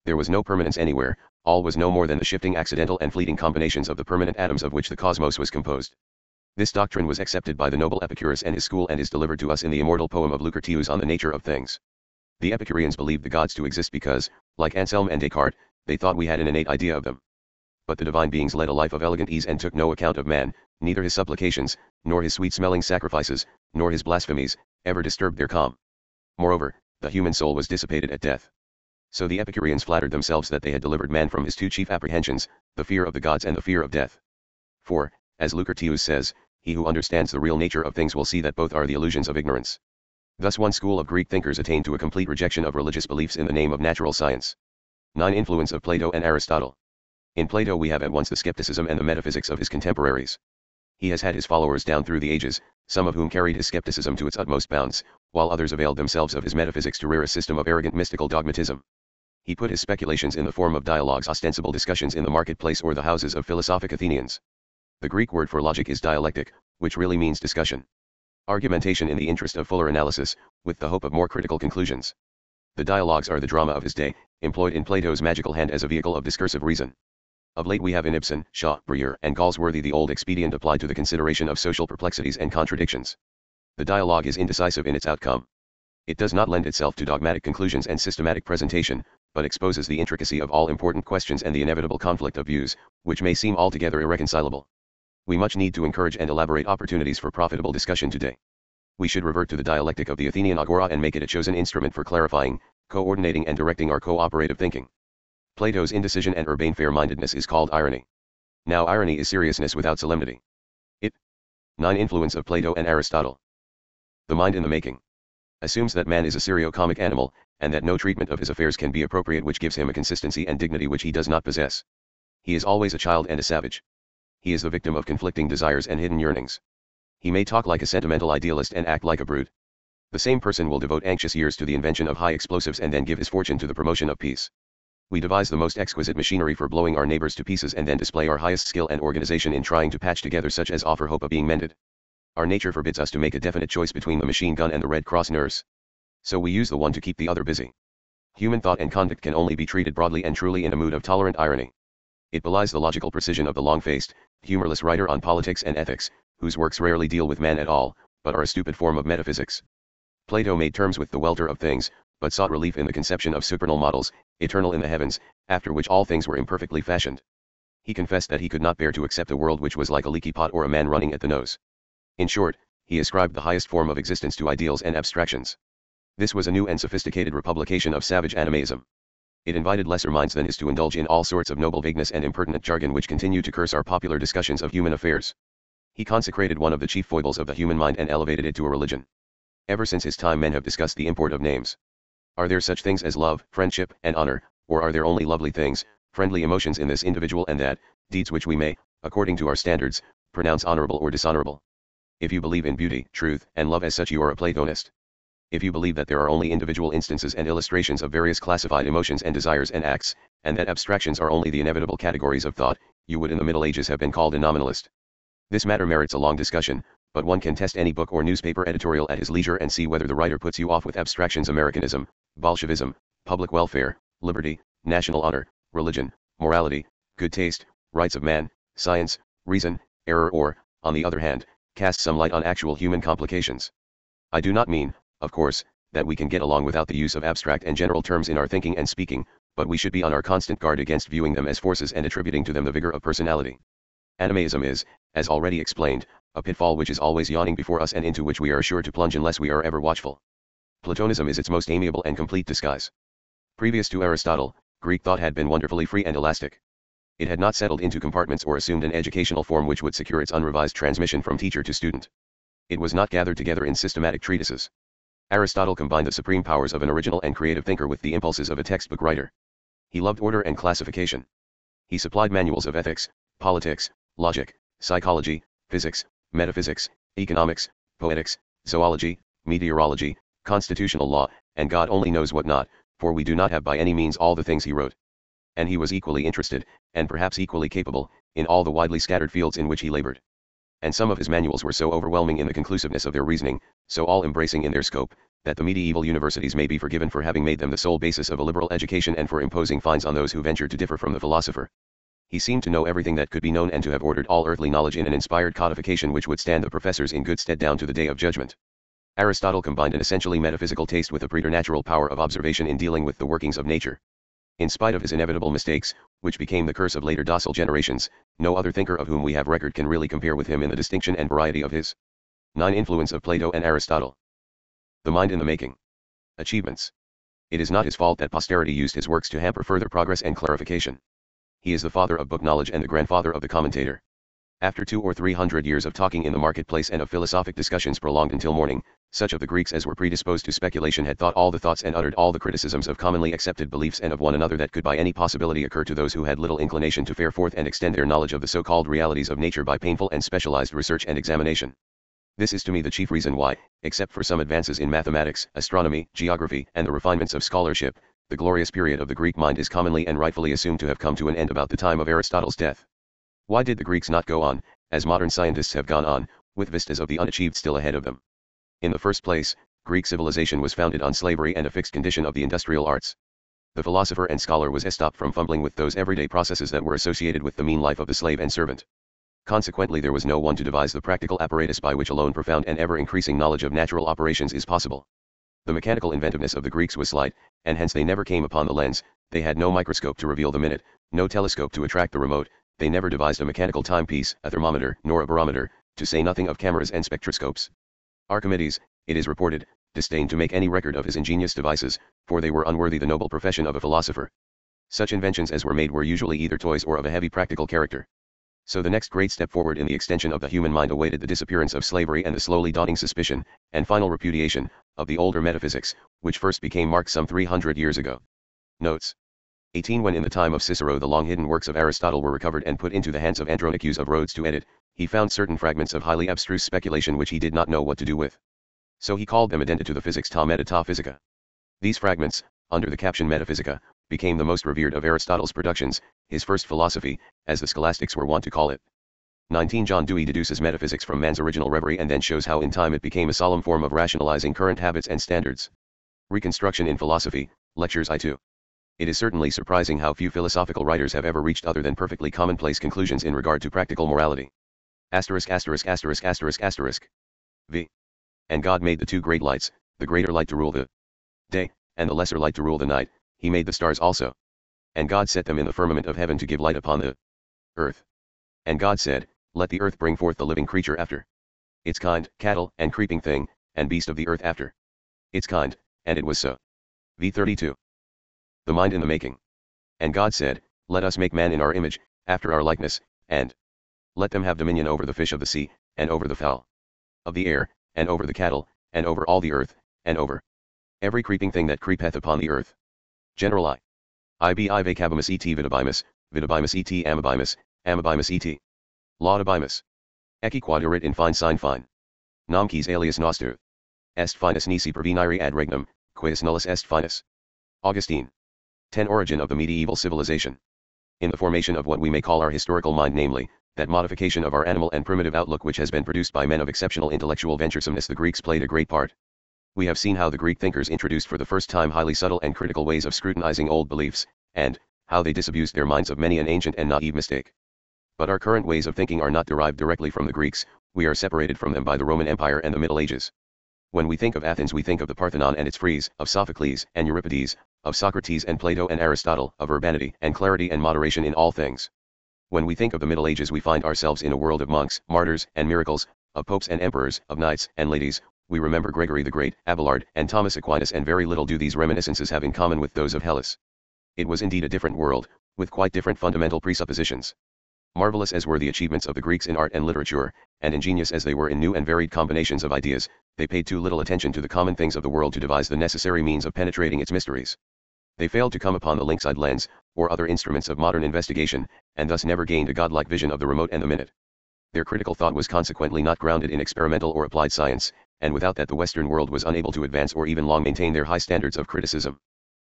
There was no permanence anywhere, all was no more than the shifting accidental and fleeting combinations of the permanent atoms of which the cosmos was composed. This doctrine was accepted by the noble Epicurus and his school and is delivered to us in the immortal poem of Lucretius on the nature of things. The Epicureans believed the gods to exist because, like Anselm and Descartes, they thought we had an innate idea of them. But the divine beings led a life of elegant ease and took no account of man, neither his supplications, nor his sweet-smelling sacrifices, nor his blasphemies, ever disturbed their calm. Moreover, the human soul was dissipated at death. So the Epicureans flattered themselves that they had delivered man from his two chief apprehensions, the fear of the gods and the fear of death. For, as Lucretius says, he who understands the real nature of things will see that both are the illusions of ignorance. Thus one school of Greek thinkers attained to a complete rejection of religious beliefs in the name of natural science. 9. Influence of Plato and Aristotle. In Plato we have at once the skepticism and the metaphysics of his contemporaries. He has had his followers down through the ages, some of whom carried his skepticism to its utmost bounds, while others availed themselves of his metaphysics to rear a system of arrogant mystical dogmatism. He put his speculations in the form of dialogues, ostensible discussions in the marketplace or the houses of philosophic Athenians. The Greek word for logic is dialectic, which really means discussion. Argumentation in the interest of fuller analysis, with the hope of more critical conclusions. The dialogues are the drama of his day, employed in Plato's magical hand as a vehicle of discursive reason. Of late we have in Ibsen, Shaw, Breyer, and Galsworthy the old expedient applied to the consideration of social perplexities and contradictions. The dialogue is indecisive in its outcome. It does not lend itself to dogmatic conclusions and systematic presentation, but exposes the intricacy of all important questions and the inevitable conflict of views, which may seem altogether irreconcilable. We much need to encourage and elaborate opportunities for profitable discussion today. We should revert to the dialectic of the Athenian agora and make it a chosen instrument for clarifying, coordinating and directing our cooperative thinking. Plato's indecision and urbane fair-mindedness is called irony. Now irony is seriousness without solemnity. 9. Influence of Plato and Aristotle. The mind in the making. Assumes that man is a serio-comic animal, and that no treatment of his affairs can be appropriate which gives him a consistency and dignity which he does not possess. He is always a child and a savage. He is the victim of conflicting desires and hidden yearnings. He may talk like a sentimental idealist and act like a brute. The same person will devote anxious years to the invention of high explosives and then give his fortune to the promotion of peace. We devise the most exquisite machinery for blowing our neighbors to pieces and then display our highest skill and organization in trying to patch together such as offer hope of being mended. Our nature forbids us to make a definite choice between the machine gun and the Red Cross nurse. So we use the one to keep the other busy. Human thought and conduct can only be treated broadly and truly in a mood of tolerant irony. It belies the logical precision of the long-faced, humorless writer on politics and ethics, whose works rarely deal with man at all, but are a stupid form of metaphysics. Plato made terms with the welter of things, but sought relief in the conception of supernal models, eternal in the heavens, after which all things were imperfectly fashioned. He confessed that he could not bear to accept a world which was like a leaky pot or a man running at the nose. In short, he ascribed the highest form of existence to ideals and abstractions. This was a new and sophisticated republication of savage animism. It invited lesser minds than his to indulge in all sorts of noble vagueness and impertinent jargon which continue to curse our popular discussions of human affairs. He consecrated one of the chief foibles of the human mind and elevated it to a religion. Ever since his time men have discussed the import of names. Are there such things as love, friendship, and honor, or are there only lovely things, friendly emotions in this individual and that, deeds which we may, according to our standards, pronounce honorable or dishonorable? If you believe in beauty, truth, and love as such, you are a Platonist. If you believe that there are only individual instances and illustrations of various classified emotions and desires and acts, and that abstractions are only the inevitable categories of thought, you would in the Middle Ages have been called a nominalist. This matter merits a long discussion, but one can test any book or newspaper editorial at his leisure and see whether the writer puts you off with abstractions: Americanism, Bolshevism, public welfare, liberty, national honor, religion, morality, good taste, rights of man, science, reason, error, or, on the other hand, cast some light on actual human complications. I do not mean, of course, that we can get along without the use of abstract and general terms in our thinking and speaking, but we should be on our constant guard against viewing them as forces and attributing to them the vigor of personality. Animaism is, as already explained, a pitfall which is always yawning before us and into which we are sure to plunge unless we are ever watchful. Platonism is its most amiable and complete disguise. Previous to Aristotle, Greek thought had been wonderfully free and elastic. It had not settled into compartments or assumed an educational form which would secure its unrevised transmission from teacher to student. It was not gathered together in systematic treatises. Aristotle combined the supreme powers of an original and creative thinker with the impulses of a textbook writer. He loved order and classification. He supplied manuals of ethics, politics, logic, psychology, physics, metaphysics, economics, poetics, zoology, meteorology, constitutional law, and God only knows what not, for we do not have by any means all the things he wrote. And he was equally interested, and perhaps equally capable, in all the widely scattered fields in which he labored. And some of his manuals were so overwhelming in the conclusiveness of their reasoning, so all-embracing in their scope, that the medieval universities may be forgiven for having made them the sole basis of a liberal education and for imposing fines on those who ventured to differ from the philosopher. He seemed to know everything that could be known and to have ordered all earthly knowledge in an inspired codification which would stand the professors in good stead down to the day of judgment. Aristotle combined an essentially metaphysical taste with a preternatural power of observation in dealing with the workings of nature. In spite of his inevitable mistakes, which became the curse of later docile generations, no other thinker of whom we have record can really compare with him in the distinction and variety of his 9 influence of Plato and Aristotle. The mind in the making. Achievements. It is not his fault that posterity used his works to hamper further progress and clarification. He is the father of book knowledge and the grandfather of the commentator. After 200 or 300 years of talking in the marketplace and of philosophic discussions prolonged until morning, such of the Greeks as were predisposed to speculation had thought all the thoughts and uttered all the criticisms of commonly accepted beliefs and of one another that could by any possibility occur to those who had little inclination to fare forth and extend their knowledge of the so-called realities of nature by painful and specialized research and examination. This is to me the chief reason why, except for some advances in mathematics, astronomy, geography, and the refinements of scholarship, the glorious period of the Greek mind is commonly and rightfully assumed to have come to an end about the time of Aristotle's death. Why did the Greeks not go on, as modern scientists have gone on, with vistas of the unachieved still ahead of them? In the first place, Greek civilization was founded on slavery and a fixed condition of the industrial arts. The philosopher and scholar was stopped from fumbling with those everyday processes that were associated with the mean life of the slave and servant. Consequently, there was no one to devise the practical apparatus by which alone profound and ever-increasing knowledge of natural operations is possible. The mechanical inventiveness of the Greeks was slight, and hence they never came upon the lens. They had no microscope to reveal the minute, no telescope to attract the remote. They never devised a mechanical timepiece, a thermometer, nor a barometer, to say nothing of cameras and spectroscopes. Archimedes, it is reported, disdained to make any record of his ingenious devices, for they were unworthy the noble profession of a philosopher. Such inventions as were made were usually either toys or of a heavy practical character. So the next great step forward in the extension of the human mind awaited the disappearance of slavery and the slowly dawning suspicion, and final repudiation, of the older metaphysics, which first became marked some 300 years ago. Notes. 18 When in the time of Cicero the long-hidden works of Aristotle were recovered and put into the hands of Andronicus of Rhodes to edit, he found certain fragments of highly abstruse speculation which he did not know what to do with. So he called them addenda to the Physics ta meta ta Physica. These fragments, under the caption Metaphysica, became the most revered of Aristotle's productions, his first philosophy, as the scholastics were wont to call it. 19 John Dewey deduces metaphysics from man's original reverie and then shows how in time it became a solemn form of rationalizing current habits and standards. Reconstruction in Philosophy, Lectures I2. It is certainly surprising how few philosophical writers have ever reached other than perfectly commonplace conclusions in regard to practical morality. V. And God made the two great lights, the greater light to rule the day, and the lesser light to rule the night. He made the stars also. And God set them in the firmament of heaven to give light upon the earth. And God said, Let the earth bring forth the living creature after its kind, cattle, and creeping thing, and beast of the earth after its kind, and it was so. V32. The mind in the making. And God said, Let us make man in our image, after our likeness, and let them have dominion over the fish of the sea, and over the fowl of the air, and over the cattle, and over all the earth, and over every creeping thing that creepeth upon the earth. General ibi vacabimus et vitabimus, vitabimus et amabimus, amabimus et laudabimus. Ecce quadurit in fine sine fine. Nam quis alias noster. Est finus nisi pervenire ad regnum, quis nullus est finus. Augustine. 10. Origin of the medieval civilization. In the formation of what we may call our historical mind, namely, that modification of our animal and primitive outlook which has been produced by men of exceptional intellectual venturesomeness, the Greeks played a great part. We have seen how the Greek thinkers introduced for the first time highly subtle and critical ways of scrutinizing old beliefs, and how they disabused their minds of many an ancient and naive mistake. But our current ways of thinking are not derived directly from the Greeks, we are separated from them by the Roman Empire and the Middle Ages. When we think of Athens, we think of the Parthenon and its frieze, of Sophocles and Euripides, of Socrates and Plato and Aristotle, of urbanity and clarity and moderation in all things. When we think of the Middle Ages, we find ourselves in a world of monks, martyrs, and miracles, of popes and emperors, of knights and ladies. We remember Gregory the Great, Abelard, and Thomas Aquinas, and very little do these reminiscences have in common with those of Hellas. It was indeed a different world, with quite different fundamental presuppositions. Marvelous as were the achievements of the Greeks in art and literature, and ingenious as they were in new and varied combinations of ideas, they paid too little attention to the common things of the world to devise the necessary means of penetrating its mysteries. They failed to come upon the lynx-eyed lens, or other instruments of modern investigation, and thus never gained a godlike vision of the remote and the minute. Their critical thought was consequently not grounded in experimental or applied science, and without that the Western world was unable to advance or even long maintain their high standards of criticism.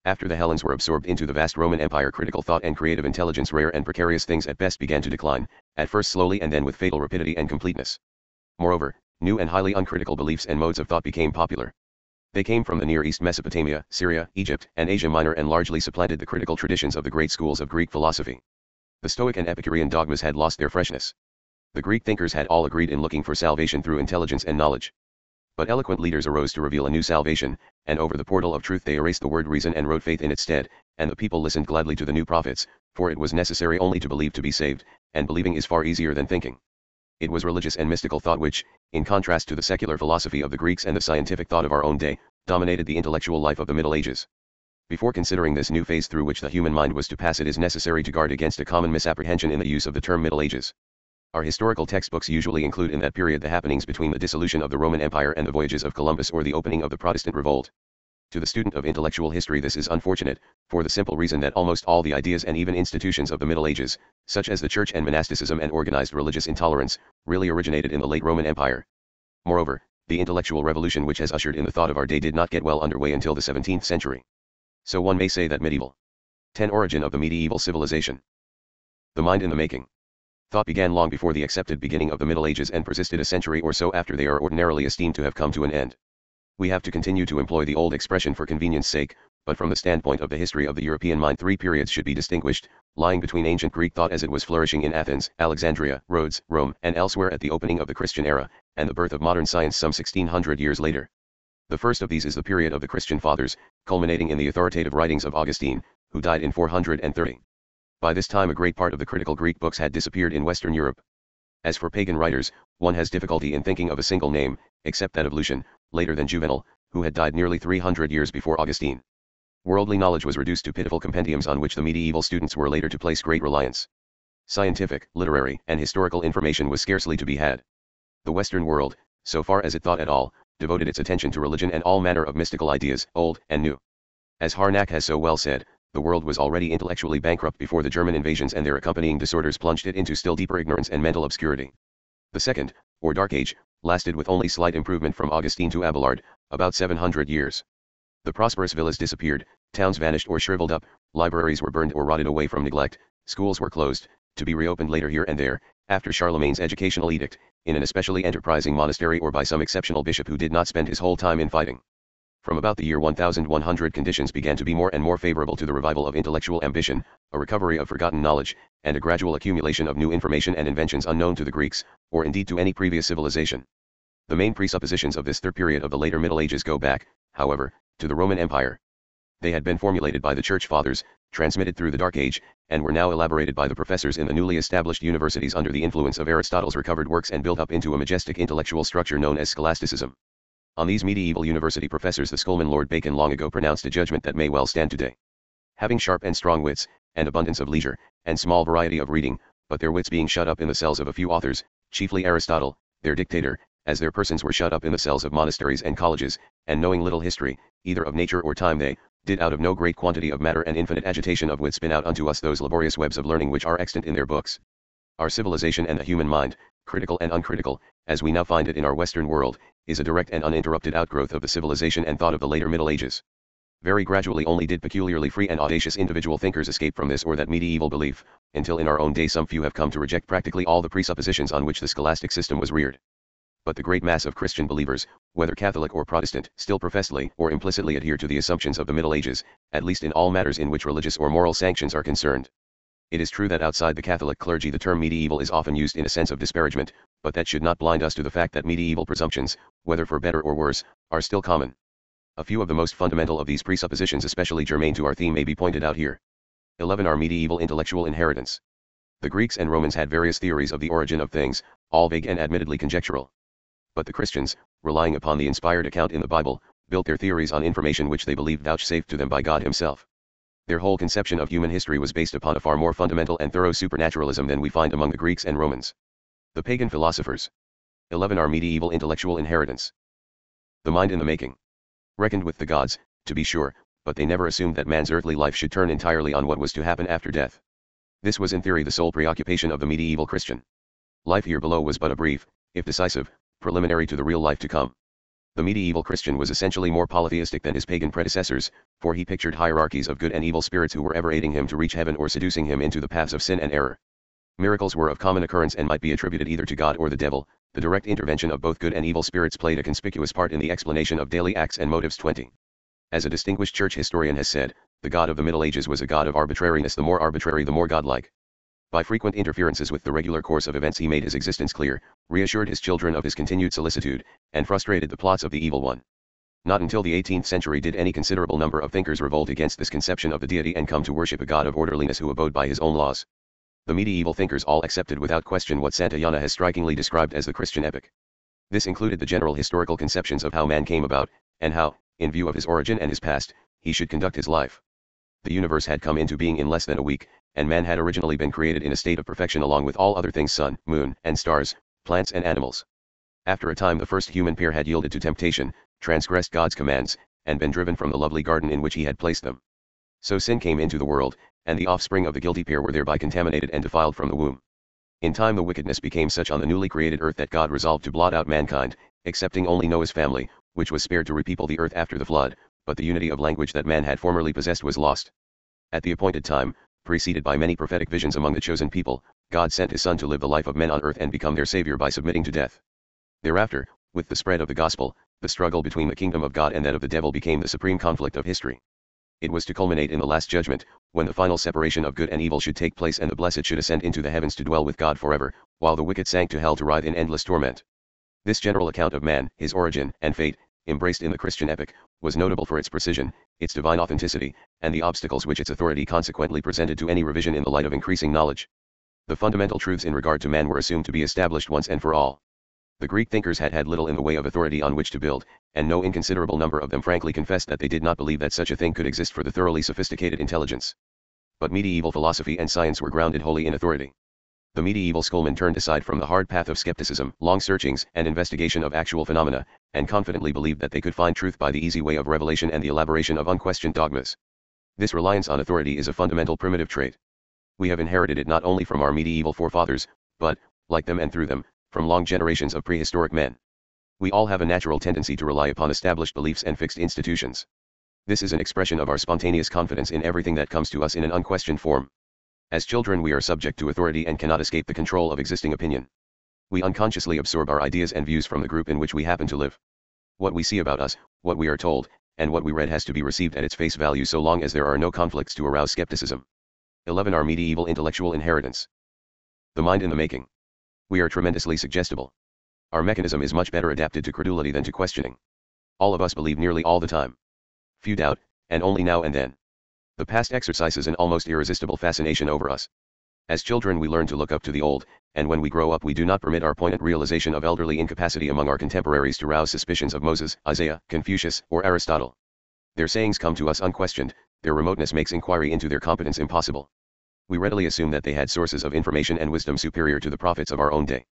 After the Hellenes were absorbed into the vast Roman Empire, critical thought and creative intelligence, rare and precarious things at best, began to decline, at first slowly and then with fatal rapidity and completeness. Moreover, new and highly uncritical beliefs and modes of thought became popular. They came from the Near East, Mesopotamia, Syria, Egypt, and Asia Minor, and largely supplanted the critical traditions of the great schools of Greek philosophy. The Stoic and Epicurean dogmas had lost their freshness. The Greek thinkers had all agreed in looking for salvation through intelligence and knowledge. But eloquent leaders arose to reveal a new salvation, and over the portal of truth they erased the word reason and wrote faith in its stead, and the people listened gladly to the new prophets, for it was necessary only to believe to be saved, and believing is far easier than thinking. It was religious and mystical thought which, in contrast to the secular philosophy of the Greeks and the scientific thought of our own day, dominated the intellectual life of the Middle Ages. Before considering this new phase through which the human mind was to pass, it is necessary to guard against a common misapprehension in the use of the term Middle Ages. Our historical textbooks usually include in that period the happenings between the dissolution of the Roman Empire and the voyages of Columbus, or the opening of the Protestant revolt. To the student of intellectual history this is unfortunate, for the simple reason that almost all the ideas and even institutions of the Middle Ages, such as the church and monasticism and organized religious intolerance, really originated in the late Roman Empire. Moreover, the intellectual revolution which has ushered in the thought of our day did not get well underway until the 17th century. So one may say that medieval 10. Origin of the medieval civilization. The mind in the making. Thought began long before the accepted beginning of the Middle Ages and persisted a century or so after they are ordinarily esteemed to have come to an end. We have to continue to employ the old expression for convenience sake, but from the standpoint of the history of the European mind, three periods should be distinguished, lying between ancient Greek thought as it was flourishing in Athens, Alexandria, Rhodes, Rome, and elsewhere at the opening of the Christian era, and the birth of modern science some 1600 years later. The first of these is the period of the Christian fathers, culminating in the authoritative writings of Augustine, who died in 430. By this time a great part of the critical Greek books had disappeared in Western Europe. As for pagan writers, one has difficulty in thinking of a single name, except that of Lucian, later than Juvenal, who had died nearly 300 years before Augustine. Worldly knowledge was reduced to pitiful compendiums on which the medieval students were later to place great reliance. Scientific, literary, and historical information was scarcely to be had. The Western world, so far as it thought at all, devoted its attention to religion and all manner of mystical ideas, old and new. As Harnack has so well said, the world was already intellectually bankrupt before the German invasions and their accompanying disorders plunged it into still deeper ignorance and mental obscurity. The Second, or Dark Age, lasted with only slight improvement from Augustine to Abelard, about 700 years. The prosperous villas disappeared, towns vanished or shriveled up, libraries were burned or rotted away from neglect, schools were closed, to be reopened later here and there, after Charlemagne's educational edict, in an especially enterprising monastery or by some exceptional bishop who did not spend his whole time in fighting. From about the year 1100 conditions began to be more and more favorable to the revival of intellectual ambition, a recovery of forgotten knowledge, and a gradual accumulation of new information and inventions unknown to the Greeks, or indeed to any previous civilization. The main presuppositions of this third period of the later Middle Ages go back, however, to the Roman Empire. They had been formulated by the Church Fathers, transmitted through the Dark Age, and were now elaborated by the professors in the newly established universities under the influence of Aristotle's recovered works and built up into a majestic intellectual structure known as scholasticism. On these medieval university professors the schoolman Lord Bacon long ago pronounced a judgment that may well stand today. Having sharp and strong wits, and abundance of leisure, and small variety of reading, but their wits being shut up in the cells of a few authors, chiefly Aristotle, their dictator, as their persons were shut up in the cells of monasteries and colleges, and knowing little history, either of nature or time, they did out of no great quantity of matter and infinite agitation of wit spin out unto us those laborious webs of learning which are extant in their books. Our civilization and the human mind, critical and uncritical, as we now find it in our Western world, is a direct and uninterrupted outgrowth of the civilization and thought of the later Middle Ages. Very gradually only did peculiarly free and audacious individual thinkers escape from this or that medieval belief, until in our own day some few have come to reject practically all the presuppositions on which the scholastic system was reared. But the great mass of Christian believers, whether Catholic or Protestant, still professedly or implicitly adhere to the assumptions of the Middle Ages, at least in all matters in which religious or moral sanctions are concerned. It is true that outside the Catholic clergy the term medieval is often used in a sense of disparagement, but that should not blind us to the fact that medieval presumptions, whether for better or worse, are still common. A few of the most fundamental of these presuppositions especially germane to our theme may be pointed out here. 11. Our medieval intellectual inheritance. The Greeks and Romans had various theories of the origin of things, all vague and admittedly conjectural. But the Christians, relying upon the inspired account in the Bible, built their theories on information which they believed vouchsafed to them by God Himself. Their whole conception of human history was based upon a far more fundamental and thorough supernaturalism than we find among the Greeks and Romans. The pagan philosophers. 11. Our medieval intellectual inheritance. The mind in the making. Reckoned with the gods, to be sure, but they never assumed that man's earthly life should turn entirely on what was to happen after death. This was in theory the sole preoccupation of the medieval Christian. Life here below was but a brief, if decisive, preliminary to the real life to come. The medieval Christian was essentially more polytheistic than his pagan predecessors, for he pictured hierarchies of good and evil spirits who were ever aiding him to reach heaven or seducing him into the paths of sin and error. Miracles were of common occurrence and might be attributed either to God or the devil. The direct intervention of both good and evil spirits played a conspicuous part in the explanation of daily acts and motives. 20. As a distinguished church historian has said, the God of the Middle Ages was a God of arbitrariness, the more arbitrary the more godlike. By frequent interferences with the regular course of events he made his existence clear, reassured his children of his continued solicitude, and frustrated the plots of the evil one. Not until the 18th century did any considerable number of thinkers revolt against this conception of the deity and come to worship a God of orderliness who abode by his own laws. The medieval thinkers all accepted without question what Santayana has strikingly described as the Christian epic. This included the general historical conceptions of how man came about, and how, in view of his origin and his past, he should conduct his life. The universe had come into being in less than a week, and man had originally been created in a state of perfection along with all other things, sun, moon, and stars, plants and animals. After a time the first human pair had yielded to temptation, transgressed God's commands, and been driven from the lovely garden in which he had placed them. So sin came into the world, and the offspring of the guilty pair were thereby contaminated and defiled from the womb. In time the wickedness became such on the newly created earth that God resolved to blot out mankind, excepting only Noah's family, which was spared to repeople the earth after the flood, but the unity of language that man had formerly possessed was lost. At the appointed time, preceded by many prophetic visions among the chosen people, God sent his Son to live the life of men on earth and become their Savior by submitting to death. Thereafter, with the spread of the gospel, the struggle between the kingdom of God and that of the devil became the supreme conflict of history. It was to culminate in the last judgment, when the final separation of good and evil should take place and the blessed should ascend into the heavens to dwell with God forever, while the wicked sank to hell to writhe in endless torment. This general account of man, his origin, and fate, embraced in the Christian epic, was notable for its precision, its divine authenticity, and the obstacles which its authority consequently presented to any revision in the light of increasing knowledge. The fundamental truths in regard to man were assumed to be established once and for all. The Greek thinkers had had little in the way of authority on which to build, and no inconsiderable number of them frankly confessed that they did not believe that such a thing could exist for the thoroughly sophisticated intelligence. But medieval philosophy and science were grounded wholly in authority. The medieval schoolmen turned aside from the hard path of skepticism, long searchings, and investigation of actual phenomena, and confidently believed that they could find truth by the easy way of revelation and the elaboration of unquestioned dogmas. This reliance on authority is a fundamental primitive trait. We have inherited it not only from our medieval forefathers, but, like them and through them, from long generations of prehistoric men. We all have a natural tendency to rely upon established beliefs and fixed institutions. This is an expression of our spontaneous confidence in everything that comes to us in an unquestioned form. As children we are subject to authority and cannot escape the control of existing opinion. We unconsciously absorb our ideas and views from the group in which we happen to live. What we see about us, what we are told, and what we read has to be received at its face value so long as there are no conflicts to arouse skepticism. 11. Our medieval intellectual inheritance. The mind in the making. We are tremendously suggestible. Our mechanism is much better adapted to credulity than to questioning. All of us believe nearly all the time. Few doubt, and only now and then. The past exercises an almost irresistible fascination over us. As children we learn to look up to the old, and when we grow up we do not permit our poignant realization of elderly incapacity among our contemporaries to rouse suspicions of Moses, Isaiah, Confucius, or Aristotle. Their sayings come to us unquestioned, their remoteness makes inquiry into their competence impossible. We readily assume that they had sources of information and wisdom superior to the prophets of our own day.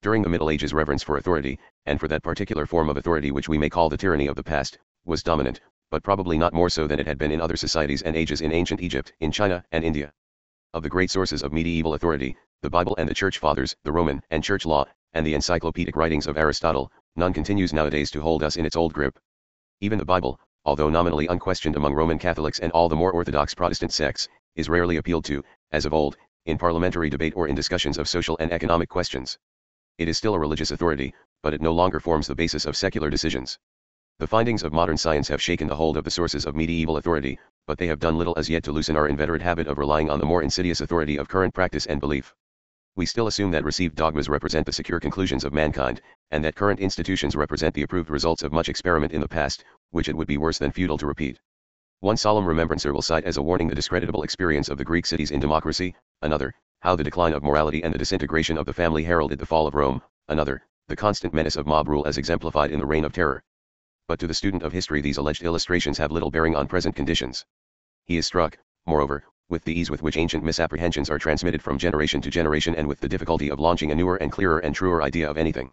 During the Middle Ages, reverence for authority, and for that particular form of authority which we may call the tyranny of the past, was dominant, but probably not more so than it had been in other societies and ages in ancient Egypt, in China, and India. Of the great sources of medieval authority, the Bible and the Church Fathers, the Roman and Church law, and the encyclopedic writings of Aristotle, none continues nowadays to hold us in its old grip. Even the Bible, although nominally unquestioned among Roman Catholics and all the more orthodox Protestant sects, is rarely appealed to, as of old, in parliamentary debate or in discussions of social and economic questions. It is still a religious authority, but it no longer forms the basis of secular decisions. The findings of modern science have shaken the hold of the sources of medieval authority, but they have done little as yet to loosen our inveterate habit of relying on the more insidious authority of current practice and belief. We still assume that received dogmas represent the secure conclusions of mankind, and that current institutions represent the approved results of much experiment in the past, which it would be worse than futile to repeat. One solemn remembrancer will cite as a warning the discreditable experience of the Greek cities in democracy; another, how the decline of morality and the disintegration of the family heralded the fall of Rome; another, the constant menace of mob rule as exemplified in the Reign of Terror. But to the student of history these alleged illustrations have little bearing on present conditions. He is struck, moreover, with the ease with which ancient misapprehensions are transmitted from generation to generation and with the difficulty of launching a newer and clearer and truer idea of anything.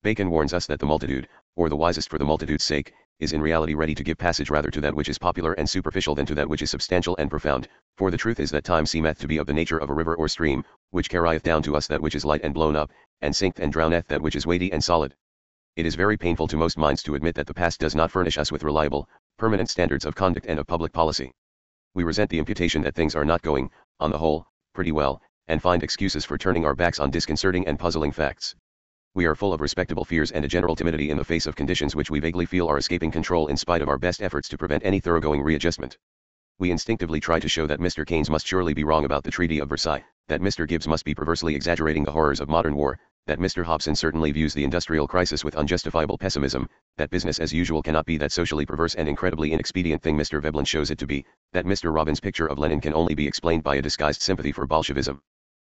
Bacon warns us that the multitude, or the wisest for the multitude's sake, is in reality ready to give passage rather to that which is popular and superficial than to that which is substantial and profound, for the truth is that time seemeth to be of the nature of a river or stream, which carrieth down to us that which is light and blown up, and sinketh and drowneth that which is weighty and solid. It is very painful to most minds to admit that the past does not furnish us with reliable, permanent standards of conduct and of public policy. We resent the imputation that things are not going, on the whole, pretty well, and find excuses for turning our backs on disconcerting and puzzling facts. We are full of respectable fears and a general timidity in the face of conditions which we vaguely feel are escaping control in spite of our best efforts to prevent any thoroughgoing readjustment. We instinctively try to show that Mr. Keynes must surely be wrong about the Treaty of Versailles, that Mr. Gibbs must be perversely exaggerating the horrors of modern war, that Mr. Hobson certainly views the industrial crisis with unjustifiable pessimism, that business as usual cannot be that socially perverse and incredibly inexpedient thing Mr. Veblen shows it to be, that Mr. Robbins' picture of Lenin can only be explained by a disguised sympathy for Bolshevism.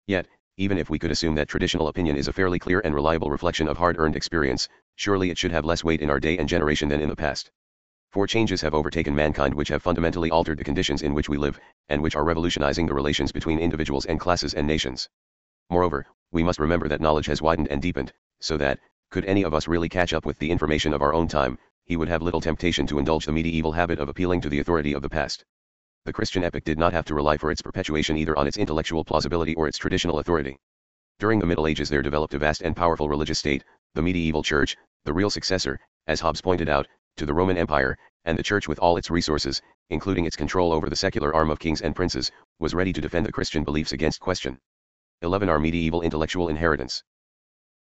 Yet, even if we could assume that traditional opinion is a fairly clear and reliable reflection of hard-earned experience, surely it should have less weight in our day and generation than in the past. For changes have overtaken mankind which have fundamentally altered the conditions in which we live, and which are revolutionizing the relations between individuals and classes and nations. Moreover, we must remember that knowledge has widened and deepened, so that, could any of us really catch up with the information of our own time, he would have little temptation to indulge the medieval habit of appealing to the authority of the past. The Christian epoch did not have to rely for its perpetuation either on its intellectual plausibility or its traditional authority. During the Middle Ages there developed a vast and powerful religious state, the medieval church, the real successor, as Hobbes pointed out, to the Roman Empire, and the church with all its resources, including its control over the secular arm of kings and princes, was ready to defend the Christian beliefs against question. 11. Our medieval intellectual inheritance.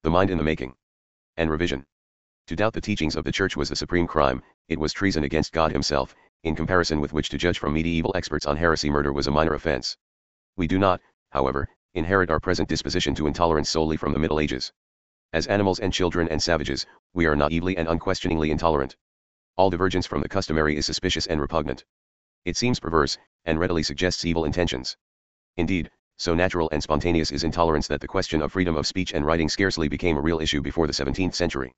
The mind in the making. And revision. To doubt the teachings of the church was the supreme crime, it was treason against God himself, in comparison with which to judge from medieval experts on heresy murder was a minor offense. We do not, however, inherit our present disposition to intolerance solely from the Middle Ages. As animals and children and savages, we are naively and unquestioningly intolerant. All divergence from the customary is suspicious and repugnant. It seems perverse, and readily suggests evil intentions. Indeed, so natural and spontaneous is intolerance that the question of freedom of speech and writing scarcely became a real issue before the 17th century.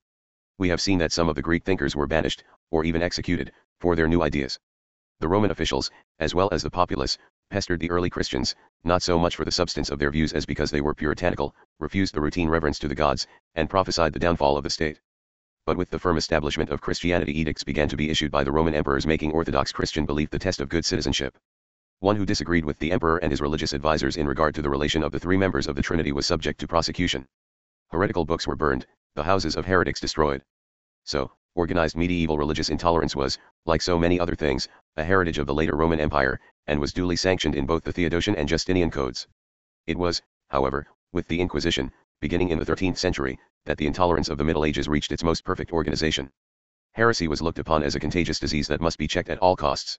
We have seen that some of the Greek thinkers were banished, or even executed, for their new ideas. The Roman officials, as well as the populace, pestered the early Christians, not so much for the substance of their views as because they were puritanical, refused the routine reverence to the gods, and prophesied the downfall of the state. But with the firm establishment of Christianity, edicts began to be issued by the Roman emperors making orthodox Christian belief the test of good citizenship. One who disagreed with the emperor and his religious advisors in regard to the relation of the three members of the Trinity was subject to prosecution. Heretical books were burned, the houses of heretics destroyed. So, organized medieval religious intolerance was, like so many other things, a heritage of the later Roman Empire, and was duly sanctioned in both the Theodosian and Justinian codes. It was, however, with the Inquisition, beginning in the 13th century, that the intolerance of the Middle Ages reached its most perfect organization. Heresy was looked upon as a contagious disease that must be checked at all costs.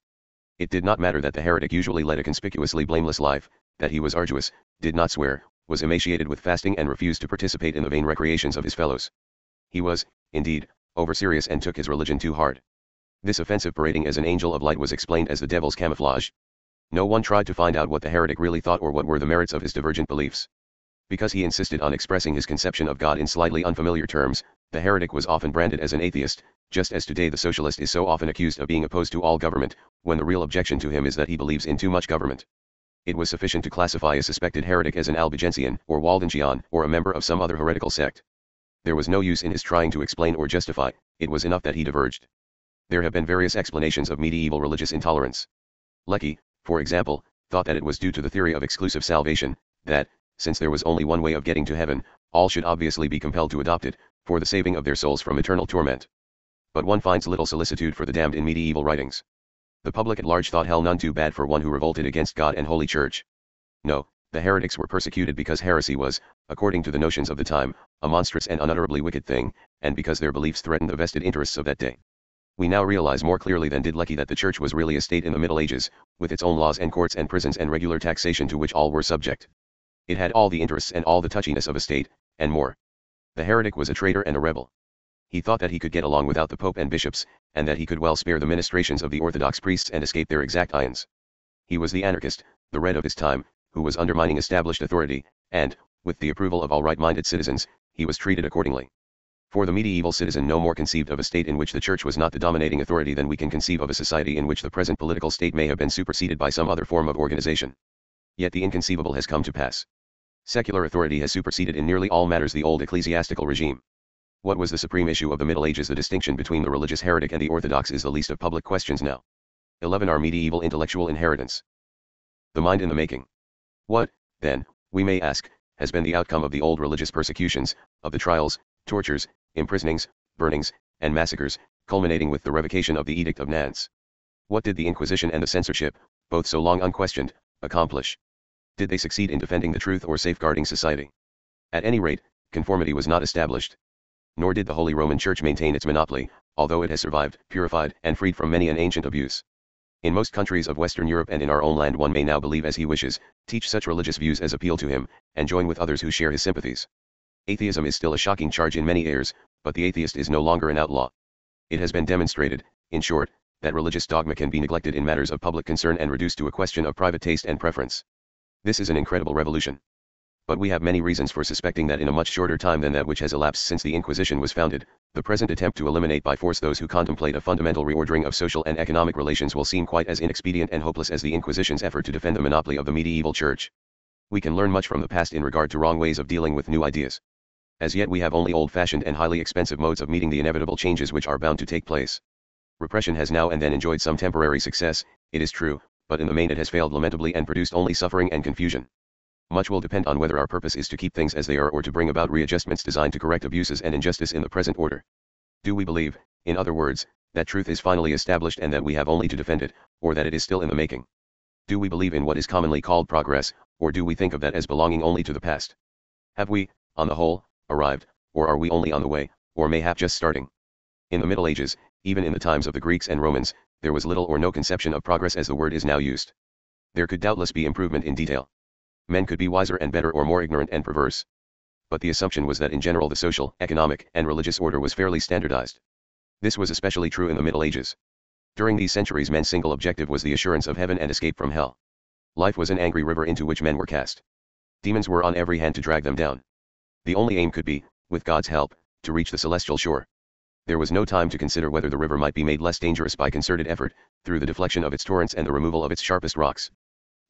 It did not matter that the heretic usually led a conspicuously blameless life, that he was arduous, did not swear, was emaciated with fasting and refused to participate in the vain recreations of his fellows. He was, indeed, over-serious and took his religion too hard. This offensive parading as an angel of light was explained as the devil's camouflage. No one tried to find out what the heretic really thought or what were the merits of his divergent beliefs. Because he insisted on expressing his conception of God in slightly unfamiliar terms, the heretic was often branded as an atheist, just as today the socialist is so often accused of being opposed to all government, when the real objection to him is that he believes in too much government. It was sufficient to classify a suspected heretic as an Albigensian, or Waldensian, or a member of some other heretical sect. There was no use in his trying to explain or justify, it was enough that he diverged. There have been various explanations of medieval religious intolerance. Lecky, for example, thought that it was due to the theory of exclusive salvation, that, since there was only one way of getting to heaven, all should obviously be compelled to adopt it, for the saving of their souls from eternal torment. But one finds little solicitude for the damned in medieval writings. The public at large thought hell none too bad for one who revolted against God and Holy Church. No, the heretics were persecuted because heresy was, according to the notions of the time, a monstrous and unutterably wicked thing, and because their beliefs threatened the vested interests of that day. We now realize more clearly than did Lecky that the Church was really a state in the Middle Ages, with its own laws and courts and prisons and regular taxation to which all were subject. It had all the interests and all the touchiness of a state, and more. The heretic was a traitor and a rebel. He thought that he could get along without the Pope and bishops, and that he could well spare the ministrations of the Orthodox priests and escape their exactions. He was the anarchist, the red of his time, who was undermining established authority, and, with the approval of all right-minded citizens, he was treated accordingly. For the medieval citizen no more conceived of a state in which the Church was not the dominating authority than we can conceive of a society in which the present political state may have been superseded by some other form of organization. Yet the inconceivable has come to pass. Secular authority has superseded in nearly all matters the old ecclesiastical regime. What was the supreme issue of the Middle Ages? The distinction between the religious heretic and the orthodox is the least of public questions now. 11. Our medieval intellectual inheritance. The mind in the making. What, then, we may ask, has been the outcome of the old religious persecutions, of the trials, tortures, imprisonings, burnings, and massacres, culminating with the revocation of the Edict of Nantes? What did the Inquisition and the censorship, both so long unquestioned, accomplish? Did they succeed in defending the truth or safeguarding society? At any rate, conformity was not established. Nor did the Holy Roman Church maintain its monopoly, although it has survived, purified, and freed from many an ancient abuse. In most countries of Western Europe and in our own land one may now believe as he wishes, teach such religious views as appeal to him, and join with others who share his sympathies. Atheism is still a shocking charge in many airs, but the atheist is no longer an outlaw. It has been demonstrated, in short, that religious dogma can be neglected in matters of public concern and reduced to a question of private taste and preference. This is an incredible revolution. But we have many reasons for suspecting that in a much shorter time than that which has elapsed since the Inquisition was founded, the present attempt to eliminate by force those who contemplate a fundamental reordering of social and economic relations will seem quite as inexpedient and hopeless as the Inquisition's effort to defend the monopoly of the medieval church. We can learn much from the past in regard to wrong ways of dealing with new ideas. As yet we have only old-fashioned and highly expensive modes of meeting the inevitable changes which are bound to take place. Repression has now and then enjoyed some temporary success, it is true, but in the main it has failed lamentably and produced only suffering and confusion. Much will depend on whether our purpose is to keep things as they are or to bring about readjustments designed to correct abuses and injustice in the present order. Do we believe, in other words, that truth is finally established and that we have only to defend it, or that it is still in the making? Do we believe in what is commonly called progress, or do we think of that as belonging only to the past? Have we, on the whole, arrived, or are we only on the way, or mayhap just starting? In the Middle Ages, even in the times of the Greeks and Romans, there was little or no conception of progress as the word is now used. There could doubtless be improvement in detail. Men could be wiser and better or more ignorant and perverse. But the assumption was that in general the social, economic, and religious order was fairly standardized. This was especially true in the Middle Ages. During these centuries men's single objective was the assurance of heaven and escape from hell. Life was an angry river into which men were cast. Demons were on every hand to drag them down. The only aim could be, with God's help, to reach the celestial shore. There was no time to consider whether the river might be made less dangerous by concerted effort, through the deflection of its torrents and the removal of its sharpest rocks.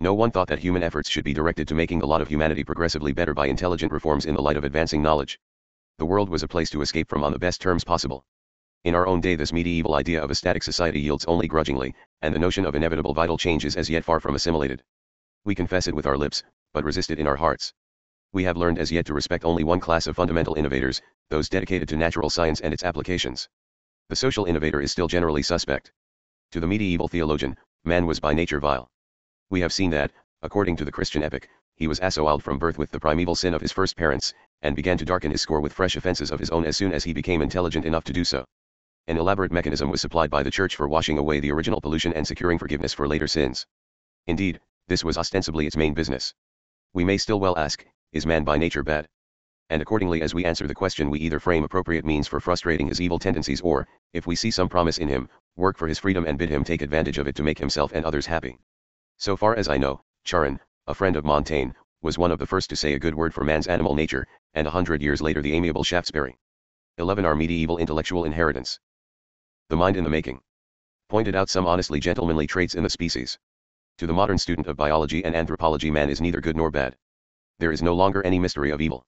No one thought that human efforts should be directed to making the lot of humanity progressively better by intelligent reforms in the light of advancing knowledge. The world was a place to escape from on the best terms possible. In our own day this medieval idea of a static society yields only grudgingly, and the notion of inevitable vital change is as yet far from assimilated. We confess it with our lips, but resist it in our hearts. We have learned as yet to respect only one class of fundamental innovators, those dedicated to natural science and its applications. The social innovator is still generally suspect. To the medieval theologian, man was by nature vile. We have seen that, according to the Christian epic, he was assoiled from birth with the primeval sin of his first parents, and began to darken his score with fresh offenses of his own as soon as he became intelligent enough to do so. An elaborate mechanism was supplied by the Church for washing away the original pollution and securing forgiveness for later sins. Indeed, this was ostensibly its main business. We may still well ask, is man by nature bad? And accordingly as we answer the question we either frame appropriate means for frustrating his evil tendencies or, if we see some promise in him, work for his freedom and bid him take advantage of it to make himself and others happy. So far as I know, Charon, a friend of Montaigne, was one of the first to say a good word for man's animal nature, and 100 years later the amiable Shaftesbury. 11. Our medieval intellectual inheritance. The mind in the making. Pointed out some honestly gentlemanly traits in the species. To the modern student of biology and anthropology, man is neither good nor bad. There is no longer any mystery of evil.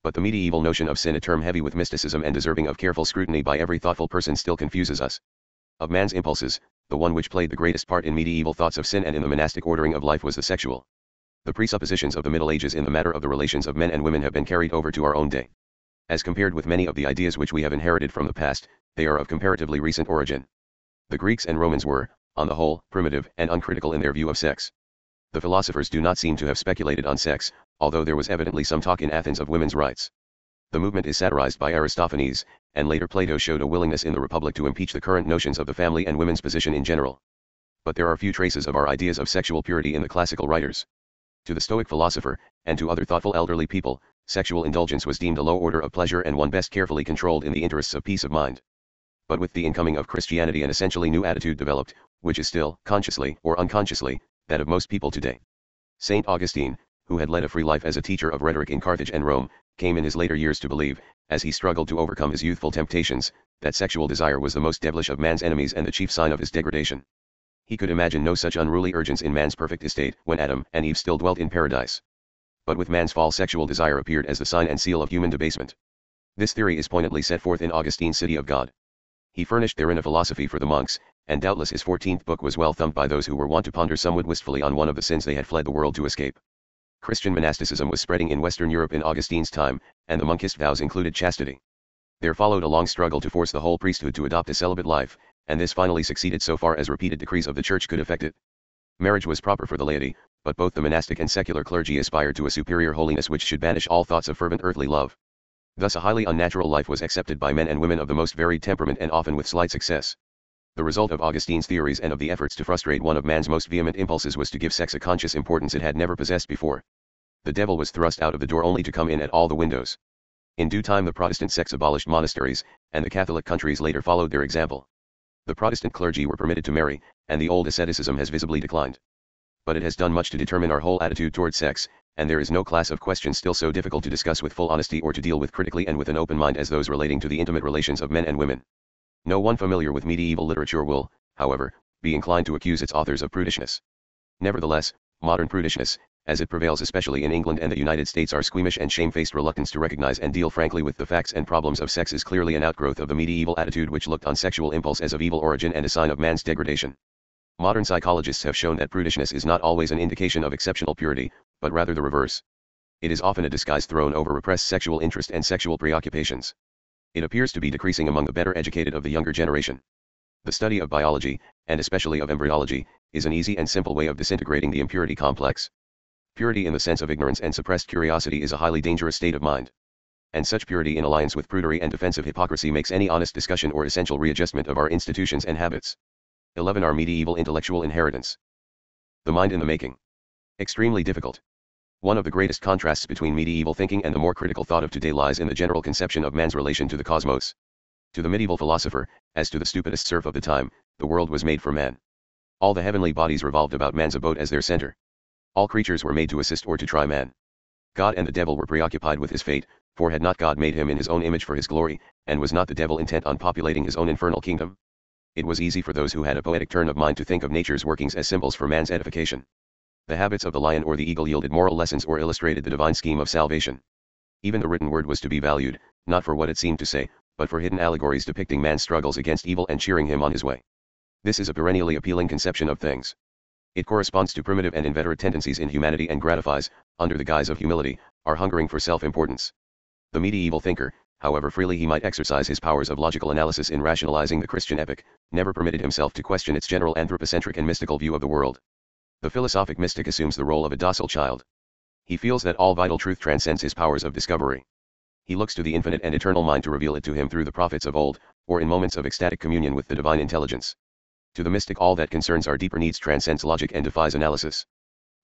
But the medieval notion of sin, a term heavy with mysticism and deserving of careful scrutiny by every thoughtful person, still confuses us. Of man's impulses, the one which played the greatest part in medieval thoughts of sin and in the monastic ordering of life was the sexual. The presuppositions of the Middle Ages in the matter of the relations of men and women have been carried over to our own day. As compared with many of the ideas which we have inherited from the past, they are of comparatively recent origin. The Greeks and Romans were, on the whole, primitive and uncritical in their view of sex. The philosophers do not seem to have speculated on sex, although there was evidently some talk in Athens of women's rights. The movement is satirized by Aristophanes, and later Plato showed a willingness in the Republic to impeach the current notions of the family and women's position in general. But there are few traces of our ideas of sexual purity in the classical writers. To the Stoic philosopher, and to other thoughtful elderly people, sexual indulgence was deemed a low order of pleasure and one best carefully controlled in the interests of peace of mind. But with the incoming of Christianity, an essentially new attitude developed, which is still, consciously or unconsciously, that of most people today. Saint Augustine, who had led a free life as a teacher of rhetoric in Carthage and Rome, came in his later years to believe, as he struggled to overcome his youthful temptations, that sexual desire was the most devilish of man's enemies and the chief sign of his degradation. He could imagine no such unruly urgence in man's perfect estate when Adam and Eve still dwelt in paradise. But with man's fall, sexual desire appeared as the sign and seal of human debasement. This theory is pointedly set forth in Augustine's City of God. He furnished therein a philosophy for the monks, and doubtless his 14th book was well thumbed by those who were wont to ponder somewhat wistfully on one of the sins they had fled the world to escape. Christian monasticism was spreading in Western Europe in Augustine's time, and the monkist vows included chastity. There followed a long struggle to force the whole priesthood to adopt a celibate life, and this finally succeeded so far as repeated decrees of the Church could effect it. Marriage was proper for the laity, but both the monastic and secular clergy aspired to a superior holiness which should banish all thoughts of fervent earthly love. Thus a highly unnatural life was accepted by men and women of the most varied temperament, and often with slight success. The result of Augustine's theories and of the efforts to frustrate one of man's most vehement impulses was to give sex a conscious importance it had never possessed before. The devil was thrust out of the door only to come in at all the windows. In due time the Protestant sects abolished monasteries, and the Catholic countries later followed their example. The Protestant clergy were permitted to marry, and the old asceticism has visibly declined. But it has done much to determine our whole attitude toward sex, and there is no class of questions still so difficult to discuss with full honesty or to deal with critically and with an open mind as those relating to the intimate relations of men and women. No one familiar with medieval literature will, however, be inclined to accuse its authors of prudishness. Nevertheless, modern prudishness, as it prevails especially in England and the United States, our squeamish and shamefaced reluctance to recognize and deal frankly with the facts and problems of sex is clearly an outgrowth of the medieval attitude which looked on sexual impulse as of evil origin and a sign of man's degradation. Modern psychologists have shown that prudishness is not always an indication of exceptional purity, but rather the reverse. It is often a disguise thrown over repressed sexual interest and sexual preoccupations. It appears to be decreasing among the better educated of the younger generation. The study of biology, and especially of embryology, is an easy and simple way of disintegrating the impurity complex. Purity in the sense of ignorance and suppressed curiosity is a highly dangerous state of mind. And such purity in alliance with prudery and defensive hypocrisy makes any honest discussion or essential readjustment of our institutions and habits. 11. Our medieval intellectual inheritance. The mind in the making. Extremely difficult. One of the greatest contrasts between medieval thinking and the more critical thought of today lies in the general conception of man's relation to the cosmos. To the medieval philosopher, as to the stupidest serf of the time, the world was made for man. All the heavenly bodies revolved about man's abode as their center. All creatures were made to assist or to try man. God and the devil were preoccupied with his fate, for had not God made him in his own image for his glory, and was not the devil intent on populating his own infernal kingdom? It was easy for those who had a poetic turn of mind to think of nature's workings as symbols for man's edification. The habits of the lion or the eagle yielded moral lessons or illustrated the divine scheme of salvation. Even the written word was to be valued, not for what it seemed to say, but for hidden allegories depicting man's struggles against evil and cheering him on his way. This is a perennially appealing conception of things. It corresponds to primitive and inveterate tendencies in humanity and gratifies, under the guise of humility, our hungering for self-importance. The medieval thinker, however freely he might exercise his powers of logical analysis in rationalizing the Christian epic, never permitted himself to question its general anthropocentric and mystical view of the world. The philosophic mystic assumes the role of a docile child. He feels that all vital truth transcends his powers of discovery. He looks to the infinite and eternal mind to reveal it to him through the prophets of old, or in moments of ecstatic communion with the divine intelligence. To the mystic, all that concerns our deeper needs transcends logic and defies analysis.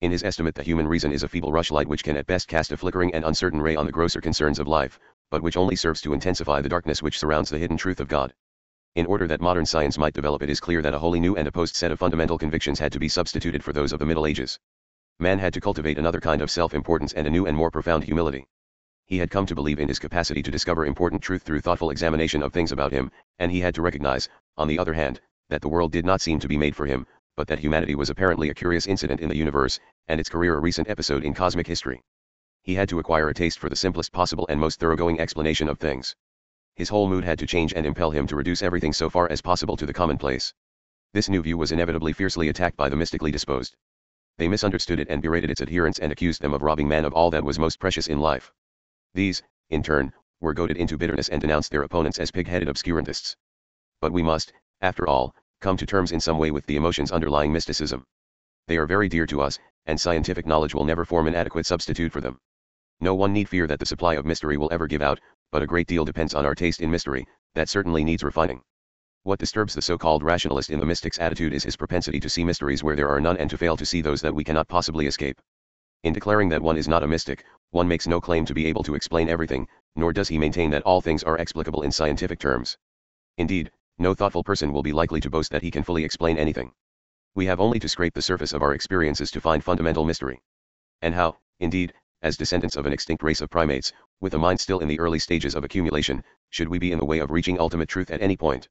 In his estimate, the human reason is a feeble rushlight which can at best cast a flickering and uncertain ray on the grosser concerns of life, but which only serves to intensify the darkness which surrounds the hidden truth of God. In order that modern science might develop, it is clear that a wholly new and opposed set of fundamental convictions had to be substituted for those of the Middle Ages. Man had to cultivate another kind of self-importance and a new and more profound humility. He had come to believe in his capacity to discover important truth through thoughtful examination of things about him, and he had to recognize, on the other hand, that the world did not seem to be made for him, but that humanity was apparently a curious incident in the universe, and its career a recent episode in cosmic history. He had to acquire a taste for the simplest possible and most thoroughgoing explanation of things. His whole mood had to change and impel him to reduce everything so far as possible to the commonplace. This new view was inevitably fiercely attacked by the mystically disposed. They misunderstood it and berated its adherents and accused them of robbing man of all that was most precious in life. These, in turn, were goaded into bitterness and denounced their opponents as pig-headed obscurantists. But we must, after all, come to terms in some way with the emotions underlying mysticism. They are very dear to us, and scientific knowledge will never form an adequate substitute for them. No one need fear that the supply of mystery will ever give out, but a great deal depends on our taste in mystery, that certainly needs refining. What disturbs the so-called rationalist in the mystic's attitude is his propensity to see mysteries where there are none and to fail to see those that we cannot possibly escape. In declaring that one is not a mystic, one makes no claim to be able to explain everything, nor does he maintain that all things are explicable in scientific terms. Indeed, no thoughtful person will be likely to boast that he can fully explain anything. We have only to scrape the surface of our experiences to find fundamental mystery. And how, indeed, as descendants of an extinct race of primates, with a mind still in the early stages of accumulation, should we be in the way of reaching ultimate truth at any point?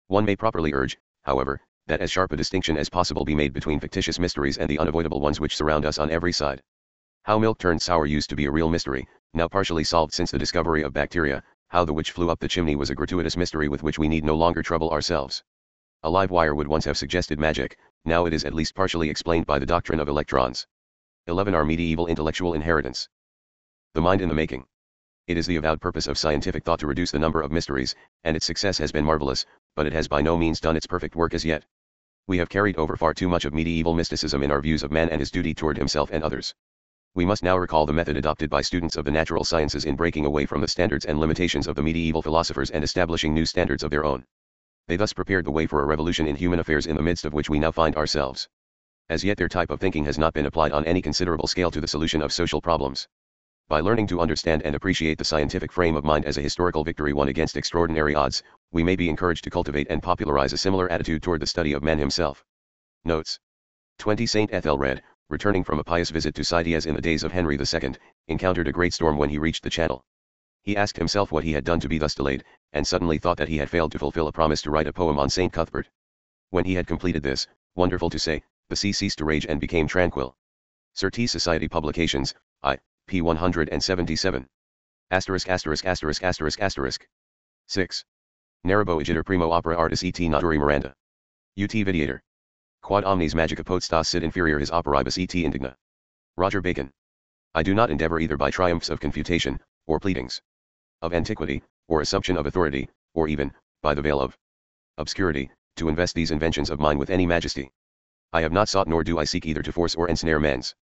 One may properly urge, however, that as sharp a distinction as possible be made between fictitious mysteries and the unavoidable ones which surround us on every side. How milk turned sour used to be a real mystery, now partially solved since the discovery of bacteria. How the witch flew up the chimney was a gratuitous mystery with which we need no longer trouble ourselves. A live wire would once have suggested magic, now it is at least partially explained by the doctrine of electrons. 11. Our medieval intellectual inheritance. The mind in the making. It is the avowed purpose of scientific thought to reduce the number of mysteries, and its success has been marvelous, but it has by no means done its perfect work as yet. We have carried over far too much of medieval mysticism in our views of man and his duty toward himself and others. We must now recall the method adopted by students of the natural sciences in breaking away from the standards and limitations of the medieval philosophers and establishing new standards of their own. They thus prepared the way for a revolution in human affairs in the midst of which we now find ourselves. As yet their type of thinking has not been applied on any considerable scale to the solution of social problems. By learning to understand and appreciate the scientific frame of mind as a historical victory won against extraordinary odds, we may be encouraged to cultivate and popularize a similar attitude toward the study of man himself. Notes. 20. Saint Ethelred, returning from a pious visit to Cydias in the days of Henry II, encountered a great storm when he reached the Channel. He asked himself what he had done to be thus delayed, and suddenly thought that he had failed to fulfill a promise to write a poem on Saint Cuthbert. When he had completed this, wonderful to say, the sea ceased to rage and became tranquil. Sir T. Society Publications, I. p. 177. **********. 6. Narrabo igiter primo opera artis et naturi Miranda. Ut videator. Quod omnes magica potestas sit inferior his operibus et indigna. Roger Bacon. I do not endeavor either by triumphs of confutation, or pleadings of antiquity, or assumption of authority, or even, by the veil of obscurity, to invest these inventions of mine with any majesty. I have not sought nor do I seek either to force or ensnare men's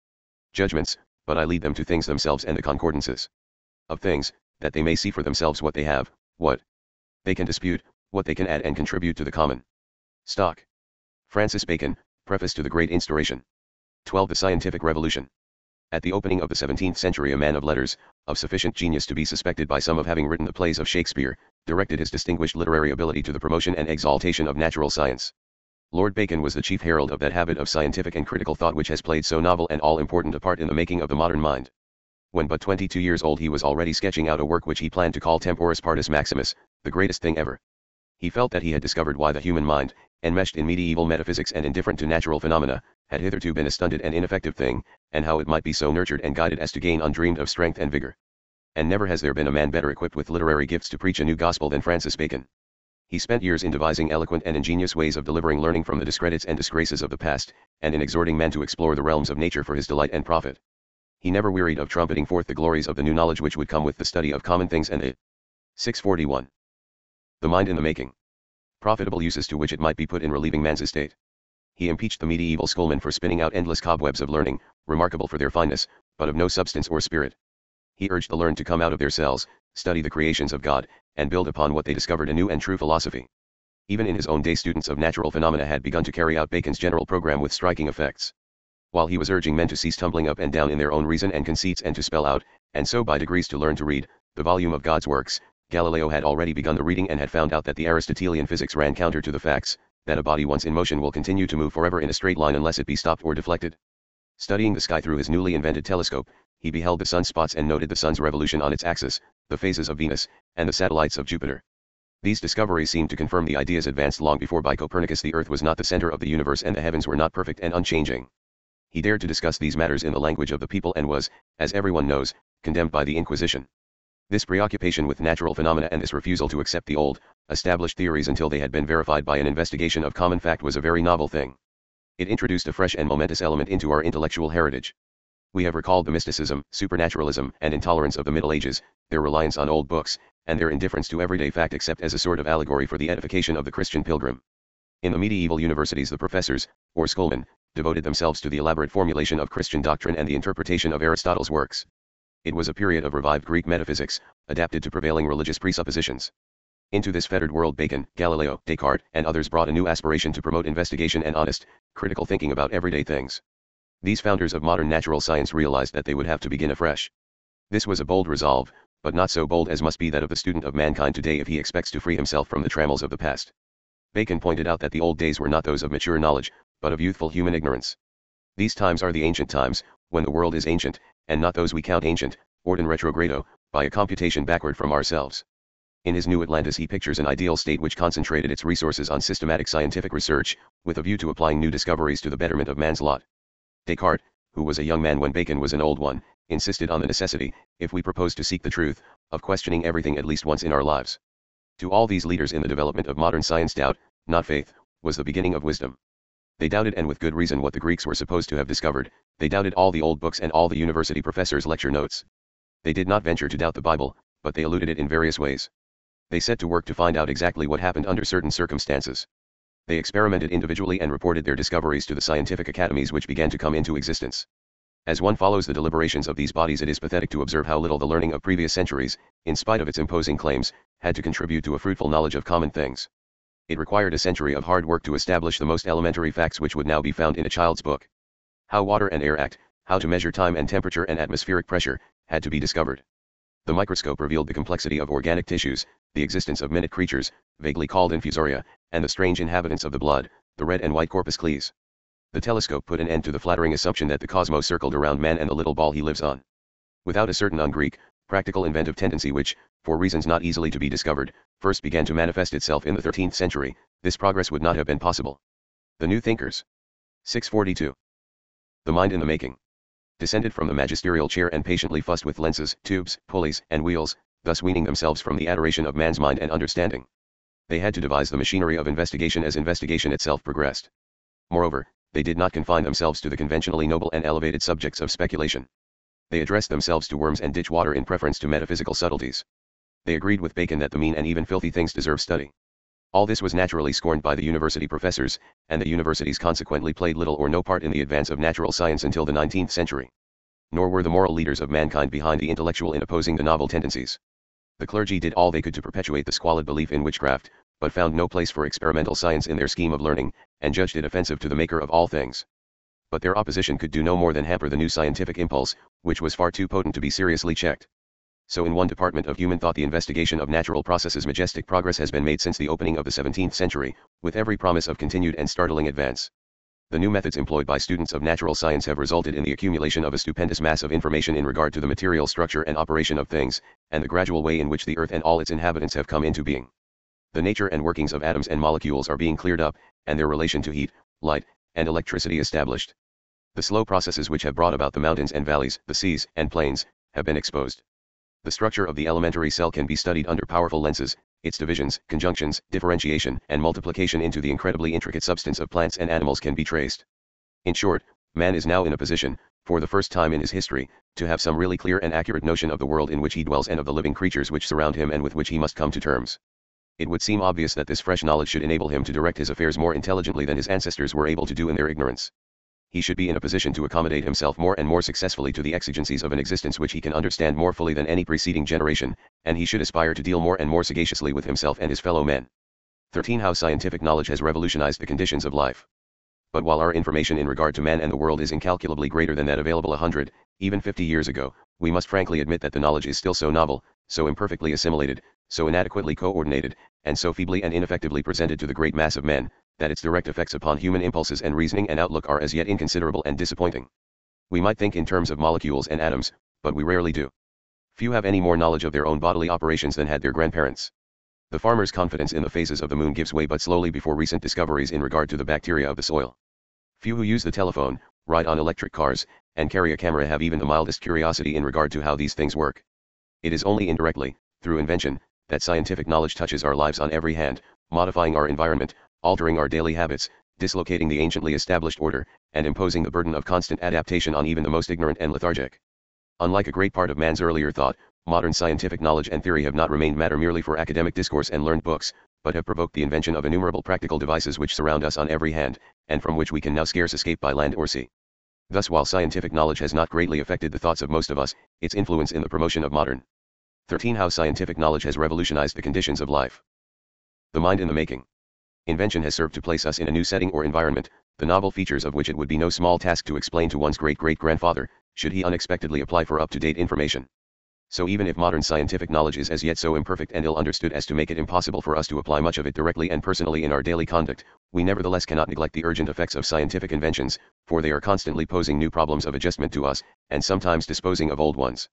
judgments, but I lead them to things themselves and the concordances of things, that they may see for themselves what they have, what they can dispute, what they can add and contribute to the common stock. Francis Bacon, Preface to the Great Instauration. 12. The Scientific Revolution. At the opening of the 17th century a man of letters, of sufficient genius to be suspected by some of having written the plays of Shakespeare, directed his distinguished literary ability to the promotion and exaltation of natural science. Lord Bacon was the chief herald of that habit of scientific and critical thought which has played so novel and all-important a part in the making of the modern mind. When but 22 years old he was already sketching out a work which he planned to call Temporis Partus Maximus, the greatest thing ever. He felt that he had discovered why the human mind, enmeshed in medieval metaphysics and indifferent to natural phenomena, had hitherto been a stunted and ineffective thing, and how it might be so nurtured and guided as to gain undreamed of strength and vigor. And never has there been a man better equipped with literary gifts to preach a new gospel than Francis Bacon. He spent years in devising eloquent and ingenious ways of delivering learning from the discredits and disgraces of the past, and in exhorting men to explore the realms of nature for his delight and profit. He never wearied of trumpeting forth the glories of the new knowledge which would come with the study of common things and it. 641. The mind in the making. Profitable uses to which it might be put in relieving man's estate. He impeached the medieval schoolmen for spinning out endless cobwebs of learning, remarkable for their fineness, but of no substance or spirit. He urged the learned to come out of their cells, study the creations of God, and build upon what they discovered a new and true philosophy. Even in his own day students of natural phenomena had begun to carry out Bacon's general program with striking effects. While he was urging men to cease tumbling up and down in their own reason and conceits and to spell out, and so by degrees to learn to read, the volume of God's works, Galileo had already begun the reading and had found out that the Aristotelian physics ran counter to the facts, that a body once in motion will continue to move forever in a straight line unless it be stopped or deflected. Studying the sky through his newly invented telescope, he beheld the sunspots and noted the sun's revolution on its axis, the phases of Venus, and the satellites of Jupiter. These discoveries seemed to confirm the ideas advanced long before by Copernicus: the Earth was not the center of the universe and the heavens were not perfect and unchanging. He dared to discuss these matters in the language of the people and was, as everyone knows, condemned by the Inquisition. This preoccupation with natural phenomena and this refusal to accept the old, established theories until they had been verified by an investigation of common fact was a very novel thing. It introduced a fresh and momentous element into our intellectual heritage. We have recalled the mysticism, supernaturalism, and intolerance of the Middle Ages, their reliance on old books, and their indifference to everyday fact except as a sort of allegory for the edification of the Christian pilgrim. In the medieval universities the professors, or schoolmen, devoted themselves to the elaborate formulation of Christian doctrine and the interpretation of Aristotle's works. It was a period of revived Greek metaphysics, adapted to prevailing religious presuppositions. Into this fettered world Bacon, Galileo, Descartes, and others brought a new aspiration to promote investigation and honest, critical thinking about everyday things. These founders of modern natural science realized that they would have to begin afresh. This was a bold resolve, but not so bold as must be that of the student of mankind today if he expects to free himself from the trammels of the past. Bacon pointed out that the old days were not those of mature knowledge, but of youthful human ignorance. These times are the ancient times, when the world is ancient, and not those we count ancient, ordin retrogrado, by a computation backward from ourselves. In his New Atlantis he pictures an ideal state which concentrated its resources on systematic scientific research, with a view to applying new discoveries to the betterment of man's lot. Descartes, who was a young man when Bacon was an old one, insisted on the necessity, if we propose to seek the truth, of questioning everything at least once in our lives. To all these leaders in the development of modern science doubt, not faith, was the beginning of wisdom. They doubted, and with good reason, what the Greeks were supposed to have discovered. They doubted all the old books and all the university professors' lecture notes. They did not venture to doubt the Bible, but they eluded it in various ways. They set to work to find out exactly what happened under certain circumstances. They experimented individually and reported their discoveries to the scientific academies which began to come into existence. As one follows the deliberations of these bodies, it is pathetic to observe how little the learning of previous centuries, in spite of its imposing claims, had to contribute to a fruitful knowledge of common things. It required a century of hard work to establish the most elementary facts which would now be found in a child's book. How water and air act, how to measure time and temperature and atmospheric pressure, had to be discovered. The microscope revealed the complexity of organic tissues, the existence of minute creatures, vaguely called infusoria, and the strange inhabitants of the blood, the red and white corpuscles. The telescope put an end to the flattering assumption that the cosmos circled around man and the little ball he lives on. Without a certain un-Greek, practical inventive tendency which, for reasons not easily to be discovered, first began to manifest itself in the 13th century, this progress would not have been possible. The New Thinkers. 642. The mind in the making. Descended from the magisterial chair and patiently fussed with lenses, tubes, pulleys, and wheels, thus weaning themselves from the adoration of man's mind and understanding. They had to devise the machinery of investigation as investigation itself progressed. Moreover, they did not confine themselves to the conventionally noble and elevated subjects of speculation. They addressed themselves to worms and ditch water in preference to metaphysical subtleties. They agreed with Bacon that the mean and even filthy things deserve study. All this was naturally scorned by the university professors, and the universities consequently played little or no part in the advance of natural science until the 19th century. Nor were the moral leaders of mankind behind the intellectual in opposing the novel tendencies. The clergy did all they could to perpetuate the squalid belief in witchcraft, but found no place for experimental science in their scheme of learning, and judged it offensive to the Maker of all things. But their opposition could do no more than hamper the new scientific impulse, which was far too potent to be seriously checked. So in one department of human thought, the investigation of natural processes, majestic progress has been made since the opening of the 17th century, with every promise of continued and startling advance. The new methods employed by students of natural science have resulted in the accumulation of a stupendous mass of information in regard to the material structure and operation of things, and the gradual way in which the earth and all its inhabitants have come into being. The nature and workings of atoms and molecules are being cleared up, and their relation to heat, light, and electricity established. The slow processes which have brought about the mountains and valleys, the seas and plains, have been exposed. The structure of the elementary cell can be studied under powerful lenses, its divisions, conjunctions, differentiation, and multiplication into the incredibly intricate substance of plants and animals can be traced. In short, man is now in a position, for the first time in his history, to have some really clear and accurate notion of the world in which he dwells and of the living creatures which surround him and with which he must come to terms. It would seem obvious that this fresh knowledge should enable him to direct his affairs more intelligently than his ancestors were able to do in their ignorance. He should be in a position to accommodate himself more and more successfully to the exigencies of an existence which he can understand more fully than any preceding generation, and he should aspire to deal more and more sagaciously with himself and his fellow men. 13. How scientific knowledge has revolutionized the conditions of life. But while our information in regard to man and the world is incalculably greater than that available 100, even 50 years ago, we must frankly admit that the knowledge is still so novel, so imperfectly assimilated, so inadequately coordinated, and so feebly and ineffectively presented to the great mass of men, that its direct effects upon human impulses and reasoning and outlook are as yet inconsiderable and disappointing. We might think in terms of molecules and atoms, but we rarely do. Few have any more knowledge of their own bodily operations than had their grandparents. The farmer's confidence in the phases of the moon gives way but slowly before recent discoveries in regard to the bacteria of the soil. Few who use the telephone, ride on electric cars, and carry a camera have even the mildest curiosity in regard to how these things work. It is only indirectly, through invention, that scientific knowledge touches our lives on every hand, modifying our environment, altering our daily habits, dislocating the anciently established order, and imposing the burden of constant adaptation on even the most ignorant and lethargic. Unlike a great part of man's earlier thought, modern scientific knowledge and theory have not remained matter merely for academic discourse and learned books, but have provoked the invention of innumerable practical devices which surround us on every hand, and from which we can now scarce escape by land or sea. Thus, while scientific knowledge has not greatly affected the thoughts of most of us, its influence in the promotion of modern 13. How scientific knowledge has revolutionized the conditions of life. The mind in the making. Invention has served to place us in a new setting or environment, the novel features of which it would be no small task to explain to one's great-great-grandfather, should he unexpectedly apply for up-to-date information. So even if modern scientific knowledge is as yet so imperfect and ill understood as to make it impossible for us to apply much of it directly and personally in our daily conduct, we nevertheless cannot neglect the urgent effects of scientific inventions, for they are constantly posing new problems of adjustment to us, and sometimes disposing of old ones.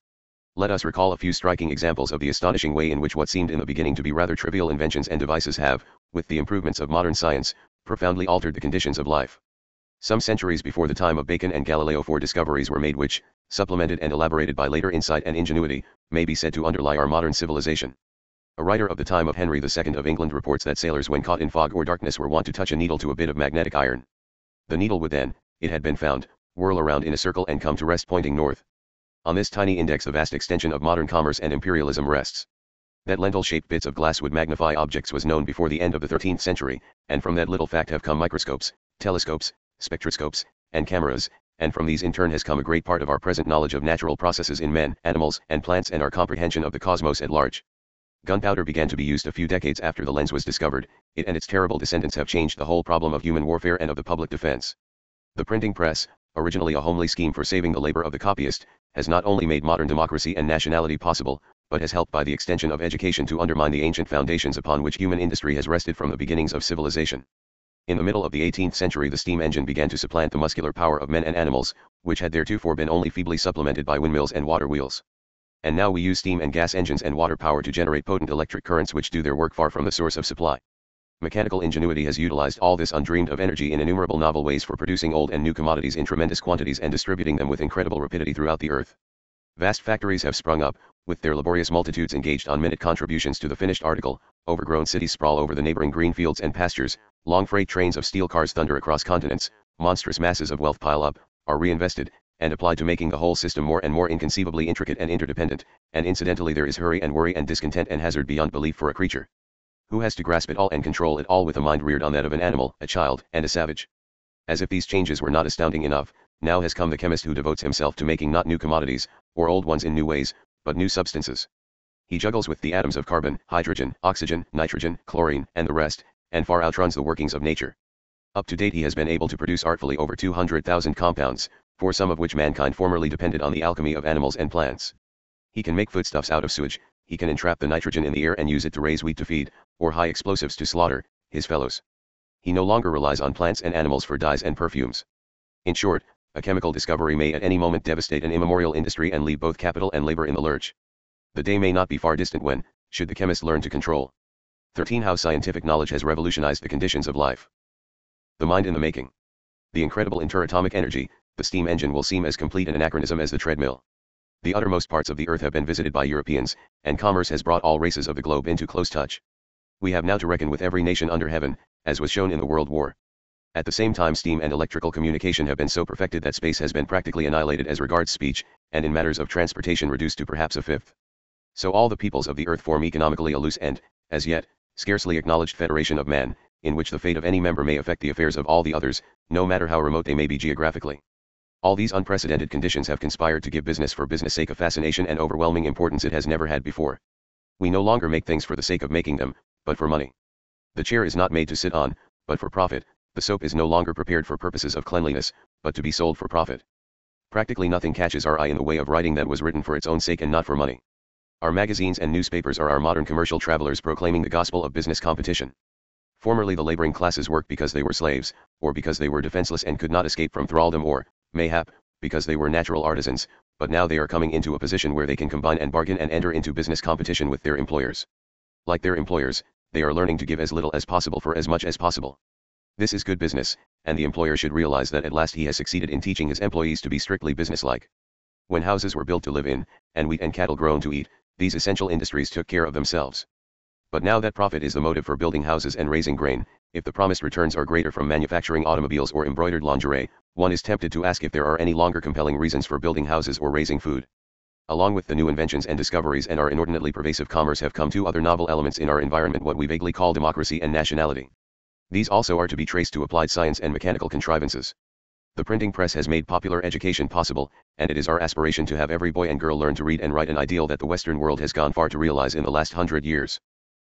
Let us recall a few striking examples of the astonishing way in which what seemed in the beginning to be rather trivial inventions and devices have, with the improvements of modern science, profoundly altered the conditions of life. Some centuries before the time of Bacon and Galileo, 4 discoveries were made which, supplemented and elaborated by later insight and ingenuity, may be said to underlie our modern civilization. A writer of the time of Henry II of England reports that sailors when caught in fog or darkness were wont to touch a needle to a bit of magnetic iron. The needle would then, it had been found, whirl around in a circle and come to rest pointing north. On this tiny index the vast extension of modern commerce and imperialism rests. That lentil-shaped bits of glass would magnify objects was known before the end of the 13th century, and from that little fact have come microscopes, telescopes, spectroscopes, and cameras, and from these in turn has come a great part of our present knowledge of natural processes in men, animals, and plants, and our comprehension of the cosmos at large. Gunpowder began to be used a few decades after the lens was discovered. It and its terrible descendants have changed the whole problem of human warfare and of the public defense. The printing press, originally a homely scheme for saving the labor of the copyist, has not only made modern democracy and nationality possible, but has helped by the extension of education to undermine the ancient foundations upon which human industry has rested from the beginnings of civilization. In the middle of the 18th century the steam engine began to supplant the muscular power of men and animals, which had theretofore been only feebly supplemented by windmills and water wheels. And now we use steam and gas engines and water power to generate potent electric currents which do their work far from the source of supply. Mechanical ingenuity has utilized all this undreamed of energy in innumerable novel ways for producing old and new commodities in tremendous quantities and distributing them with incredible rapidity throughout the earth. Vast factories have sprung up, with their laborious multitudes engaged on minute contributions to the finished article. Overgrown cities sprawl over the neighboring green fields and pastures, long freight trains of steel cars thunder across continents, monstrous masses of wealth pile up, are reinvested, and applied to making the whole system more and more inconceivably intricate and interdependent, and incidentally there is hurry and worry and discontent and hazard beyond belief for a creature who has to grasp it all and control it all with a mind reared on that of an animal, a child, and a savage. As if these changes were not astounding enough, now has come the chemist who devotes himself to making not new commodities, or old ones in new ways, but new substances. He juggles with the atoms of carbon, hydrogen, oxygen, nitrogen, chlorine, and the rest, and far outruns the workings of nature. Up to date he has been able to produce artfully over 200,000 compounds, for some of which mankind formerly depended on the alchemy of animals and plants. He can make foodstuffs out of sewage, he can entrap the nitrogen in the air and use it to raise wheat to feed, or high explosives to slaughter his fellows. He no longer relies on plants and animals for dyes and perfumes. In short, a chemical discovery may at any moment devastate an immemorial industry and leave both capital and labor in the lurch. The day may not be far distant when, should the chemist learn to control 13. How scientific knowledge has revolutionized the conditions of life. The mind in the making. The incredible interatomic energy, the steam engine will seem as complete an anachronism as the treadmill. The uttermost parts of the earth have been visited by Europeans, and commerce has brought all races of the globe into close touch. We have now to reckon with every nation under heaven, as was shown in the World War. At the same time steam and electrical communication have been so perfected that space has been practically annihilated as regards speech, and in matters of transportation reduced to perhaps a fifth. So all the peoples of the earth form economically a loose and, as yet, scarcely acknowledged federation of man, in which the fate of any member may affect the affairs of all the others, no matter how remote they may be geographically. All these unprecedented conditions have conspired to give business for business' sake a fascination and overwhelming importance it has never had before. We no longer make things for the sake of making them, but for money. The chair is not made to sit on, but for profit. The soap is no longer prepared for purposes of cleanliness, but to be sold for profit. Practically nothing catches our eye in the way of writing that was written for its own sake and not for money. Our magazines and newspapers are our modern commercial travelers proclaiming the gospel of business competition. Formerly the laboring classes worked because they were slaves, or because they were defenseless and could not escape from thraldom, or, mayhap, because they were natural artisans, but now they are coming into a position where they can combine and bargain and enter into business competition with their employers. Like their employers, they are learning to give as little as possible for as much as possible. This is good business, and the employer should realize that at last he has succeeded in teaching his employees to be strictly businesslike. When houses were built to live in, and wheat and cattle grown to eat, these essential industries took care of themselves. But now that profit is the motive for building houses and raising grain, if the promised returns are greater from manufacturing automobiles or embroidered lingerie, one is tempted to ask if there are any longer compelling reasons for building houses or raising food. Along with the new inventions and discoveries and our inordinately pervasive commerce have come two other novel elements in our environment, what we vaguely call democracy and nationality. These also are to be traced to applied science and mechanical contrivances. The printing press has made popular education possible, and it is our aspiration to have every boy and girl learn to read and write, an ideal that the Western world has gone far to realize in the last 100 years.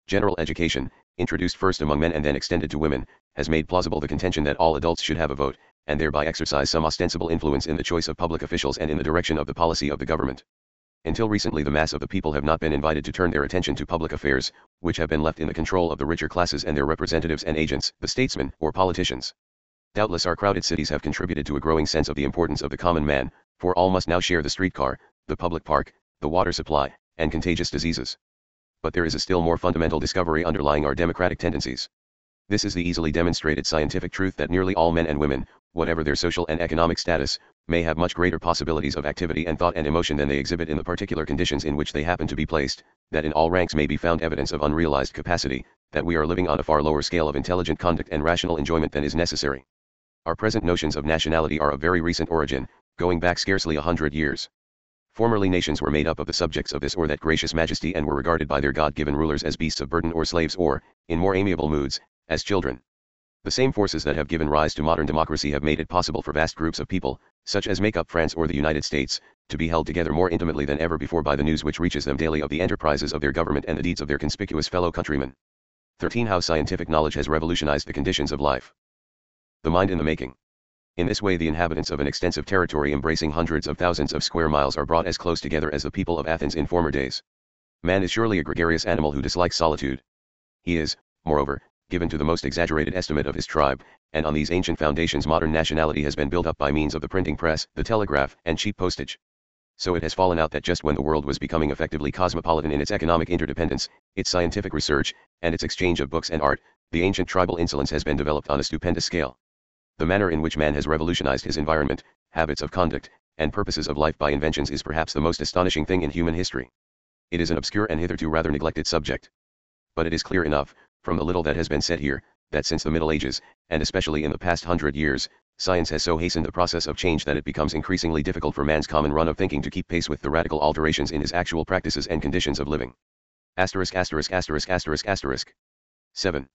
General education, introduced first among men and then extended to women, has made plausible the contention that all adults should have a vote, and thereby exercise some ostensible influence in the choice of public officials and in the direction of the policy of the government. Until recently the mass of the people have not been invited to turn their attention to public affairs, which have been left in the control of the richer classes and their representatives and agents, the statesmen or politicians. Doubtless our crowded cities have contributed to a growing sense of the importance of the common man, for all must now share the streetcar, the public park, the water supply, and contagious diseases. But there is a still more fundamental discovery underlying our democratic tendencies. This is the easily demonstrated scientific truth that nearly all men and women, whatever their social and economic status, may have much greater possibilities of activity and thought and emotion than they exhibit in the particular conditions in which they happen to be placed, that in all ranks may be found evidence of unrealized capacity, that we are living on a far lower scale of intelligent conduct and rational enjoyment than is necessary. Our present notions of nationality are of very recent origin, going back scarcely 100 years. Formerly nations were made up of the subjects of this or that gracious majesty and were regarded by their God-given rulers as beasts of burden or slaves or, in more amiable moods, as children. The same forces that have given rise to modern democracy have made it possible for vast groups of people, such as make up France or the United States, to be held together more intimately than ever before by the news which reaches them daily of the enterprises of their government and the deeds of their conspicuous fellow countrymen. 13. How scientific knowledge has revolutionized the conditions of life. The mind in the making. In this way the inhabitants of an extensive territory embracing hundreds of thousands of square miles are brought as close together as the people of Athens in former days. Man is surely a gregarious animal who dislikes solitude. He is, moreover, given to the most exaggerated estimate of his tribe, and on these ancient foundations modern nationality has been built up by means of the printing press, the telegraph, and cheap postage. So it has fallen out that just when the world was becoming effectively cosmopolitan in its economic interdependence, its scientific research, and its exchange of books and art, the ancient tribal insolence has been developed on a stupendous scale. The manner in which man has revolutionized his environment, habits of conduct, and purposes of life by inventions is perhaps the most astonishing thing in human history. It is an obscure and hitherto rather neglected subject. But it is clear enough, from the little that has been said here, that since the Middle Ages, and especially in the past 100 years, science has so hastened the process of change that it becomes increasingly difficult for man's common run of thinking to keep pace with the radical alterations in his actual practices and conditions of living. **********. 7.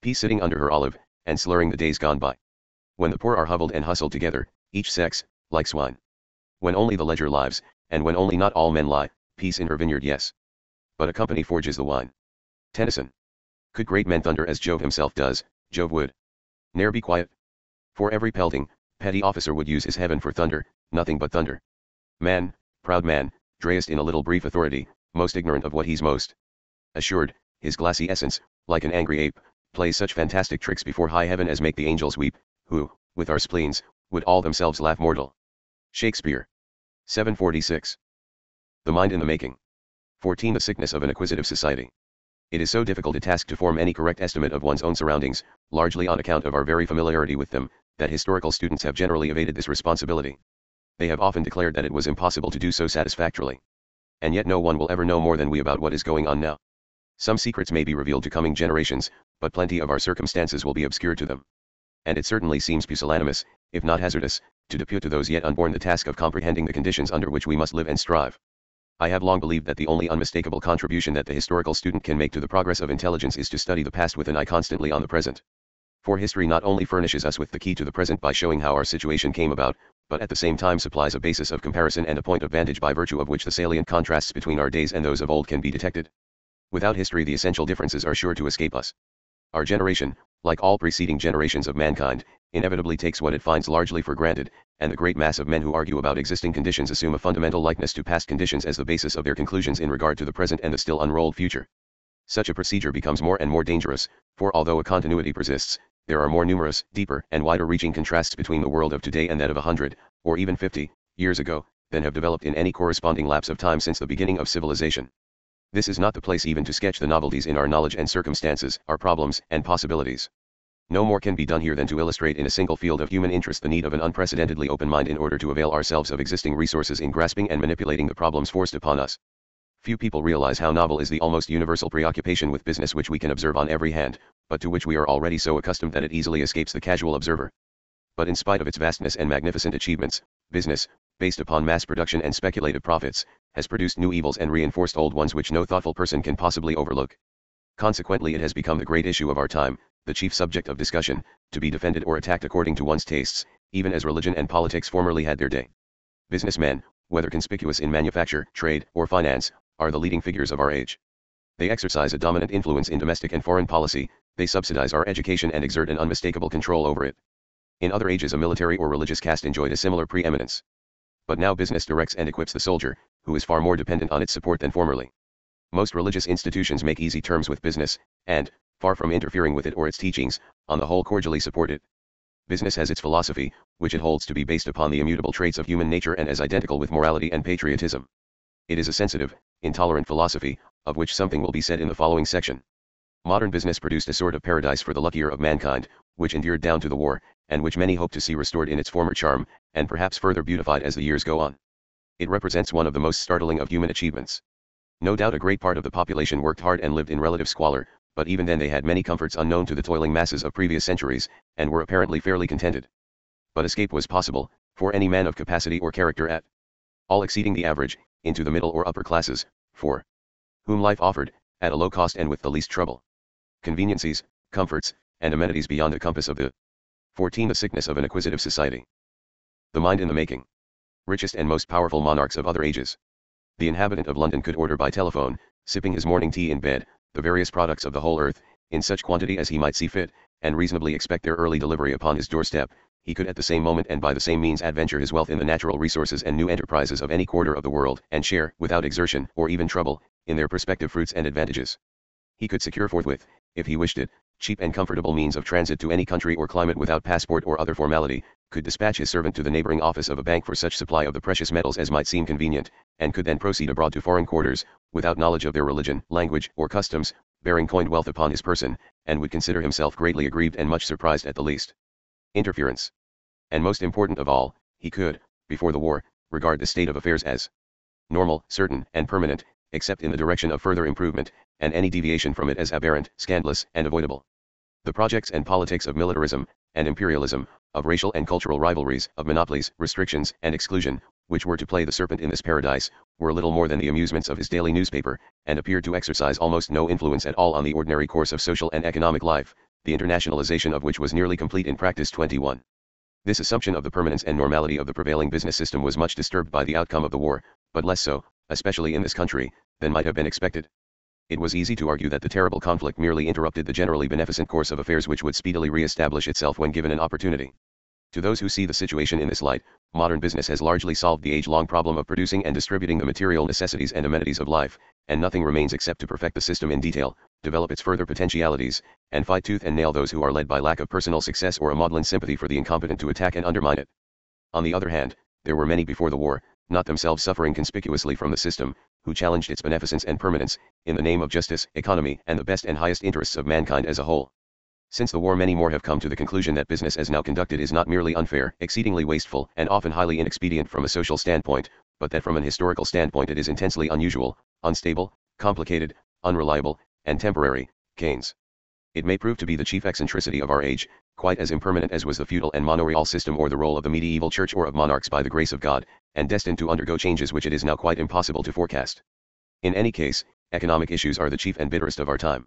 Peace sitting under her olive, and slurring the days gone by. When the poor are hovelled and hustled together, each sex, like swine. When only the ledger lives, and when only not all men lie, peace in her vineyard yes. But a company forges the wine. Tennyson. Could great men thunder as Jove himself does, Jove would ne'er be quiet. For every pelting, petty officer would use his heaven for thunder, nothing but thunder. Man, proud man, drayest in a little brief authority, most ignorant of what he's most assured, his glassy essence, like an angry ape, plays such fantastic tricks before high heaven as make the angels weep, who, with our spleens, would all themselves laugh mortal. Shakespeare. 746. The mind in the making. 14. The sickness of an acquisitive society. It is so difficult a task to form any correct estimate of one's own surroundings, largely on account of our very familiarity with them, that historical students have generally evaded this responsibility. They have often declared that it was impossible to do so satisfactorily. And yet no one will ever know more than we about what is going on now. Some secrets may be revealed to coming generations, but plenty of our circumstances will be obscure to them. And it certainly seems pusillanimous, if not hazardous, to depute to those yet unborn the task of comprehending the conditions under which we must live and strive. I have long believed that the only unmistakable contribution that the historical student can make to the progress of intelligence is to study the past with an eye constantly on the present. For history not only furnishes us with the key to the present by showing how our situation came about, but at the same time supplies a basis of comparison and a point of vantage by virtue of which the salient contrasts between our days and those of old can be detected. Without history the essential differences are sure to escape us. Our generation, like all preceding generations of mankind, inevitably takes what it finds largely for granted, and the great mass of men who argue about existing conditions assume a fundamental likeness to past conditions as the basis of their conclusions in regard to the present and the still unrolled future. Such a procedure becomes more and more dangerous, for although a continuity persists, there are more numerous, deeper, and wider-reaching contrasts between the world of today and that of 100, or even 50, years ago, than have developed in any corresponding lapse of time since the beginning of civilization. This is not the place even to sketch the novelties in our knowledge and circumstances, our problems and possibilities. No more can be done here than to illustrate in a single field of human interest the need of an unprecedentedly open mind in order to avail ourselves of existing resources in grasping and manipulating the problems forced upon us. Few people realize how novel is the almost universal preoccupation with business which we can observe on every hand, but to which we are already so accustomed that it easily escapes the casual observer. But in spite of its vastness and magnificent achievements, business, based upon mass production and speculative profits, has produced new evils and reinforced old ones which no thoughtful person can possibly overlook. Consequently, it has become the great issue of our time, the chief subject of discussion, to be defended or attacked according to one's tastes, even as religion and politics formerly had their day. Businessmen, whether conspicuous in manufacture, trade, or finance, are the leading figures of our age. They exercise a dominant influence in domestic and foreign policy, they subsidize our education and exert an unmistakable control over it. In other ages a military or religious caste enjoyed a similar preeminence. But now business directs and equips the soldier, who is far more dependent on its support than formerly. Most religious institutions make easy terms with business, and, far from interfering with it or its teachings, on the whole cordially support it. Business has its philosophy, which it holds to be based upon the immutable traits of human nature and as identical with morality and patriotism. It is a sensitive, intolerant philosophy, of which something will be said in the following section. Modern business produced a sort of paradise for the luckier of mankind, which endured down to the war, and which many hope to see restored in its former charm, and perhaps further beautified as the years go on. It represents one of the most startling of human achievements. No doubt a great part of the population worked hard and lived in relative squalor, but even then they had many comforts unknown to the toiling masses of previous centuries, and were apparently fairly contented. But escape was possible, for any man of capacity or character at all exceeding the average, into the middle or upper classes, for whom life offered, at a low cost and with the least trouble, conveniencies, comforts, and amenities beyond the compass of the 14. The sickness of an acquisitive society. The mind in the making. Richest and most powerful monarchs of other ages. The inhabitant of London could order by telephone, sipping his morning tea in bed, the various products of the whole earth, in such quantity as he might see fit, and reasonably expect their early delivery upon his doorstep. He could at the same moment and by the same means adventure his wealth in the natural resources and new enterprises of any quarter of the world, and share, without exertion or even trouble, in their prospective fruits and advantages. He could secure forthwith, if he wished it, cheap and comfortable means of transit to any country or climate without passport or other formality, could dispatch his servant to the neighboring office of a bank for such supply of the precious metals as might seem convenient, and could then proceed abroad to foreign quarters, without knowledge of their religion, language, or customs, bearing coined wealth upon his person, and would consider himself greatly aggrieved and much surprised at the least interference. And most important of all, he could, before the war, regard the state of affairs as normal, certain, and permanent, except in the direction of further improvement, and any deviation from it as aberrant, scandalous, and avoidable. The projects and politics of militarism, and imperialism, of racial and cultural rivalries, of monopolies, restrictions, and exclusion, which were to play the serpent in this paradise, were little more than the amusements of his daily newspaper, and appeared to exercise almost no influence at all on the ordinary course of social and economic life, the internationalization of which was nearly complete in practice. 21. This assumption of the permanence and normality of the prevailing business system was much disturbed by the outcome of the war, but less so, especially in this country, than might have been expected. It was easy to argue that the terrible conflict merely interrupted the generally beneficent course of affairs which would speedily re-establish itself when given an opportunity. To those who see the situation in this light, modern business has largely solved the age-long problem of producing and distributing the material necessities and amenities of life, and nothing remains except to perfect the system in detail, develop its further potentialities, and fight tooth and nail those who are led by lack of personal success or a maudlin sympathy for the incompetent to attack and undermine it. On the other hand, there were many before the war, not themselves suffering conspicuously from the system, who challenged its beneficence and permanence, in the name of justice, economy, and the best and highest interests of mankind as a whole. Since the war many more have come to the conclusion that business as now conducted is not merely unfair, exceedingly wasteful, and often highly inexpedient from a social standpoint, but that from an historical standpoint it is intensely unusual, unstable, complicated, unreliable, and temporary. Keynes. It may prove to be the chief eccentricity of our age, quite as impermanent as was the feudal and manorial system or the role of the medieval church or of monarchs by the grace of God, and destined to undergo changes which it is now quite impossible to forecast. In any case, economic issues are the chief and bitterest of our time.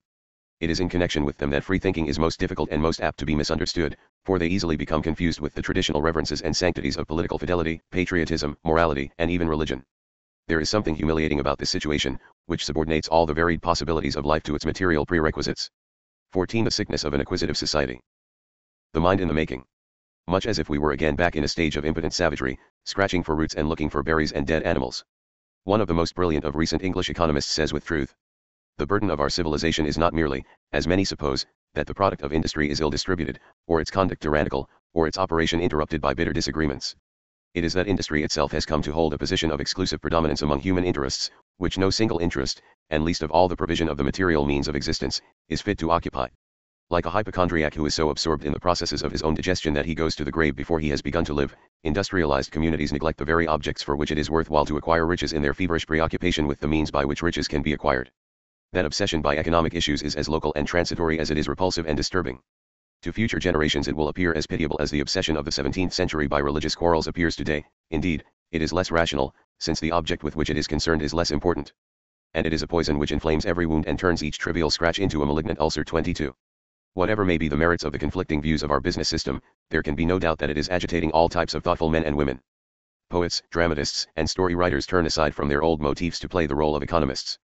It is in connection with them that free thinking is most difficult and most apt to be misunderstood, for they easily become confused with the traditional reverences and sanctities of political fidelity, patriotism, morality, and even religion. There is something humiliating about this situation, which subordinates all the varied possibilities of life to its material prerequisites. 14. The sickness of an acquisitive society. The mind in the making. Much as if we were again back in a stage of impotent savagery, scratching for roots and looking for berries and dead animals. One of the most brilliant of recent English economists says with truth, the burden of our civilization is not merely, as many suppose, that the product of industry is ill-distributed, or its conduct tyrannical, or its operation interrupted by bitter disagreements. It is that industry itself has come to hold a position of exclusive predominance among human interests, which no single interest, and least of all the provision of the material means of existence, is fit to occupy. Like a hypochondriac who is so absorbed in the processes of his own digestion that he goes to the grave before he has begun to live, industrialized communities neglect the very objects for which it is worthwhile to acquire riches in their feverish preoccupation with the means by which riches can be acquired. That obsession by economic issues is as local and transitory as it is repulsive and disturbing. To future generations it will appear as pitiable as the obsession of the 17th century by religious quarrels appears today. Indeed, it is less rational, since the object with which it is concerned is less important. And it is a poison which inflames every wound and turns each trivial scratch into a malignant ulcer. 22. Whatever may be the merits of the conflicting views of our business system, there can be no doubt that it is agitating all types of thoughtful men and women. Poets, dramatists, and story writers turn aside from their old motifs to play the role of economists.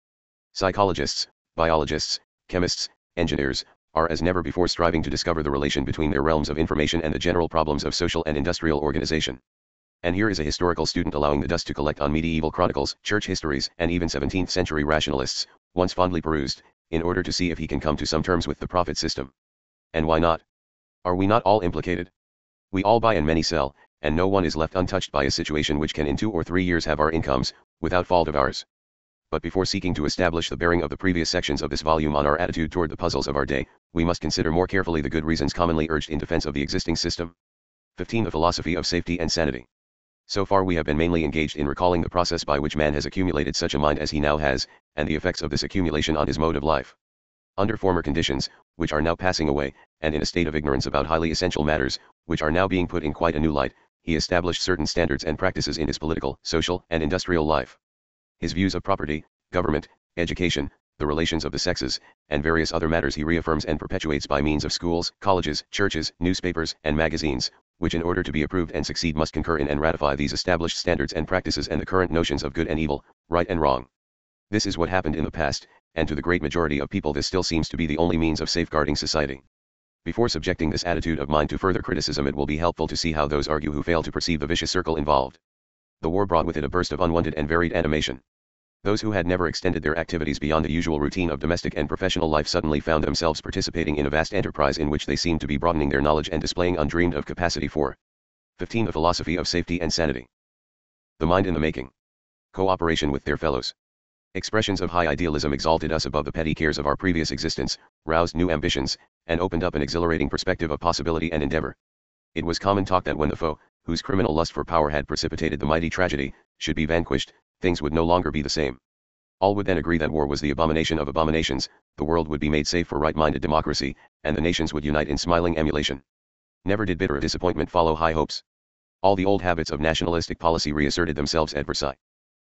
Psychologists, biologists, chemists, engineers, are as never before striving to discover the relation between their realms of information and the general problems of social and industrial organization. And here is a historical student allowing the dust to collect on medieval chronicles, church histories, and even 17th century rationalists, once fondly perused, in order to see if he can come to some terms with the profit system. And why not? Are we not all implicated? We all buy and many sell, and no one is left untouched by a situation which can in 2 or 3 years have our incomes, without fault of ours. But before seeking to establish the bearing of the previous sections of this volume on our attitude toward the puzzles of our day, we must consider more carefully the good reasons commonly urged in defense of the existing system. 15. The philosophy of safety and sanity. So far we have been mainly engaged in recalling the process by which man has accumulated such a mind as he now has, and the effects of this accumulation on his mode of life. Under former conditions, which are now passing away, and in a state of ignorance about highly essential matters, which are now being put in quite a new light, he established certain standards and practices in his political, social, and industrial life. His views of property, government, education, the relations of the sexes, and various other matters he reaffirms and perpetuates by means of schools, colleges, churches, newspapers, and magazines, which in order to be approved and succeed must concur in and ratify these established standards and practices and the current notions of good and evil, right and wrong. This is what happened in the past, and to the great majority of people this still seems to be the only means of safeguarding society. Before subjecting this attitude of mind to further criticism, it will be helpful to see how those argue who fail to perceive the vicious circle involved. The war brought with it a burst of unwanted and varied animation. Those who had never extended their activities beyond the usual routine of domestic and professional life suddenly found themselves participating in a vast enterprise in which they seemed to be broadening their knowledge and displaying undreamed of capacity for. 15. The philosophy of safety and sanity. The mind in the making. Cooperation with their fellows. Expressions of high idealism exalted us above the petty cares of our previous existence, roused new ambitions, and opened up an exhilarating perspective of possibility and endeavor. It was common talk that when the foe, whose criminal lust for power had precipitated the mighty tragedy, should be vanquished, things would no longer be the same. All would then agree that war was the abomination of abominations, the world would be made safe for right-minded democracy, and the nations would unite in smiling emulation. Never did bitter disappointment follow high hopes. All the old habits of nationalistic policy reasserted themselves at Versailles.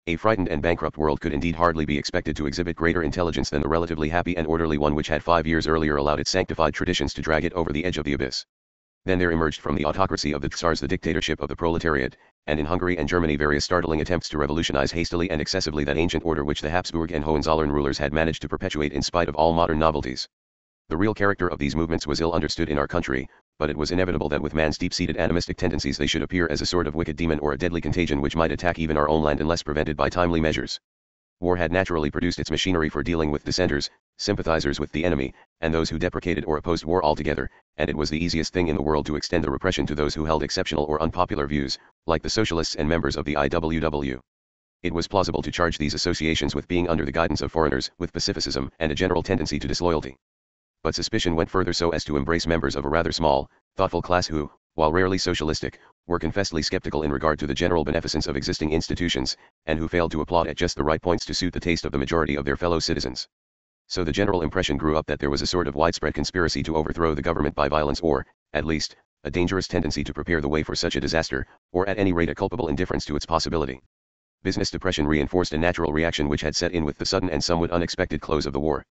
A frightened and bankrupt world could indeed hardly be expected to exhibit greater intelligence than the relatively happy and orderly one which had 5 years earlier allowed its sanctified traditions to drag it over the edge of the abyss. Then there emerged from the autocracy of the Tsars the dictatorship of the proletariat, and in Hungary and Germany various startling attempts to revolutionize hastily and excessively that ancient order which the Habsburg and Hohenzollern rulers had managed to perpetuate in spite of all modern novelties. The real character of these movements was ill understood in our country, but it was inevitable that with man's deep-seated animistic tendencies they should appear as a sort of wicked demon or a deadly contagion which might attack even our own land unless prevented by timely measures. War had naturally produced its machinery for dealing with dissenters, sympathizers with the enemy, and those who deprecated or opposed war altogether, and it was the easiest thing in the world to extend the repression to those who held exceptional or unpopular views, like the socialists and members of the IWW. It was plausible to charge these associations with being under the guidance of foreigners, with pacificism, and a general tendency to disloyalty. But suspicion went further so as to embrace members of a rather small, thoughtful class who, while rarely socialistic, were confessedly skeptical in regard to the general beneficence of existing institutions, and who failed to applaud at just the right points to suit the taste of the majority of their fellow citizens. So the general impression grew up that there was a sort of widespread conspiracy to overthrow the government by violence or, at least, a dangerous tendency to prepare the way for such a disaster, or at any rate a culpable indifference to its possibility. Business depression reinforced a natural reaction which had set in with the sudden and somewhat unexpected close of the war.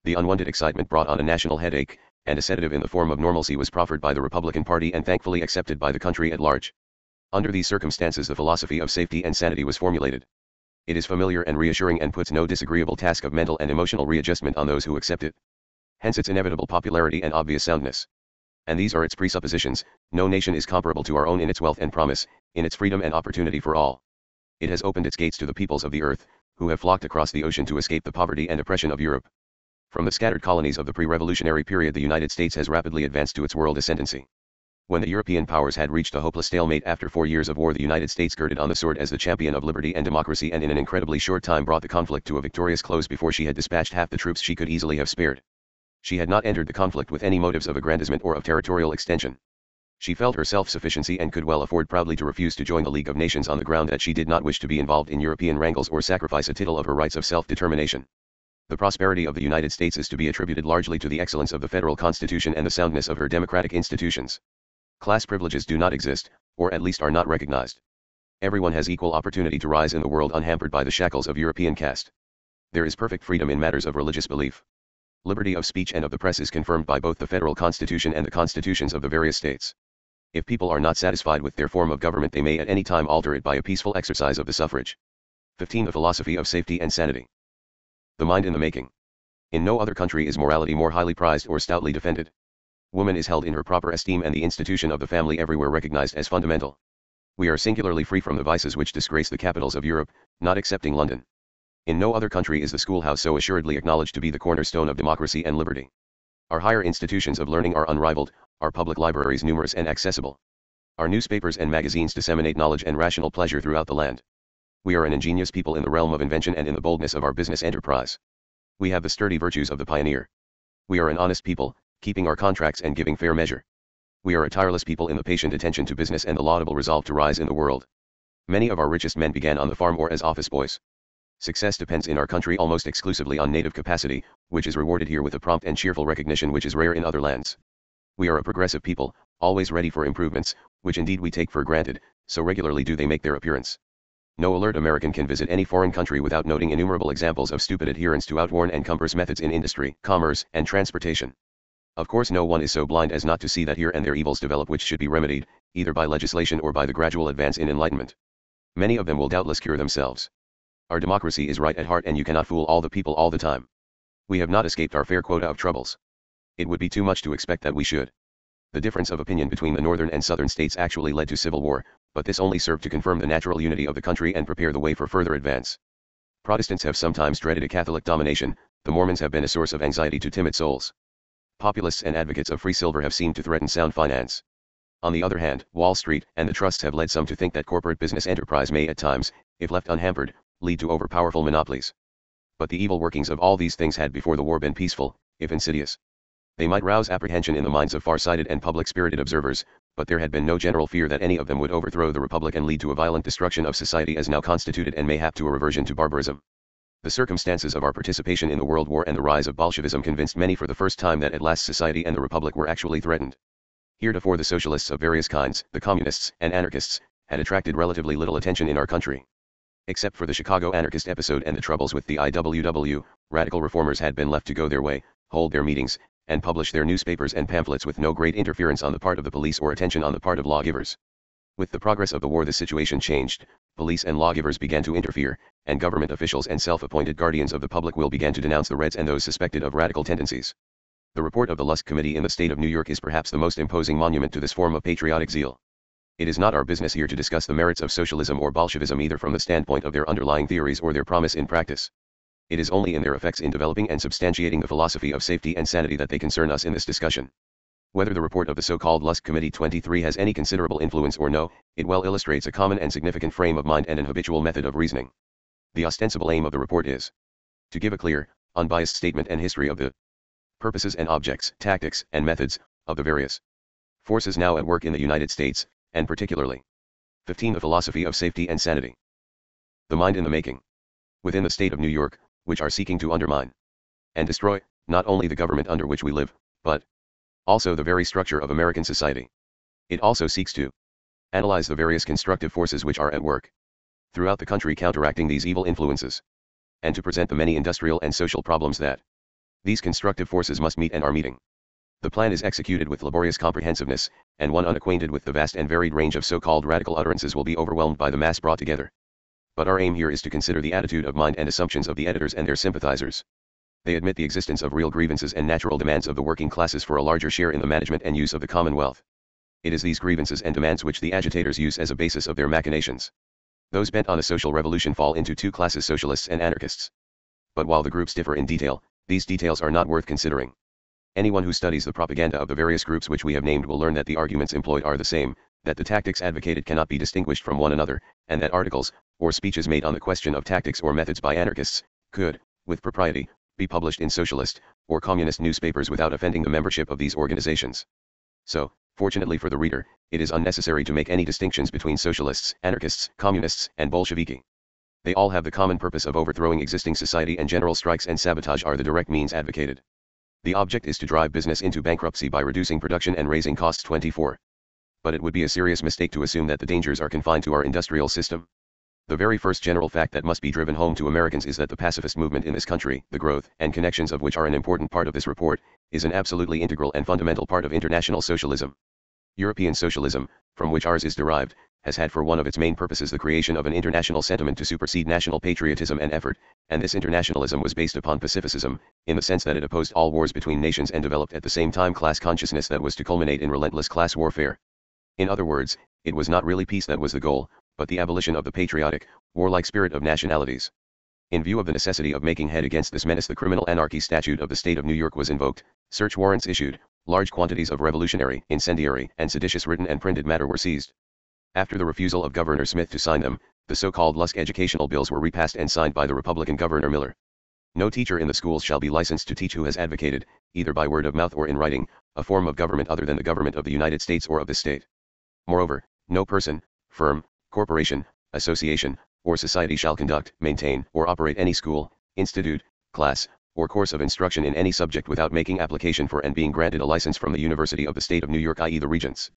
The unwanted excitement brought on a national headache, and a sedative in the form of normalcy was proffered by the Republican Party and thankfully accepted by the country at large. Under these circumstances the philosophy of safety and sanity was formulated. It is familiar and reassuring and puts no disagreeable task of mental and emotional readjustment on those who accept it. Hence its inevitable popularity and obvious soundness. And these are its presuppositions: no nation is comparable to our own in its wealth and promise, in its freedom and opportunity for all. It has opened its gates to the peoples of the earth, who have flocked across the ocean to escape the poverty and oppression of Europe. From the scattered colonies of the pre-revolutionary period the United States has rapidly advanced to its world ascendancy. When the European powers had reached a hopeless stalemate after 4 years of war, the United States girded on the sword as the champion of liberty and democracy, and in an incredibly short time brought the conflict to a victorious close before she had dispatched half the troops she could easily have spared. She had not entered the conflict with any motives of aggrandizement or of territorial extension. She felt her self-sufficiency and could well afford proudly to refuse to join the League of Nations on the ground that she did not wish to be involved in European wrangles or sacrifice a tittle of her rights of self-determination. The prosperity of the United States is to be attributed largely to the excellence of the federal constitution and the soundness of her democratic institutions. Class privileges do not exist, or at least are not recognized. Everyone has equal opportunity to rise in the world unhampered by the shackles of European caste. There is perfect freedom in matters of religious belief. Liberty of speech and of the press is confirmed by both the federal constitution and the constitutions of the various states. If people are not satisfied with their form of government, they may at any time alter it by a peaceful exercise of the suffrage. 15. The philosophy of safety and sanity. The mind in the making. In no other country is morality more highly prized or stoutly defended. Woman is held in her proper esteem and the institution of the family everywhere recognized as fundamental. We are singularly free from the vices which disgrace the capitals of Europe, not excepting London. In no other country is the schoolhouse so assuredly acknowledged to be the cornerstone of democracy and liberty. Our higher institutions of learning are unrivaled, our public libraries numerous and accessible. Our newspapers and magazines disseminate knowledge and rational pleasure throughout the land. We are an ingenious people in the realm of invention and in the boldness of our business enterprise. We have the sturdy virtues of the pioneer. We are an honest people, keeping our contracts and giving fair measure. We are a tireless people in the patient attention to business and the laudable resolve to rise in the world. Many of our richest men began on the farm or as office boys. Success depends in our country almost exclusively on native capacity, which is rewarded here with a prompt and cheerful recognition which is rare in other lands. We are a progressive people, always ready for improvements, which indeed we take for granted, so regularly do they make their appearance. No alert American can visit any foreign country without noting innumerable examples of stupid adherence to outworn and cumbrous methods in industry, commerce, and transportation. Of course no one is so blind as not to see that here and there evils develop which should be remedied, either by legislation or by the gradual advance in enlightenment. Many of them will doubtless cure themselves. Our democracy is right at heart and you cannot fool all the people all the time. We have not escaped our fair quota of troubles. It would be too much to expect that we should. The difference of opinion between the northern and southern states actually led to civil war, but this only served to confirm the natural unity of the country and prepare the way for further advance. Protestants have sometimes dreaded a Catholic domination, the Mormons have been a source of anxiety to timid souls. Populists and advocates of free silver have seemed to threaten sound finance. On the other hand, Wall Street and the trusts have led some to think that corporate business enterprise may at times, if left unhampered, lead to overpowerful monopolies. But the evil workings of all these things had before the war been peaceful, if insidious. They might rouse apprehension in the minds of far-sighted and public-spirited observers, but there had been no general fear that any of them would overthrow the republic and lead to a violent destruction of society as now constituted and mayhap to a reversion to barbarism. The circumstances of our participation in the World War and the rise of Bolshevism convinced many for the first time that at last society and the republic were actually threatened. Heretofore the socialists of various kinds, the communists and anarchists, had attracted relatively little attention in our country. Except for the Chicago anarchist episode and the troubles with the IWW, radical reformers had been left to go their way, hold their meetings, and publish their newspapers and pamphlets with no great interference on the part of the police or attention on the part of lawgivers. With the progress of the war the situation changed, police and lawgivers began to interfere, and government officials and self-appointed guardians of the public will began to denounce the Reds and those suspected of radical tendencies. The report of the Lusk Committee in the state of New York is perhaps the most imposing monument to this form of patriotic zeal. It is not our business here to discuss the merits of socialism or Bolshevism either from the standpoint of their underlying theories or their promise in practice. It is only in their effects in developing and substantiating the philosophy of safety and sanity that they concern us in this discussion. Whether the report of the so-called Lusk Committee 23 has any considerable influence or no, it well illustrates a common and significant frame of mind and an habitual method of reasoning. The ostensible aim of the report is to give a clear, unbiased statement and history of the purposes and objects, tactics, and methods of the various forces now at work in the United States, and particularly 15. The philosophy of safety and sanity. The mind in the making. Within the state of New York, which are seeking to undermine and destroy, not only the government under which we live, but also the very structure of American society. It also seeks to analyze the various constructive forces which are at work throughout the country counteracting these evil influences, and to present the many industrial and social problems that these constructive forces must meet and are meeting. The plan is executed with laborious comprehensiveness, and one unacquainted with the vast and varied range of so-called radical utterances will be overwhelmed by the mass brought together. But our aim here is to consider the attitude of mind and assumptions of the editors and their sympathizers. They admit the existence of real grievances and natural demands of the working classes for a larger share in the management and use of the commonwealth. It is these grievances and demands which the agitators use as a basis of their machinations. Those bent on a social revolution fall into two classes: socialists and anarchists. But while the groups differ in detail, these details are not worth considering. Anyone who studies the propaganda of the various groups which we have named will learn that the arguments employed are the same, that the tactics advocated cannot be distinguished from one another, and that articles, or speeches made on the question of tactics or methods by anarchists, could, with propriety, be published in socialist, or communist newspapers without offending the membership of these organizations. So, fortunately for the reader, it is unnecessary to make any distinctions between socialists, anarchists, communists, and Bolsheviki. They all have the common purpose of overthrowing existing society, and general strikes and sabotage are the direct means advocated. The object is to drive business into bankruptcy by reducing production and raising costs. 24. But it would be a serious mistake to assume that the dangers are confined to our industrial system. The very first general fact that must be driven home to Americans is that the pacifist movement in this country, the growth and connections of which are an important part of this report, is an absolutely integral and fundamental part of international socialism. European socialism, from which ours is derived, has had for one of its main purposes the creation of an international sentiment to supersede national patriotism and effort, and this internationalism was based upon pacificism, in the sense that it opposed all wars between nations and developed at the same time class consciousness that was to culminate in relentless class warfare. In other words, it was not really peace that was the goal, but the abolition of the patriotic, warlike spirit of nationalities. In view of the necessity of making head against this menace, the criminal anarchy statute of the state of New York was invoked, search warrants issued, large quantities of revolutionary, incendiary, and seditious written and printed matter were seized. After the refusal of Governor Smith to sign them, the so-called Lusk educational bills were repassed and signed by the Republican Governor Miller. No teacher in the schools shall be licensed to teach who has advocated, either by word of mouth or in writing, a form of government other than the government of the United States or of this state. Moreover, no person, firm, corporation, association, or society shall conduct, maintain, or operate any school, institute, class, or course of instruction in any subject without making application for and being granted a license from the University of the State of New York, i.e. the Regents.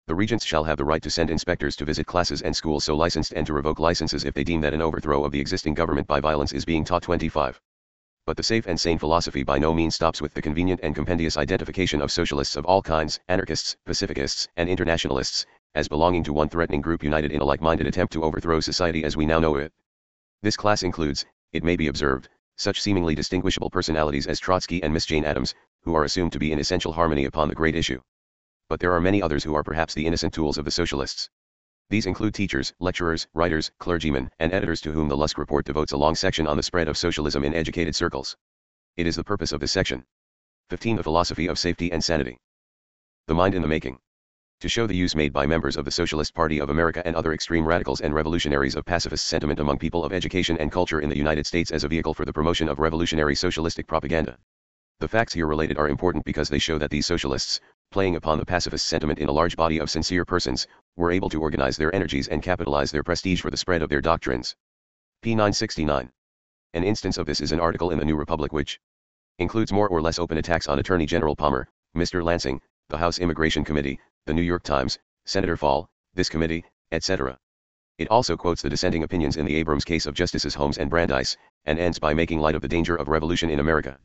The Regents shall have the right to send inspectors to visit classes and schools so licensed and to revoke licenses if they deem that an overthrow of the existing government by violence is being taught. 25. But the safe and sane philosophy by no means stops with the convenient and compendious identification of socialists of all kinds, anarchists, pacificists, and internationalists, as belonging to one threatening group united in a like-minded attempt to overthrow society as we now know it. This class includes, it may be observed, such seemingly distinguishable personalities as Trotsky and Miss Jane Addams, who are assumed to be in essential harmony upon the great issue. But there are many others who are perhaps the innocent tools of the socialists. These include teachers, lecturers, writers, clergymen, and editors to whom the Lusk report devotes a long section on the spread of socialism in educated circles. It is the purpose of this section. 15. The philosophy of safety and sanity. The mind in the making. To show the use made by members of the Socialist Party of America and other extreme radicals and revolutionaries of pacifist sentiment among people of education and culture in the United States as a vehicle for the promotion of revolutionary socialistic propaganda. The facts here related are important because they show that these socialists, playing upon the pacifist sentiment in a large body of sincere persons, were able to organize their energies and capitalize their prestige for the spread of their doctrines. p. 969. An instance of this is an article in the New Republic which includes more or less open attacks on Attorney General Palmer, Mr. Lansing, the House Immigration Committee, the New York Times, Senator Fall, this committee, etc. It also quotes the dissenting opinions in the Abrams case of Justices Holmes and Brandeis, and ends by making light of the danger of revolution in America.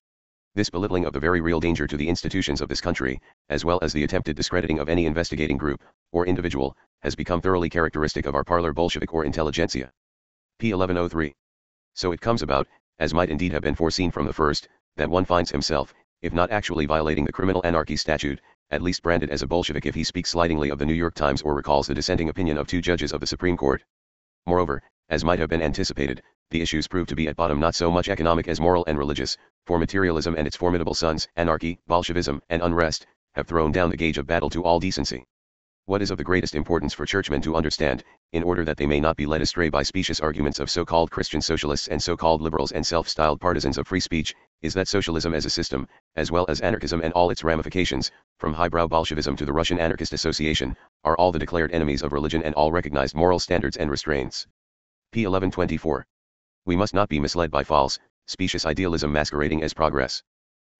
This belittling of the very real danger to the institutions of this country, as well as the attempted discrediting of any investigating group, or individual, has become thoroughly characteristic of our parlor Bolshevik or intelligentsia. p. 1103. So it comes about, as might indeed have been foreseen from the first, that one finds himself, if not actually violating the criminal anarchy statute, at least branded as a Bolshevik if he speaks slightingly of the New York Times or recalls the dissenting opinion of two judges of the Supreme Court. Moreover, as might have been anticipated, the issues prove to be at bottom not so much economic as moral and religious, for materialism and its formidable sons, anarchy, Bolshevism, and unrest, have thrown down the gauge of battle to all decency. What is of the greatest importance for churchmen to understand, in order that they may not be led astray by specious arguments of so-called Christian socialists and so-called liberals and self-styled partisans of free speech, is that socialism as a system, as well as anarchism and all its ramifications, from highbrow Bolshevism to the Russian Anarchist Association, are all the declared enemies of religion and all recognized moral standards and restraints. p. 1124. We must not be misled by false, specious idealism masquerading as progress.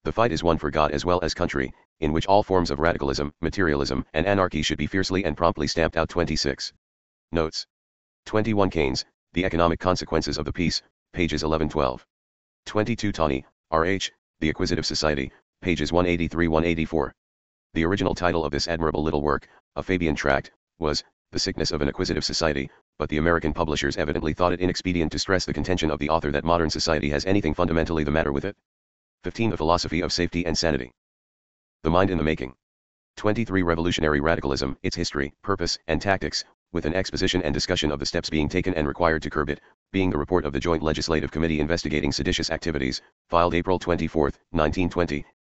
The fight is one for God as well as country, in which all forms of radicalism, materialism, and anarchy should be fiercely and promptly stamped out. 26. Notes. 21. Keynes, The Economic Consequences of the Peace, pages 11-12. 22. Tawney, R.H., The Acquisitive Society, pages 183-184. The original title of this admirable little work, a Fabian tract, was The Sickness of an Acquisitive Society, but the American publishers evidently thought it inexpedient to stress the contention of the author that modern society has anything fundamentally the matter with it. 15. The Philosophy of Safety and Sanity. The Mind in the Making. 23. Revolutionary Radicalism, Its History, Purpose, and Tactics, with an exposition and discussion of the steps being taken and required to curb it, being the report of the Joint Legislative Committee investigating seditious activities, filed April 24, 1920,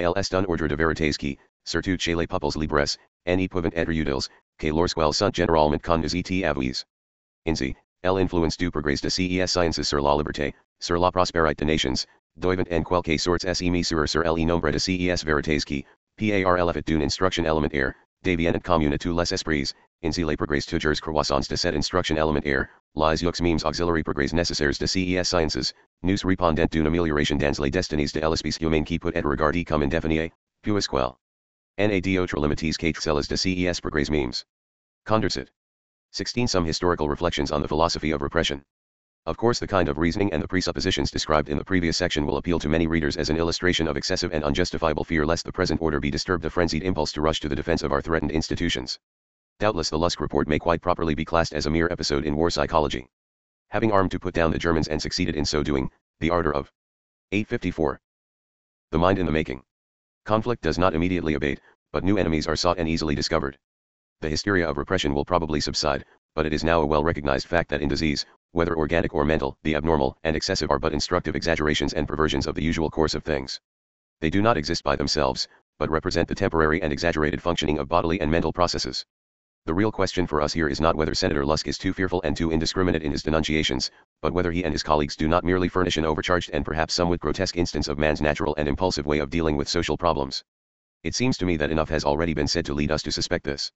ils d'un ordre de vérités qui, surtout chez les peuples libres, ne peuvent être utiles, que lorsqu'ils sont généralement connus et avoués. Ainsi, l'influence du progrès de ces sciences sur la liberté, sur la prospérité des nations, doivent en quelque sorte être mesurés sur le nombre de ces vérités qui, par l'effet d'une instruction élémentaire, deviennent communes à tous les esprits. Ainsi les progrès toujours croissants de cette instruction élémentaire, les mêmes auxiliaires progrès nécessaires de ces sciences, nous répondent d'une amélioration dans les destinées de l'espèce humaine qui peut être regardée comme indéfinie, puisqu'elle n'a d'autres limites que celles de ces progrès mêmes. Condorcet. 16. Some historical reflections on the philosophy of repression. Of course, the kind of reasoning and the presuppositions described in the previous section will appeal to many readers as an illustration of excessive and unjustifiable fear lest the present order be disturbed, the frenzied impulse to rush to the defense of our threatened institutions. Doubtless the Lusk report may quite properly be classed as a mere episode in war psychology. Having armed to put down the Germans and succeeded in so doing, the ardor of 854. The mind in the making. Conflict does not immediately abate, but new enemies are sought and easily discovered. The hysteria of repression will probably subside, but it is now a well-recognized fact that in disease, whether organic or mental, the abnormal and excessive are but instructive exaggerations and perversions of the usual course of things. They do not exist by themselves, but represent the temporary and exaggerated functioning of bodily and mental processes. The real question for us here is not whether Senator Lusk is too fearful and too indiscriminate in his denunciations, but whether he and his colleagues do not merely furnish an overcharged and perhaps somewhat grotesque instance of man's natural and impulsive way of dealing with social problems. It seems to me that enough has already been said to lead us to suspect this.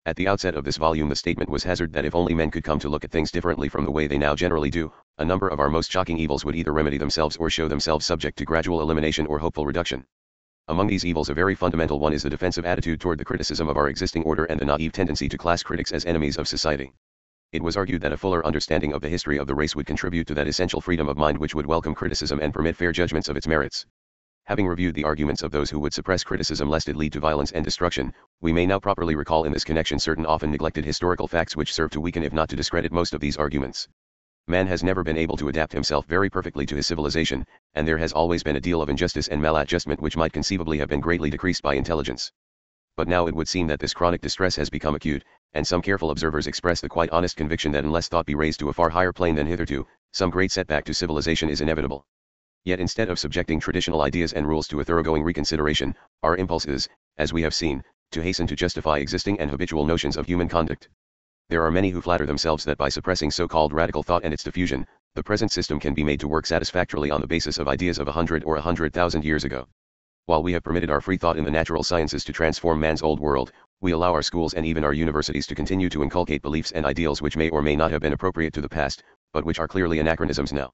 At the outset of this volume the statement was hazarded that if only men could come to look at things differently from the way they now generally do, a number of our most shocking evils would either remedy themselves or show themselves subject to gradual elimination or hopeful reduction. Among these evils a very fundamental one is the defensive attitude toward the criticism of our existing order and the naive tendency to class critics as enemies of society. It was argued that a fuller understanding of the history of the race would contribute to that essential freedom of mind which would welcome criticism and permit fair judgments of its merits. Having reviewed the arguments of those who would suppress criticism lest it lead to violence and destruction, we may now properly recall in this connection certain often neglected historical facts which serve to weaken if not to discredit most of these arguments. Man has never been able to adapt himself very perfectly to his civilization, and there has always been a deal of injustice and maladjustment which might conceivably have been greatly decreased by intelligence. But now it would seem that this chronic distress has become acute, and some careful observers express the quite honest conviction that unless thought be raised to a far higher plane than hitherto, some great setback to civilization is inevitable. Yet instead of subjecting traditional ideas and rules to a thoroughgoing reconsideration, our impulse is, as we have seen, to hasten to justify existing and habitual notions of human conduct. There are many who flatter themselves that by suppressing so-called radical thought and its diffusion, the present system can be made to work satisfactorily on the basis of ideas of 100 or 100,000 years ago. While we have permitted our free thought in the natural sciences to transform man's old world, we allow our schools and even our universities to continue to inculcate beliefs and ideals which may or may not have been appropriate to the past, but which are clearly anachronisms now.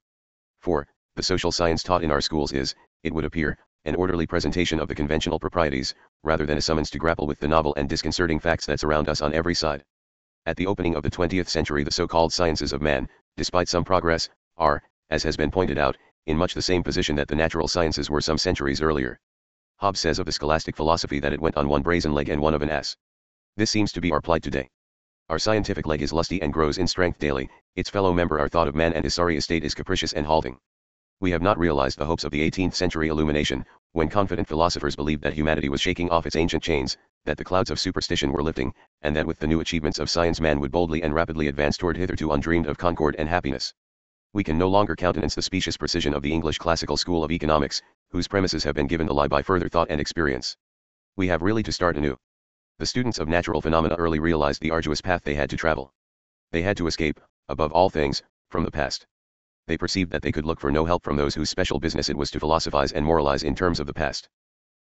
4. The social science taught in our schools is, it would appear, an orderly presentation of the conventional proprieties, rather than a summons to grapple with the novel and disconcerting facts that surround us on every side. At the opening of the 20th century the so-called sciences of man, despite some progress, are, as has been pointed out, in much the same position that the natural sciences were some centuries earlier. Hobbes says of the scholastic philosophy that it went on one brazen leg and one of an ass. This seems to be our plight today. Our scientific leg is lusty and grows in strength daily, its fellow member our thought of man and his sorry estate is capricious and halting. We have not realized the hopes of the 18th century illumination, when confident philosophers believed that humanity was shaking off its ancient chains, that the clouds of superstition were lifting, and that with the new achievements of science man would boldly and rapidly advance toward hitherto undreamed of concord and happiness. We can no longer countenance the specious precision of the English classical school of economics, whose premises have been given the lie by further thought and experience. We have really to start anew. The students of natural phenomena early realized the arduous path they had to travel. They had to escape, above all things, from the past. They perceived that they could look for no help from those whose special business it was to philosophize and moralize in terms of the past.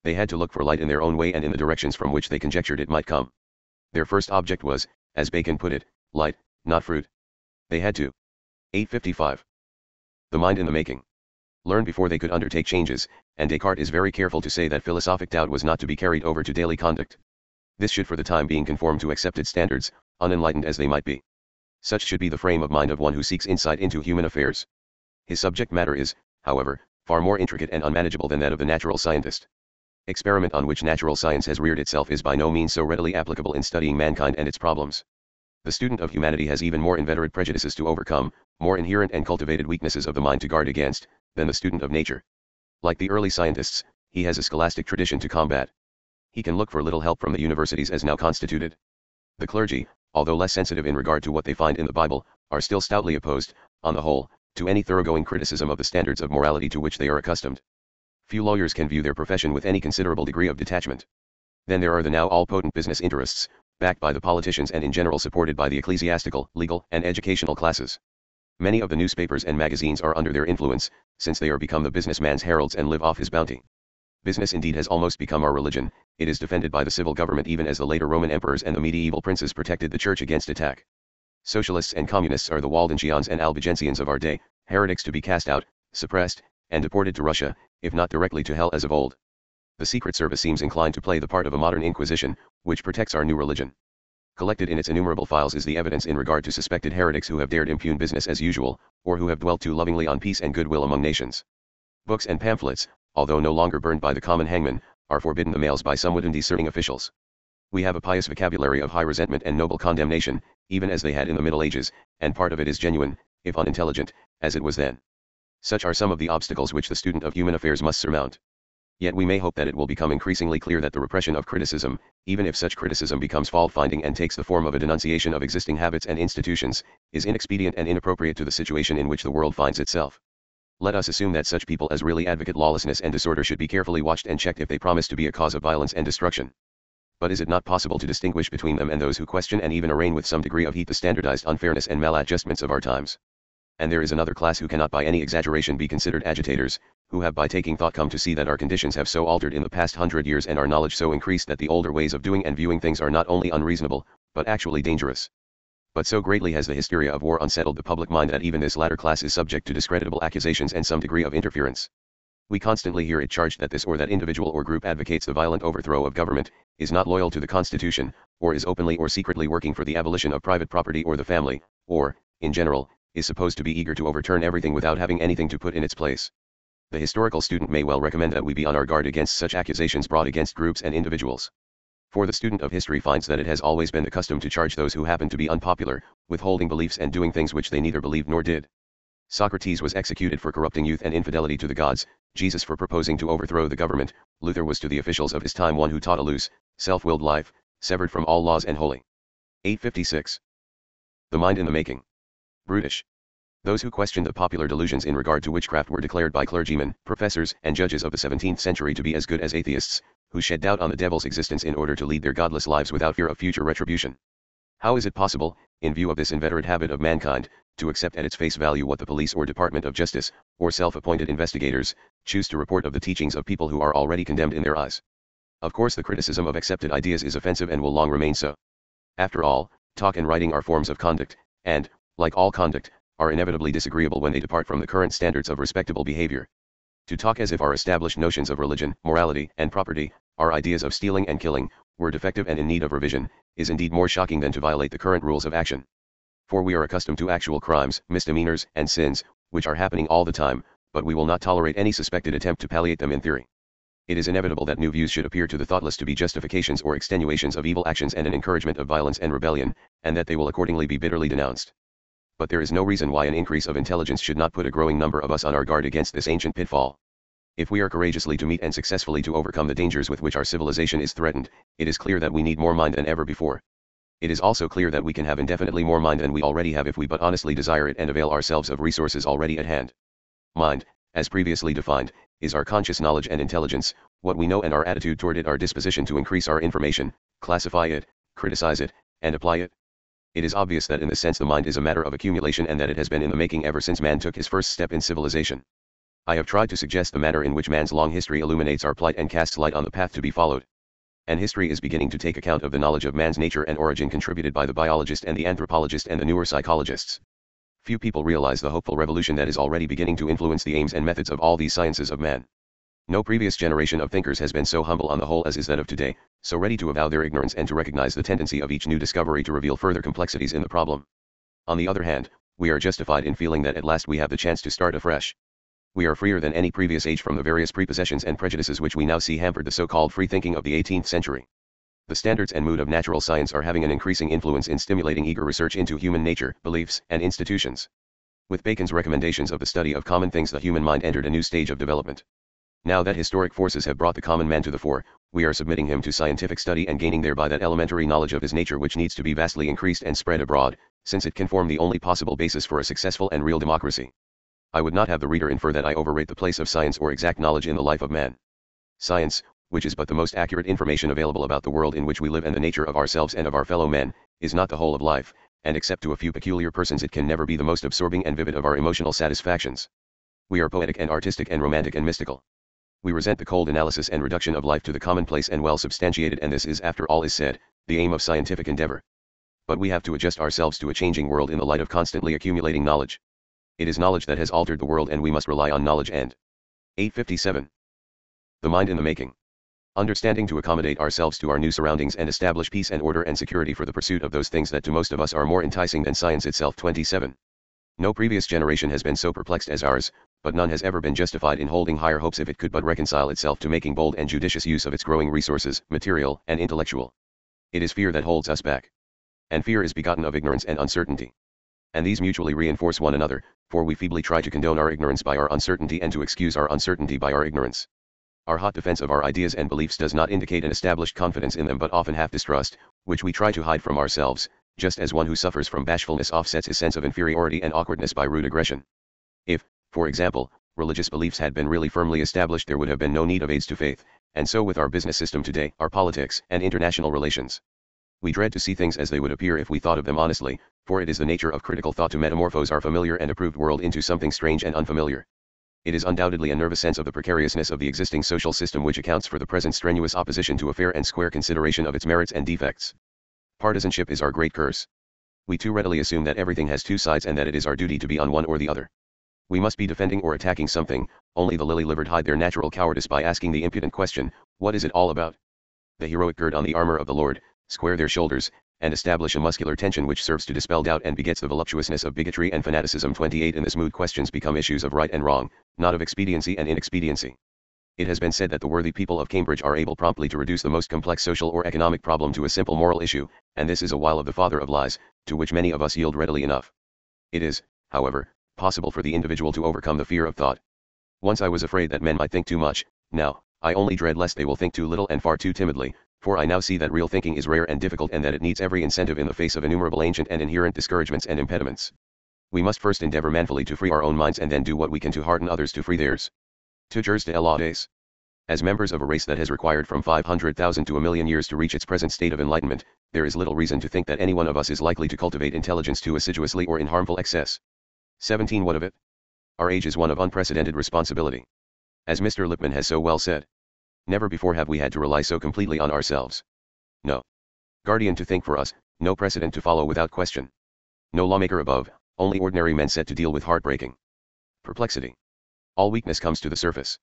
They had to look for light in their own way and in the directions from which they conjectured it might come. Their first object was, as Bacon put it, light, not fruit. They had to. 855. The mind in the making. Learn before they could undertake changes, and Descartes is very careful to say that philosophic doubt was not to be carried over to daily conduct. This should for the time being conform to accepted standards, unenlightened as they might be. Such should be the frame of mind of one who seeks insight into human affairs. His subject matter is, however, far more intricate and unmanageable than that of the natural scientist. Experiment on which natural science has reared itself is by no means so readily applicable in studying mankind and its problems. The student of humanity has even more inveterate prejudices to overcome, more inherent and cultivated weaknesses of the mind to guard against, than the student of nature. Like the early scientists, he has a scholastic tradition to combat. He can look for little help from the universities as now constituted. The clergy, although less sensitive in regard to what they find in the Bible, are still stoutly opposed, on the whole, to any thoroughgoing criticism of the standards of morality to which they are accustomed. Few lawyers can view their profession with any considerable degree of detachment. Then there are the now all-potent business interests, backed by the politicians and in general supported by the ecclesiastical, legal, and educational classes. Many of the newspapers and magazines are under their influence, since they are become the businessman's heralds and live off his bounty. Business indeed has almost become our religion. It is defended by the civil government even as the later Roman emperors and the medieval princes protected the church against attack. Socialists and communists are the Waldensians and Albigensians of our day, heretics to be cast out, suppressed, and deported to Russia, if not directly to hell as of old. The Secret Service seems inclined to play the part of a modern Inquisition, which protects our new religion. Collected in its innumerable files is the evidence in regard to suspected heretics who have dared impugn business as usual, or who have dwelt too lovingly on peace and goodwill among nations. Books and pamphlets, although no longer burned by the common hangman, are forbidden the mails by some wooden discerning officials. We have a pious vocabulary of high resentment and noble condemnation, even as they had in the Middle Ages, and part of it is genuine, if unintelligent, as it was then. Such are some of the obstacles which the student of human affairs must surmount. Yet we may hope that it will become increasingly clear that the repression of criticism, even if such criticism becomes fault-finding and takes the form of a denunciation of existing habits and institutions, is inexpedient and inappropriate to the situation in which the world finds itself. Let us assume that such people as really advocate lawlessness and disorder should be carefully watched and checked if they promise to be a cause of violence and destruction. But is it not possible to distinguish between them and those who question and even arraign with some degree of heat the standardized unfairness and maladjustments of our times? And there is another class who cannot by any exaggeration be considered agitators, who have by taking thought come to see that our conditions have so altered in the past 100 years and our knowledge so increased that the older ways of doing and viewing things are not only unreasonable, but actually dangerous. But so greatly has the hysteria of war unsettled the public mind that even this latter class is subject to discreditable accusations and some degree of interference. We constantly hear it charged that this or that individual or group advocates the violent overthrow of government, is not loyal to the Constitution, or is openly or secretly working for the abolition of private property or the family, or, in general, is supposed to be eager to overturn everything without having anything to put in its place. The historical student may well recommend that we be on our guard against such accusations brought against groups and individuals. For the student of history finds that it has always been the custom to charge those who happen to be unpopular, with holding beliefs and doing things which they neither believed nor did. Socrates was executed for corrupting youth and infidelity to the gods, Jesus for proposing to overthrow the government, Luther was to the officials of his time one who taught a loose, self-willed life, severed from all laws and holy. 856. The mind in the making. Brutish. Those who questioned the popular delusions in regard to witchcraft were declared by clergymen, professors, and judges of the 17th century to be as good as atheists, who shed doubt on the devil's existence in order to lead their godless lives without fear of future retribution. How is it possible, in view of this inveterate habit of mankind, to accept at its face value what the police or Department of Justice, or self-appointed investigators, choose to report of the teachings of people who are already condemned in their eyes? Of course the criticism of accepted ideas is offensive and will long remain so. After all, talk and writing are forms of conduct, and, like all conduct, are inevitably disagreeable when they depart from the current standards of respectable behavior. To talk as if our established notions of religion, morality, and property, our ideas of stealing and killing, were defective and in need of revision, is indeed more shocking than to violate the current rules of action. For we are accustomed to actual crimes, misdemeanors, and sins, which are happening all the time, but we will not tolerate any suspected attempt to palliate them in theory. It is inevitable that new views should appear to the thoughtless to be justifications or extenuations of evil actions and an encouragement of violence and rebellion, and that they will accordingly be bitterly denounced. But there is no reason why an increase of intelligence should not put a growing number of us on our guard against this ancient pitfall. If we are courageously to meet and successfully to overcome the dangers with which our civilization is threatened, it is clear that we need more mind than ever before. It is also clear that we can have indefinitely more mind than we already have if we but honestly desire it and avail ourselves of resources already at hand. Mind, as previously defined, is our conscious knowledge and intelligence, what we know and our attitude toward it, our disposition to increase our information, classify it, criticize it, and apply it. It is obvious that in this sense the mind is a matter of accumulation and that it has been in the making ever since man took his first step in civilization. I have tried to suggest the manner in which man's long history illuminates our plight and casts light on the path to be followed. And history is beginning to take account of the knowledge of man's nature and origin contributed by the biologist and the anthropologist and the newer psychologists. Few people realize the hopeful revolution that is already beginning to influence the aims and methods of all these sciences of man. No previous generation of thinkers has been so humble on the whole as is that of today, so ready to avow their ignorance and to recognize the tendency of each new discovery to reveal further complexities in the problem. On the other hand, we are justified in feeling that at last we have the chance to start afresh. We are freer than any previous age from the various prepossessions and prejudices which we now see hampered the so-called free thinking of the 18th century. The standards and mood of natural science are having an increasing influence in stimulating eager research into human nature, beliefs, and institutions. With Bacon's recommendations of the study of common things, the human mind entered a new stage of development. Now that historic forces have brought the common man to the fore, we are submitting him to scientific study and gaining thereby that elementary knowledge of his nature which needs to be vastly increased and spread abroad, since it can form the only possible basis for a successful and real democracy. I would not have the reader infer that I overrate the place of science or exact knowledge in the life of man. Science, which is but the most accurate information available about the world in which we live and the nature of ourselves and of our fellow men, is not the whole of life, and except to a few peculiar persons it can never be the most absorbing and vivid of our emotional satisfactions. We are poetic and artistic and romantic and mystical. We resent the cold analysis and reduction of life to the commonplace and well substantiated, and this is, after all is said, the aim of scientific endeavor. But we have to adjust ourselves to a changing world in the light of constantly accumulating knowledge. It is knowledge that has altered the world and we must rely on knowledge and 857. The mind in the making. Understanding to accommodate ourselves to our new surroundings and establish peace and order and security for the pursuit of those things that to most of us are more enticing than science itself. 27. No previous generation has been so perplexed as ours, but none has ever been justified in holding higher hopes if it could but reconcile itself to making bold and judicious use of its growing resources, material and intellectual. It is fear that holds us back. And fear is begotten of ignorance and uncertainty. And these mutually reinforce one another, for we feebly try to condone our ignorance by our uncertainty and to excuse our uncertainty by our ignorance. Our hot defense of our ideas and beliefs does not indicate an established confidence in them but often half distrust, which we try to hide from ourselves, just as one who suffers from bashfulness offsets his sense of inferiority and awkwardness by rude aggression. If, for example, religious beliefs had been really firmly established, there would have been no need of aids to faith, and so with our business system today, our politics, and international relations. We dread to see things as they would appear if we thought of them honestly, for it is the nature of critical thought to metamorphose our familiar and approved world into something strange and unfamiliar. It is undoubtedly a nervous sense of the precariousness of the existing social system which accounts for the present strenuous opposition to a fair and square consideration of its merits and defects. Partisanship is our great curse. We too readily assume that everything has two sides and that it is our duty to be on one or the other. We must be defending or attacking something, only the lily-livered hide their natural cowardice by asking the impudent question, what is it all about? The heroic gird on the armor of the Lord, square their shoulders, and establish a muscular tension which serves to dispel doubt and begets the voluptuousness of bigotry and fanaticism. 28. In this mood questions become issues of right and wrong, not of expediency and inexpediency. It has been said that the worthy people of Cambridge are able promptly to reduce the most complex social or economic problem to a simple moral issue, and this is a while of the father of lies, to which many of us yield readily enough. It is, however, possible for the individual to overcome the fear of thought. Once I was afraid that men might think too much, now, I only dread lest they will think too little and far too timidly, for I now see that real thinking is rare and difficult and that it needs every incentive in the face of innumerable ancient and inherent discouragements and impediments. We must first endeavor manfully to free our own minds and then do what we can to hearten others to free theirs. Tutors de laudes. As members of a race that has required from 500,000 to 1,000,000 years to reach its present state of enlightenment, there is little reason to think that any one of us is likely to cultivate intelligence too assiduously or in harmful excess. 17. What of it? Our age is one of unprecedented responsibility. As Mr. Lippmann has so well said, never before have we had to rely so completely on ourselves. No guardian to think for us, no precedent to follow without question. No lawmaker above, only ordinary men set to deal with heartbreaking perplexity. All weakness comes to the surface.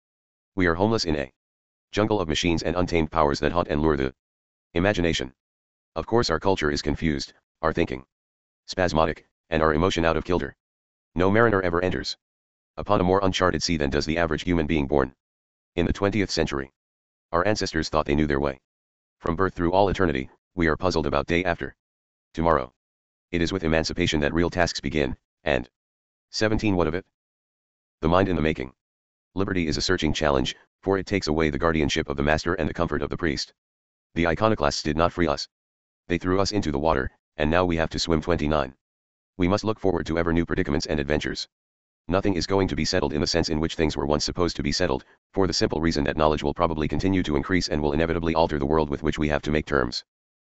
We are homeless in a jungle of machines and untamed powers that haunt and lure the imagination. Of course our culture is confused, our thinking spasmodic, and our emotion out of kilter. No mariner ever enters upon a more uncharted sea than does the average human being born in the 20th century. Our ancestors thought they knew their way. From birth through all eternity, we are puzzled about day after tomorrow. It is with emancipation that real tasks begin, and 17. What of it? The mind in the making. Liberty is a searching challenge, for it takes away the guardianship of the master and the comfort of the priest. The iconoclasts did not free us. They threw us into the water, and now we have to swim. 29. We must look forward to ever new predicaments and adventures. Nothing is going to be settled in the sense in which things were once supposed to be settled, for the simple reason that knowledge will probably continue to increase and will inevitably alter the world with which we have to make terms.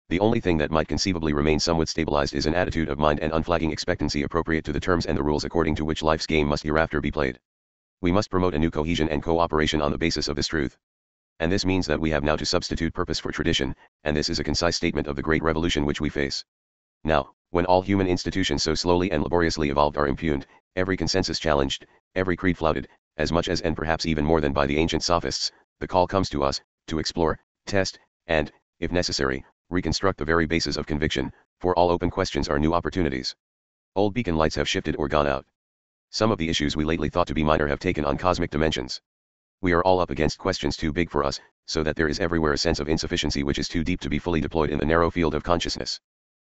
The only thing that might conceivably remain somewhat stabilized is an attitude of mind and unflagging expectancy appropriate to the terms and the rules according to which life's game must hereafter be played. We must promote a new cohesion and cooperation on the basis of this truth. And this means that we have now to substitute purpose for tradition, and this is a concise statement of the great revolution which we face. Now, when all human institutions so slowly and laboriously evolved are impugned, every consensus challenged, every creed flouted, as much as and perhaps even more than by the ancient sophists, the call comes to us, to explore, test, and, if necessary, reconstruct the very basis of conviction, for all open questions are new opportunities. Old beacon lights have shifted or gone out. Some of the issues we lately thought to be minor have taken on cosmic dimensions. We are all up against questions too big for us, so that there is everywhere a sense of insufficiency which is too deep to be fully deployed in the narrow field of consciousness.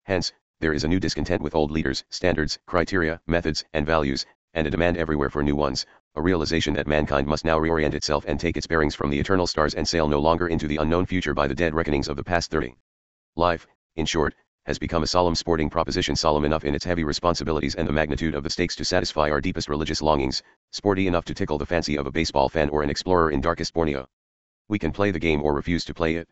Hence, there is a new discontent with old leaders, standards, criteria, methods, and values, and a demand everywhere for new ones, a realization that mankind must now reorient itself and take its bearings from the eternal stars and sail no longer into the unknown future by the dead reckonings of the past 30. Life, in short, has become a solemn sporting proposition, solemn enough in its heavy responsibilities and the magnitude of the stakes to satisfy our deepest religious longings, sporty enough to tickle the fancy of a baseball fan or an explorer in darkest Borneo. We can play the game or refuse to play it.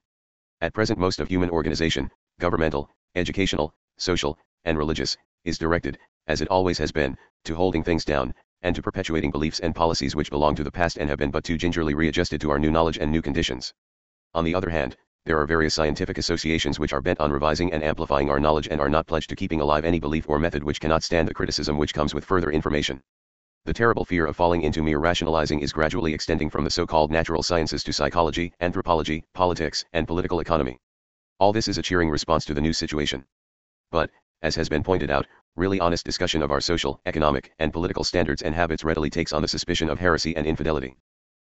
At present most of human organization, governmental, educational, social, and religious, is directed, as it always has been, to holding things down, and to perpetuating beliefs and policies which belong to the past and have been but too gingerly readjusted to our new knowledge and new conditions. On the other hand, there are various scientific associations which are bent on revising and amplifying our knowledge and are not pledged to keeping alive any belief or method which cannot stand the criticism which comes with further information. The terrible fear of falling into mere rationalizing is gradually extending from the so-called natural sciences to psychology, anthropology, politics, and political economy. All this is a cheering response to the new situation. But, as has been pointed out, really honest discussion of our social, economic, and political standards and habits readily takes on the suspicion of heresy and infidelity.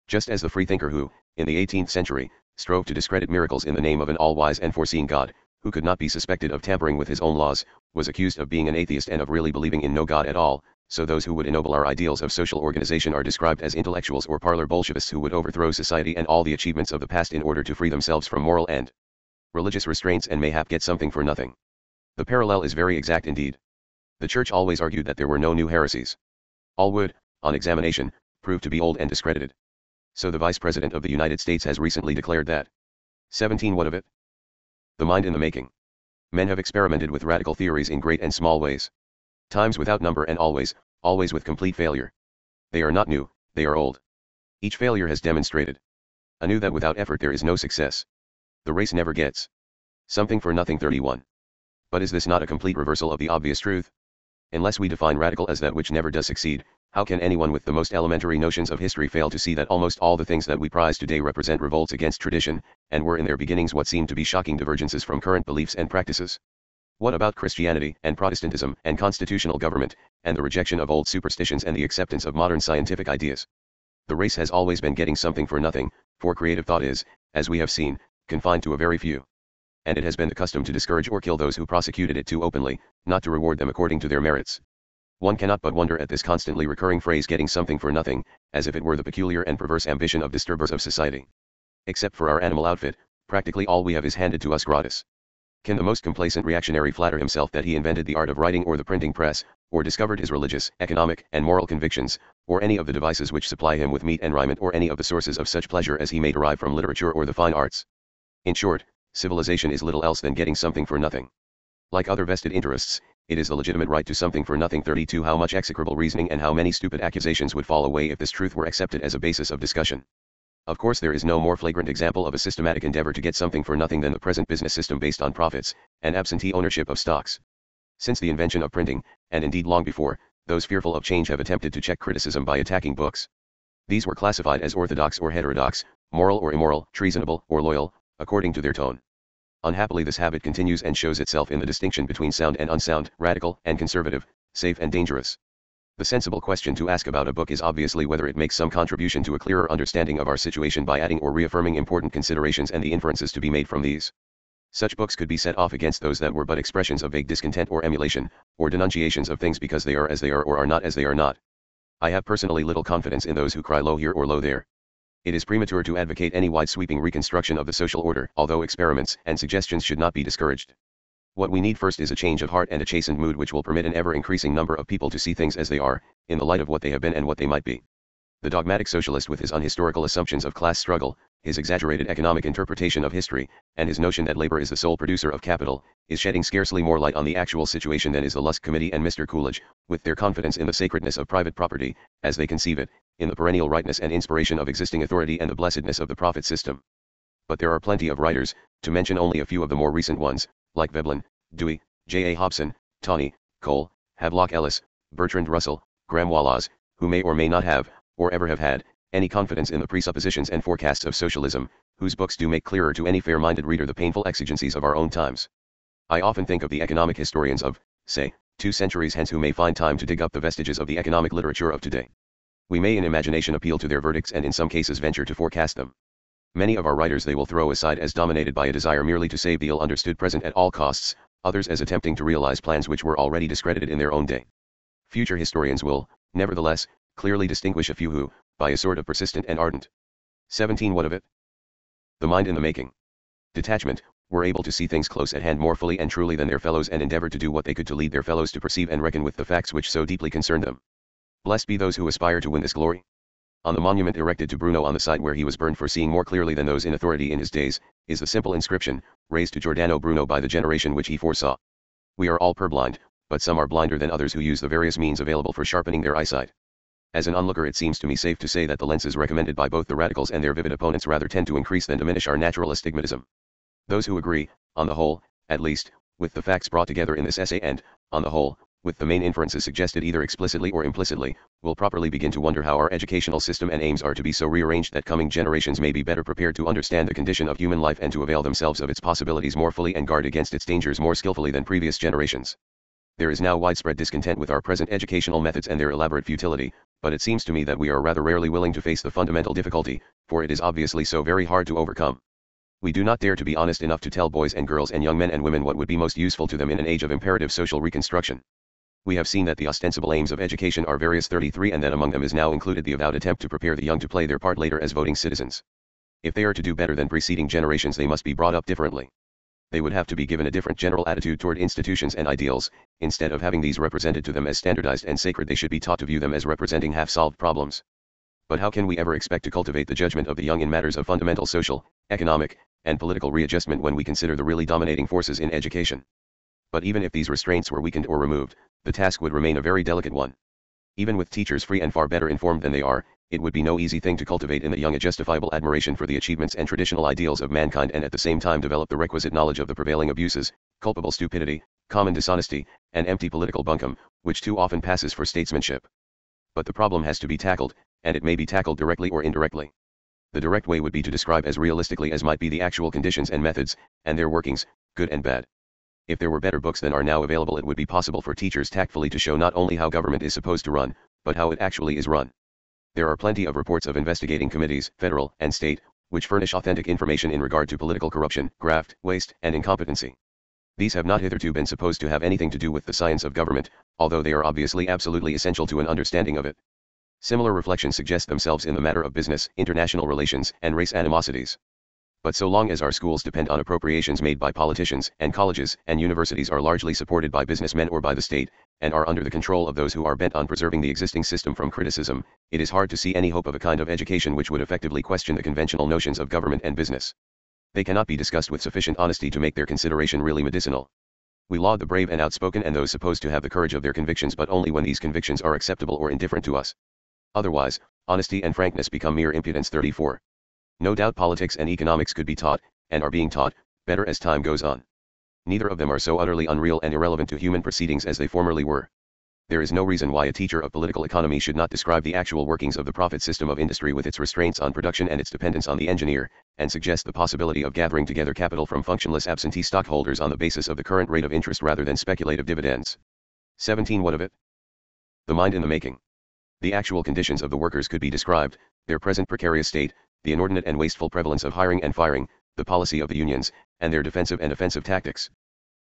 Just as the freethinker who, in the 18th century, strove to discredit miracles in the name of an all-wise and foreseeing God, who could not be suspected of tampering with his own laws, was accused of being an atheist and of really believing in no God at all, so those who would ennoble our ideals of social organization are described as intellectuals or parlor Bolshevists who would overthrow society and all the achievements of the past in order to free themselves from moral and religious restraints and mayhap get something for nothing. The parallel is very exact indeed. The Church always argued that there were no new heresies. All would, on examination, prove to be old and discredited. So the Vice President of the United States has recently declared that 17. What of it? The mind in the making. Men have experimented with radical theories in great and small ways. Times without number and always with complete failure. They are not new, they are old. Each failure has demonstrated anew that without effort there is no success. The race never gets something for nothing. 31. But is this not a complete reversal of the obvious truth? Unless we define radical as that which never does succeed, how can anyone with the most elementary notions of history fail to see that almost all the things that we prize today represent revolts against tradition, and were in their beginnings what seem to be shocking divergences from current beliefs and practices? What about Christianity and Protestantism and constitutional government, and the rejection of old superstitions and the acceptance of modern scientific ideas? The race has always been getting something for nothing, for creative thought is, as we have seen, confined to a very few. And it has been the custom to discourage or kill those who prosecuted it too openly, not to reward them according to their merits. One cannot but wonder at this constantly recurring phrase getting something for nothing, as if it were the peculiar and perverse ambition of disturbers of society. Except for our animal outfit, practically all we have is handed to us gratis. Can the most complacent reactionary flatter himself that he invented the art of writing or the printing press, or discovered his religious, economic, and moral convictions, or any of the devices which supply him with meat and raiment, or any of the sources of such pleasure as he may derive from literature or the fine arts? In short, civilization is little else than getting something for nothing. Like other vested interests, it is the legitimate right to something for nothing. 32. How much execrable reasoning and how many stupid accusations would fall away if this truth were accepted as a basis of discussion. Of course there is no more flagrant example of a systematic endeavor to get something for nothing than the present business system based on profits, and absentee ownership of stocks. Since the invention of printing, and indeed long before, those fearful of change have attempted to check criticism by attacking books. These were classified as orthodox or heterodox, moral or immoral, treasonable or loyal, according to their tone. Unhappily this habit continues and shows itself in the distinction between sound and unsound, radical and conservative, safe and dangerous. The sensible question to ask about a book is obviously whether it makes some contribution to a clearer understanding of our situation by adding or reaffirming important considerations and the inferences to be made from these. Such books could be set off against those that were but expressions of vague discontent or emulation, or denunciations of things because they are as they are or not as they are not. I have personally little confidence in those who cry low here or low there. It is premature to advocate any wide-sweeping reconstruction of the social order, although experiments and suggestions should not be discouraged. What we need first is a change of heart and a chastened mood which will permit an ever-increasing number of people to see things as they are, in the light of what they have been and what they might be. The dogmatic socialist with his unhistorical assumptions of class struggle, his exaggerated economic interpretation of history, and his notion that labor is the sole producer of capital, is shedding scarcely more light on the actual situation than is the Lusk Committee and Mr. Coolidge, with their confidence in the sacredness of private property, as they conceive it, in the perennial rightness and inspiration of existing authority and the blessedness of the profit system. But there are plenty of writers, to mention only a few of the more recent ones, like Veblen, Dewey, J. A. Hobson, Tawney, Cole, Havelock Ellis, Bertrand Russell, Graham Wallas, who may or may not have, or ever have had, any confidence in the presuppositions and forecasts of socialism, whose books do make clearer to any fair-minded reader the painful exigencies of our own times. I often think of the economic historians of, say, 2 centuries hence who may find time to dig up the vestiges of the economic literature of today. We may in imagination appeal to their verdicts and in some cases venture to forecast them. Many of our writers they will throw aside as dominated by a desire merely to save the ill-understood present at all costs, others as attempting to realize plans which were already discredited in their own day. Future historians will, nevertheless, clearly distinguish a few who, by a sort of persistent and ardent 17 what of it? The mind in the making. Detachment, were able to see things close at hand more fully and truly than their fellows and endeavored to do what they could to lead their fellows to perceive and reckon with the facts which so deeply concerned them. Blessed be those who aspire to win this glory. On the monument erected to Bruno on the site where he was burned for seeing more clearly than those in authority in his days, is the simple inscription, raised to Giordano Bruno by the generation which he foresaw. We are all purblind, but some are blinder than others who use the various means available for sharpening their eyesight. As an onlooker it seems to me safe to say that the lenses recommended by both the radicals and their vivid opponents rather tend to increase than diminish our natural astigmatism. Those who agree, on the whole, at least, with the facts brought together in this essay and, on the whole, with the main inferences suggested either explicitly or implicitly, will properly begin to wonder how our educational system and aims are to be so rearranged that coming generations may be better prepared to understand the condition of human life and to avail themselves of its possibilities more fully and guard against its dangers more skillfully than previous generations. There is now widespread discontent with our present educational methods and their elaborate futility, but it seems to me that we are rather rarely willing to face the fundamental difficulty, for it is obviously so very hard to overcome. We do not dare to be honest enough to tell boys and girls and young men and women what would be most useful to them in an age of imperative social reconstruction. We have seen that the ostensible aims of education are various 33 and that among them is now included the avowed attempt to prepare the young to play their part later as voting citizens. If they are to do better than preceding generations they must be brought up differently. They would have to be given a different general attitude toward institutions and ideals. Instead of having these represented to them as standardized and sacred they should be taught to view them as representing half-solved problems. But how can we ever expect to cultivate the judgment of the young in matters of fundamental social, economic, and political readjustment when we consider the really dominating forces in education? But even if these restraints were weakened or removed, the task would remain a very delicate one. Even with teachers free and far better informed than they are, it would be no easy thing to cultivate in the young a justifiable admiration for the achievements and traditional ideals of mankind and at the same time develop the requisite knowledge of the prevailing abuses, culpable stupidity, common dishonesty, and empty political bunkum, which too often passes for statesmanship. But the problem has to be tackled, and it may be tackled directly or indirectly. The direct way would be to describe as realistically as might be the actual conditions and methods, and their workings, good and bad. If there were better books than are now available it would be possible for teachers tactfully to show not only how government is supposed to run, but how it actually is run. There are plenty of reports of investigating committees, federal and state, which furnish authentic information in regard to political corruption, graft, waste, and incompetency. These have not hitherto been supposed to have anything to do with the science of government, although they are obviously absolutely essential to an understanding of it. Similar reflections suggest themselves in the matter of business, international relations, and race animosities. But so long as our schools depend on appropriations made by politicians, and colleges and universities are largely supported by businessmen or by the state, and are under the control of those who are bent on preserving the existing system from criticism, it is hard to see any hope of a kind of education which would effectively question the conventional notions of government and business. They cannot be discussed with sufficient honesty to make their consideration really medicinal. We laud the brave and outspoken and those supposed to have the courage of their convictions, but only when these convictions are acceptable or indifferent to us. Otherwise, honesty and frankness become mere impudence. 34. No doubt politics and economics could be taught, and are being taught, better as time goes on. Neither of them are so utterly unreal and irrelevant to human proceedings as they formerly were. There is no reason why a teacher of political economy should not describe the actual workings of the profit system of industry with its restraints on production and its dependence on the engineer, and suggest the possibility of gathering together capital from functionless absentee stockholders on the basis of the current rate of interest rather than speculative dividends. 17 What of it? The mind in the making. The actual conditions of the workers could be described, their present precarious state, the inordinate and wasteful prevalence of hiring and firing, the policy of the unions, and their defensive and offensive tactics.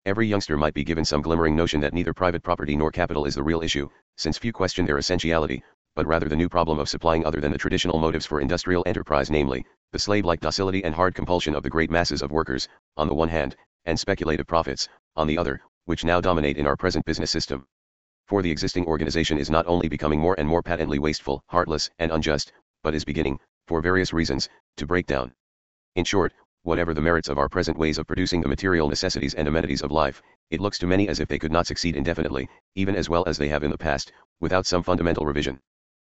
Every youngster might be given some glimmering notion that neither private property nor capital is the real issue, since few question their essentiality, but rather the new problem of supplying other than the traditional motives for industrial enterprise, namely, the slave-like docility and hard compulsion of the great masses of workers, on the one hand, and speculative profits, on the other, which now dominate in our present business system. For the existing organization is not only becoming more and more patently wasteful, heartless, and unjust, but is beginning, for various reasons, to break down. In short, whatever the merits of our present ways of producing the material necessities and amenities of life, it looks to many as if they could not succeed indefinitely, even as well as they have in the past, without some fundamental revision.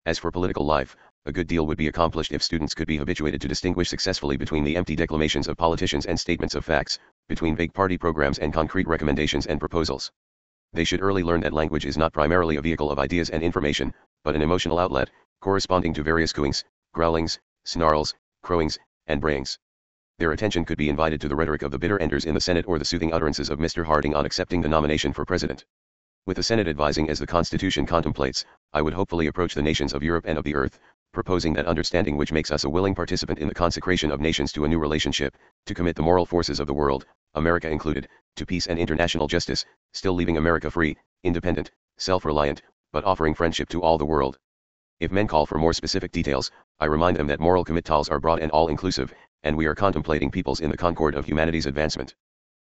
As for political life, a good deal would be accomplished if students could be habituated to distinguish successfully between the empty declamations of politicians and statements of facts, between vague party programs and concrete recommendations and proposals. They should early learn that language is not primarily a vehicle of ideas and information, but an emotional outlet, corresponding to various cooings, growlings, snarls, crowings, and brayings. Their attention could be invited to the rhetoric of the bitter enders in the Senate or the soothing utterances of Mr. Harding on accepting the nomination for president. With the Senate advising as the Constitution contemplates, I would hopefully approach the nations of Europe and of the earth, proposing that understanding which makes us a willing participant in the consecration of nations to a new relationship, to commit the moral forces of the world, America included, to peace and international justice, still leaving America free, independent, self-reliant, but offering friendship to all the world. If men call for more specific details, I remind them that moral commitments are broad and all-inclusive, and we are contemplating peoples in the concord of humanity's advancement.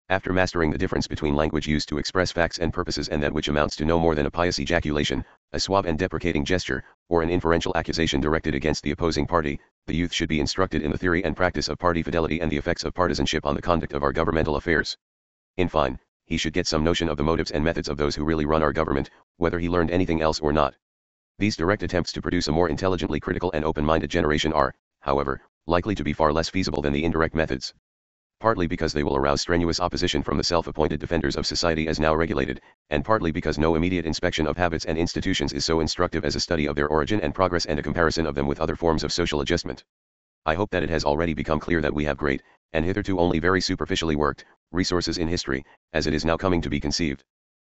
After mastering the difference between language used to express facts and purposes and that which amounts to no more than a pious ejaculation, a suave and deprecating gesture, or an inferential accusation directed against the opposing party, the youth should be instructed in the theory and practice of party fidelity and the effects of partisanship on the conduct of our governmental affairs. In fine, he should get some notion of the motives and methods of those who really run our government, whether he learned anything else or not. These direct attempts to produce a more intelligently critical and open-minded generation are, however, likely to be far less feasible than the indirect methods. Partly because they will arouse strenuous opposition from the self-appointed defenders of society as now regulated, and partly because no immediate inspection of habits and institutions is so instructive as a study of their origin and progress and a comparison of them with other forms of social adjustment. I hope that it has already become clear that we have great, and hitherto only very superficially worked, resources in history, as it is now coming to be conceived.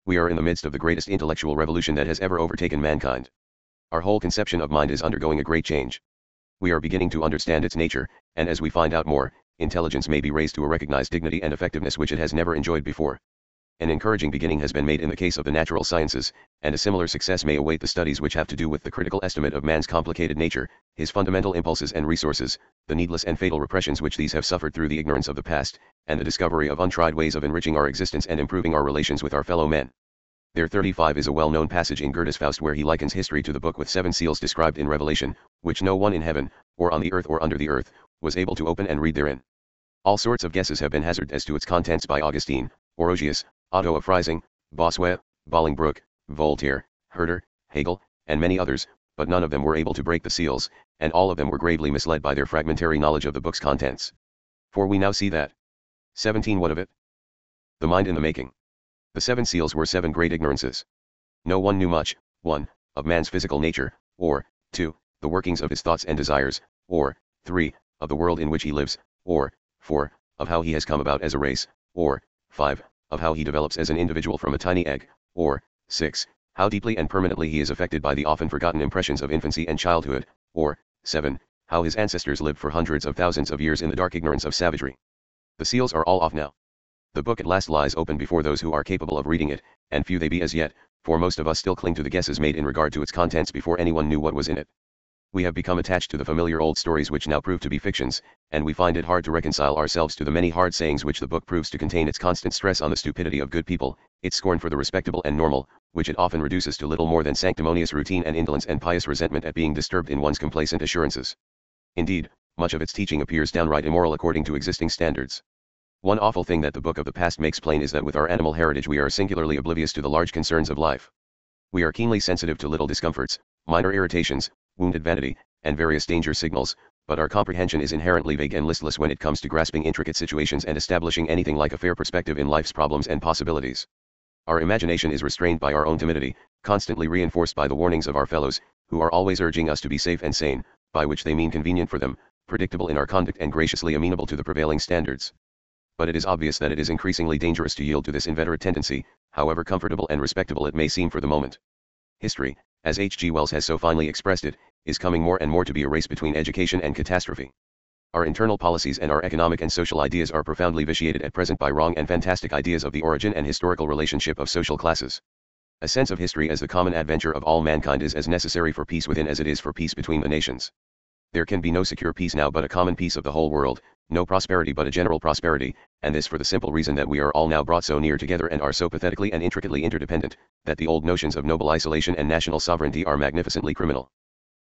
We are in the midst of the greatest intellectual revolution that has ever overtaken mankind. Our whole conception of mind is undergoing a great change. We are beginning to understand its nature, and as we find out more, intelligence may be raised to a recognized dignity and effectiveness which it has never enjoyed before. An encouraging beginning has been made in the case of the natural sciences, and a similar success may await the studies which have to do with the critical estimate of man's complicated nature, his fundamental impulses and resources, the needless and fatal repressions which these have suffered through the ignorance of the past, and the discovery of untried ways of enriching our existence and improving our relations with our fellow men. There 35 is a well-known passage in Goethe's Faust where he likens history to the book with 7 seals described in Revelation, which no one in heaven, or on the earth or under the earth, was able to open and read therein. All sorts of guesses have been hazarded as to its contents by Augustine, Orosius, Otto of Freising, Bossuet, Bolingbroke, Voltaire, Herder, Hegel, and many others, but none of them were able to break the seals, and all of them were gravely misled by their fragmentary knowledge of the book's contents. For we now see that. 17. What of it? The mind in the making. The 7 seals were 7 great ignorances. No one knew much, 1. Of man's physical nature, or, 2. The workings of his thoughts and desires, or, 3. Of the world in which he lives, or, 4. Of how he has come about as a race, or, 5. Of how he develops as an individual from a tiny egg, or, 6. How deeply and permanently he is affected by the often forgotten impressions of infancy and childhood, or, 7. How his ancestors lived for hundreds of thousands of years in the dark ignorance of savagery. The seals are all off now. The book at last lies open before those who are capable of reading it, and few they be as yet, for most of us still cling to the guesses made in regard to its contents before anyone knew what was in it. We have become attached to the familiar old stories which now prove to be fictions, and we find it hard to reconcile ourselves to the many hard sayings which the book proves to contain, its constant stress on the stupidity of good people, its scorn for the respectable and normal, which it often reduces to little more than sanctimonious routine and indolence and pious resentment at being disturbed in one's complacent assurances. Indeed, much of its teaching appears downright immoral according to existing standards. One awful thing that the book of the past makes plain is that with our animal heritage we are singularly oblivious to the large concerns of life. We are keenly sensitive to little discomforts, minor irritations, wounded vanity, and various danger signals, but our comprehension is inherently vague and listless when it comes to grasping intricate situations and establishing anything like a fair perspective in life's problems and possibilities. Our imagination is restrained by our own timidity, constantly reinforced by the warnings of our fellows, who are always urging us to be safe and sane, by which they mean convenient for them, predictable in our conduct and graciously amenable to the prevailing standards. But it is obvious that it is increasingly dangerous to yield to this inveterate tendency, however comfortable and respectable it may seem for the moment. History, as H. G. Wells has so finely expressed it, is coming more and more to be a race between education and catastrophe. Our internal policies and our economic and social ideas are profoundly vitiated at present by wrong and fantastic ideas of the origin and historical relationship of social classes. A sense of history as the common adventure of all mankind is as necessary for peace within as it is for peace between the nations. There can be no secure peace now but a common peace of the whole world, no prosperity but a general prosperity, and this for the simple reason that we are all now brought so near together and are so pathetically and intricately interdependent, that the old notions of noble isolation and national sovereignty are magnificently criminal.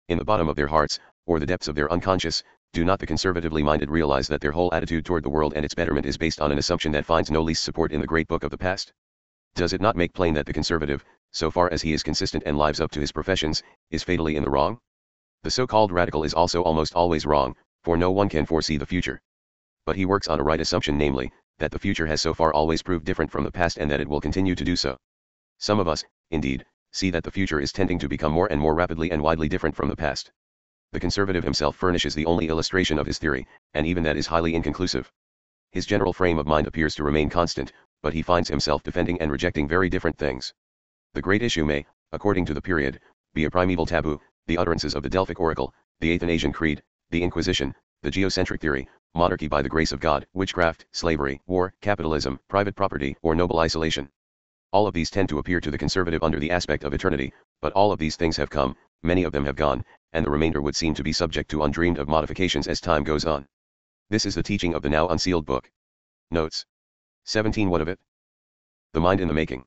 In the bottom of their hearts, or the depths of their unconscious, do not the conservatively minded realize that their whole attitude toward the world and its betterment is based on an assumption that finds no least support in the great book of the past? Does it not make plain that the conservative, so far as he is consistent and lives up to his professions, is fatally in the wrong? The so-called radical is also almost always wrong, for no one can foresee the future. But he works on a right assumption, namely, that the future has so far always proved different from the past and that it will continue to do so. Some of us, indeed, see that the future is tending to become more and more rapidly and widely different from the past. The conservative himself furnishes the only illustration of his theory, and even that is highly inconclusive. His general frame of mind appears to remain constant, but he finds himself defending and rejecting very different things. The great issue may, according to the period, be a primeval taboo, the utterances of the Delphic oracle, the Athanasian creed, the Inquisition, the geocentric theory, monarchy by the grace of God, witchcraft, slavery, war, capitalism, private property, or noble isolation. All of these tend to appear to the conservative under the aspect of eternity, but all of these things have come, many of them have gone, and the remainder would seem to be subject to undreamed of modifications as time goes on. This is the teaching of the now unsealed book. Notes. 17. What of it? The Mind in the Making.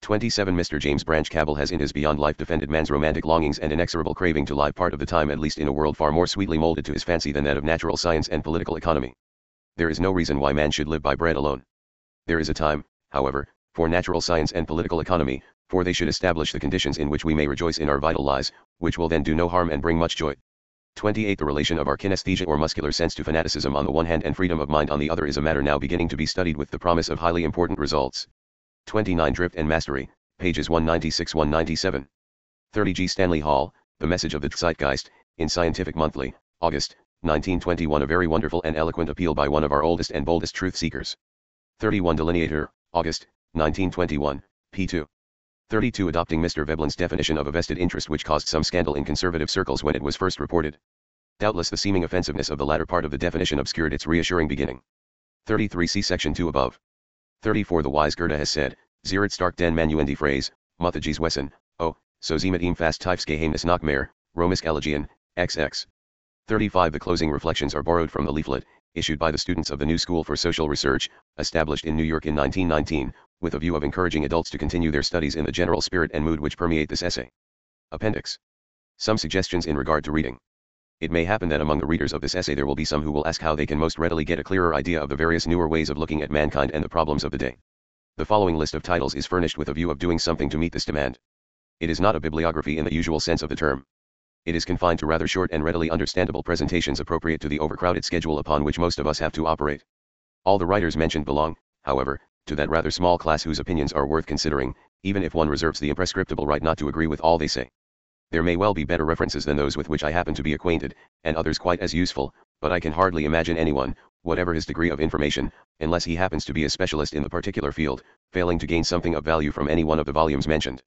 27. Mr. James Branch Cabell has in his Beyond Life defended man's romantic longings and inexorable craving to live part of the time at least in a world far more sweetly molded to his fancy than that of natural science and political economy. There is no reason why man should live by bread alone. There is a time, however, for natural science and political economy, for they should establish the conditions in which we may rejoice in our vital lives, which will then do no harm and bring much joy. 28. The relation of our kinesthesia or muscular sense to fanaticism on the one hand and freedom of mind on the other is a matter now beginning to be studied with the promise of highly important results. 29. Drift and Mastery, pages 196-197. 30. G. Stanley Hall, The Message of the Zeitgeist, in Scientific Monthly, August, 1921. A very wonderful and eloquent appeal by one of our oldest and boldest truth seekers. 31. Delineator, August, 1921, p. 2. 32. Adopting Mr. Veblen's definition of a vested interest, which caused some scandal in conservative circles when it was first reported. Doubtless the seeming offensiveness of the latter part of the definition obscured its reassuring beginning. 33. See section 2 above. 34. The wise Goethe has said, Ziert stark den manuendi phrase, Muthages Wesson, so sie mit ihm fast tiefs Geheimnis noch mehr, Romisk Elegion, XX. 35. The closing reflections are borrowed from the leaflet, issued by the students of the New School for Social Research, established in New York in 1919, with a view of encouraging adults to continue their studies in the general spirit and mood which permeate this essay. Appendix. Some suggestions in regard to reading. It may happen that among the readers of this essay there will be some who will ask how they can most readily get a clearer idea of the various newer ways of looking at mankind and the problems of the day. The following list of titles is furnished with a view of doing something to meet this demand. It is not a bibliography in the usual sense of the term. It is confined to rather short and readily understandable presentations appropriate to the overcrowded schedule upon which most of us have to operate. All the writers mentioned belong, however, to that rather small class whose opinions are worth considering, even if one reserves the imprescriptible right not to agree with all they say. There may well be better references than those with which I happen to be acquainted, and others quite as useful, but I can hardly imagine anyone, whatever his degree of information, unless he happens to be a specialist in the particular field, failing to gain something of value from any one of the volumes mentioned.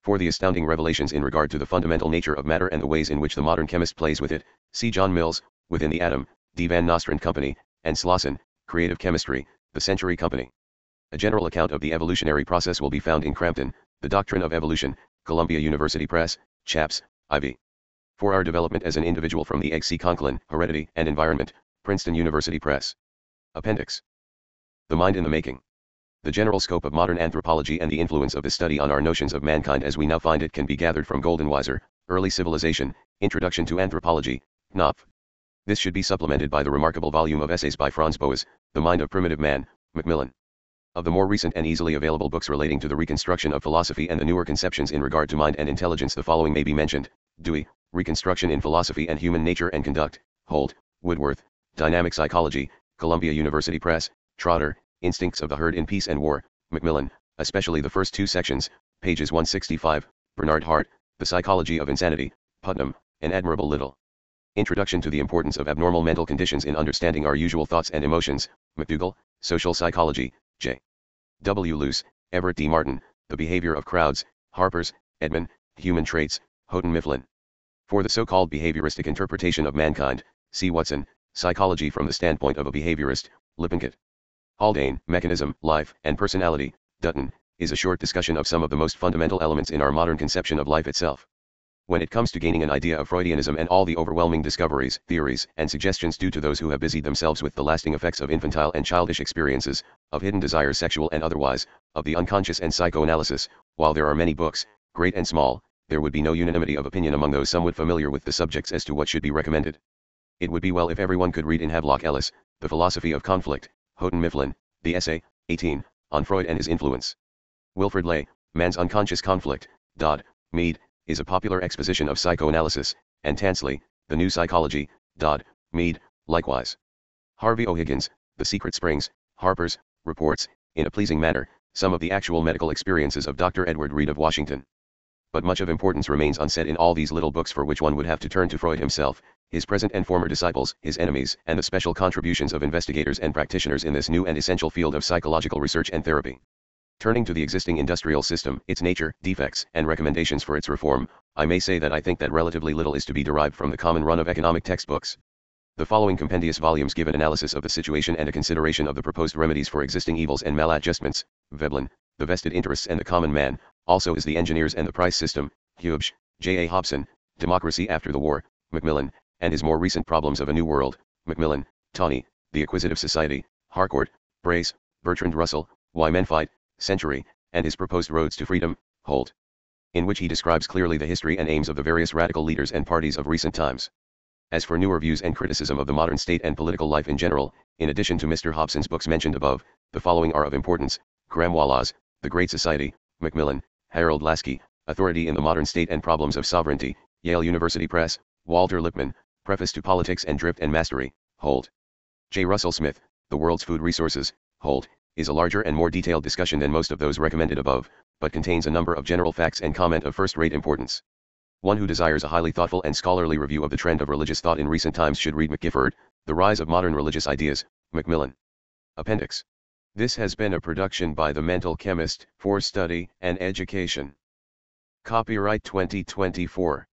For the astounding revelations in regard to the fundamental nature of matter and the ways in which the modern chemist plays with it, see John Mills, Within the Atom, D. Van Nostrand Company, and Slauson, Creative Chemistry, The Century Company. A general account of the evolutionary process will be found in Crampton, The Doctrine of Evolution, Columbia University Press, Chaps, IV. For our development as an individual from the egg, see Conklin, Heredity and Environment, Princeton University Press. Appendix. The Mind in the Making. The general scope of modern anthropology and the influence of this study on our notions of mankind as we now find it can be gathered from Goldenweiser, Early Civilization, Introduction to Anthropology, Knopf. This should be supplemented by the remarkable volume of essays by Franz Boas, The Mind of Primitive Man, Macmillan. Of the more recent and easily available books relating to the reconstruction of philosophy and the newer conceptions in regard to mind and intelligence, the following may be mentioned: Dewey, Reconstruction in Philosophy and Human Nature and Conduct, Holt, Woodworth, Dynamic Psychology, Columbia University Press, Trotter, Instincts of the Herd in Peace and War, Macmillan, especially the first two sections, pages 165, Bernard Hart, The Psychology of Insanity, Putnam, and Admirable Little. Introduction to the Importance of Abnormal Mental Conditions in Understanding Our Usual Thoughts and Emotions, McDougall, Social Psychology, J. W. Luce, Everett D. Martin, The Behavior of Crowds, Harper's, Edmund, Human Traits, Houghton Mifflin. For the so-called behavioristic interpretation of mankind, see Watson, Psychology from the Standpoint of a Behaviorist, Lippincott. Haldane, Mechanism, Life, and Personality, Dutton, is a short discussion of some of the most fundamental elements in our modern conception of life itself. When it comes to gaining an idea of Freudianism and all the overwhelming discoveries, theories, and suggestions due to those who have busied themselves with the lasting effects of infantile and childish experiences, of hidden desires sexual and otherwise, of the unconscious and psychoanalysis, while there are many books, great and small, there would be no unanimity of opinion among those somewhat familiar with the subjects as to what should be recommended. It would be well if everyone could read in Havelock Ellis, The Philosophy of Conflict, Houghton Mifflin, the essay, 18, on Freud and his influence. Wilfred Lay, Man's Unconscious Conflict, Dodd, Mead, is a popular exposition of psychoanalysis, and Tansley, The New Psychology, Dodd, Mead, likewise. Harvey O'Higgins, The Secret Springs, Harper's, reports, in a pleasing manner, some of the actual medical experiences of Dr. Edward Reed of Washington. But much of importance remains unsaid in all these little books, for which one would have to turn to Freud himself, his present and former disciples, his enemies, and the special contributions of investigators and practitioners in this new and essential field of psychological research and therapy. Turning to the existing industrial system, its nature, defects, and recommendations for its reform, I may say that I think that relatively little is to be derived from the common run of economic textbooks. The following compendious volumes give an analysis of the situation and a consideration of the proposed remedies for existing evils and maladjustments. Veblen, The Vested Interests and the Common Man, also is The Engineers and the Price System, Hubsch, J. A. Hobson, Democracy After the War, Macmillan, and his more recent Problems of a New World, Macmillan, Tawney, The Acquisitive Society, Harcourt, Brace, Bertrand Russell, Why Men Fight, Century, and his proposed Roads to Freedom, Holt, in which he describes clearly the history and aims of the various radical leaders and parties of recent times. As for newer views and criticism of the modern state and political life in general, in addition to Mr. Hobson's books mentioned above, the following are of importance: Graham Wallace, The Great Society, Macmillan, Harold Lasky, Authority in the Modern State and Problems of Sovereignty, Yale University Press, Walter Lippmann, Preface to Politics and Drift and Mastery, Holt. J. Russell Smith, The World's Food Resources, Holt, is a larger and more detailed discussion than most of those recommended above, but contains a number of general facts and comment of first-rate importance. One who desires a highly thoughtful and scholarly review of the trend of religious thought in recent times should read McGifford, The Rise of Modern Religious Ideas, Macmillan. Appendix. This has been a production by The Mental Chemist, for study and education. Copyright 2024.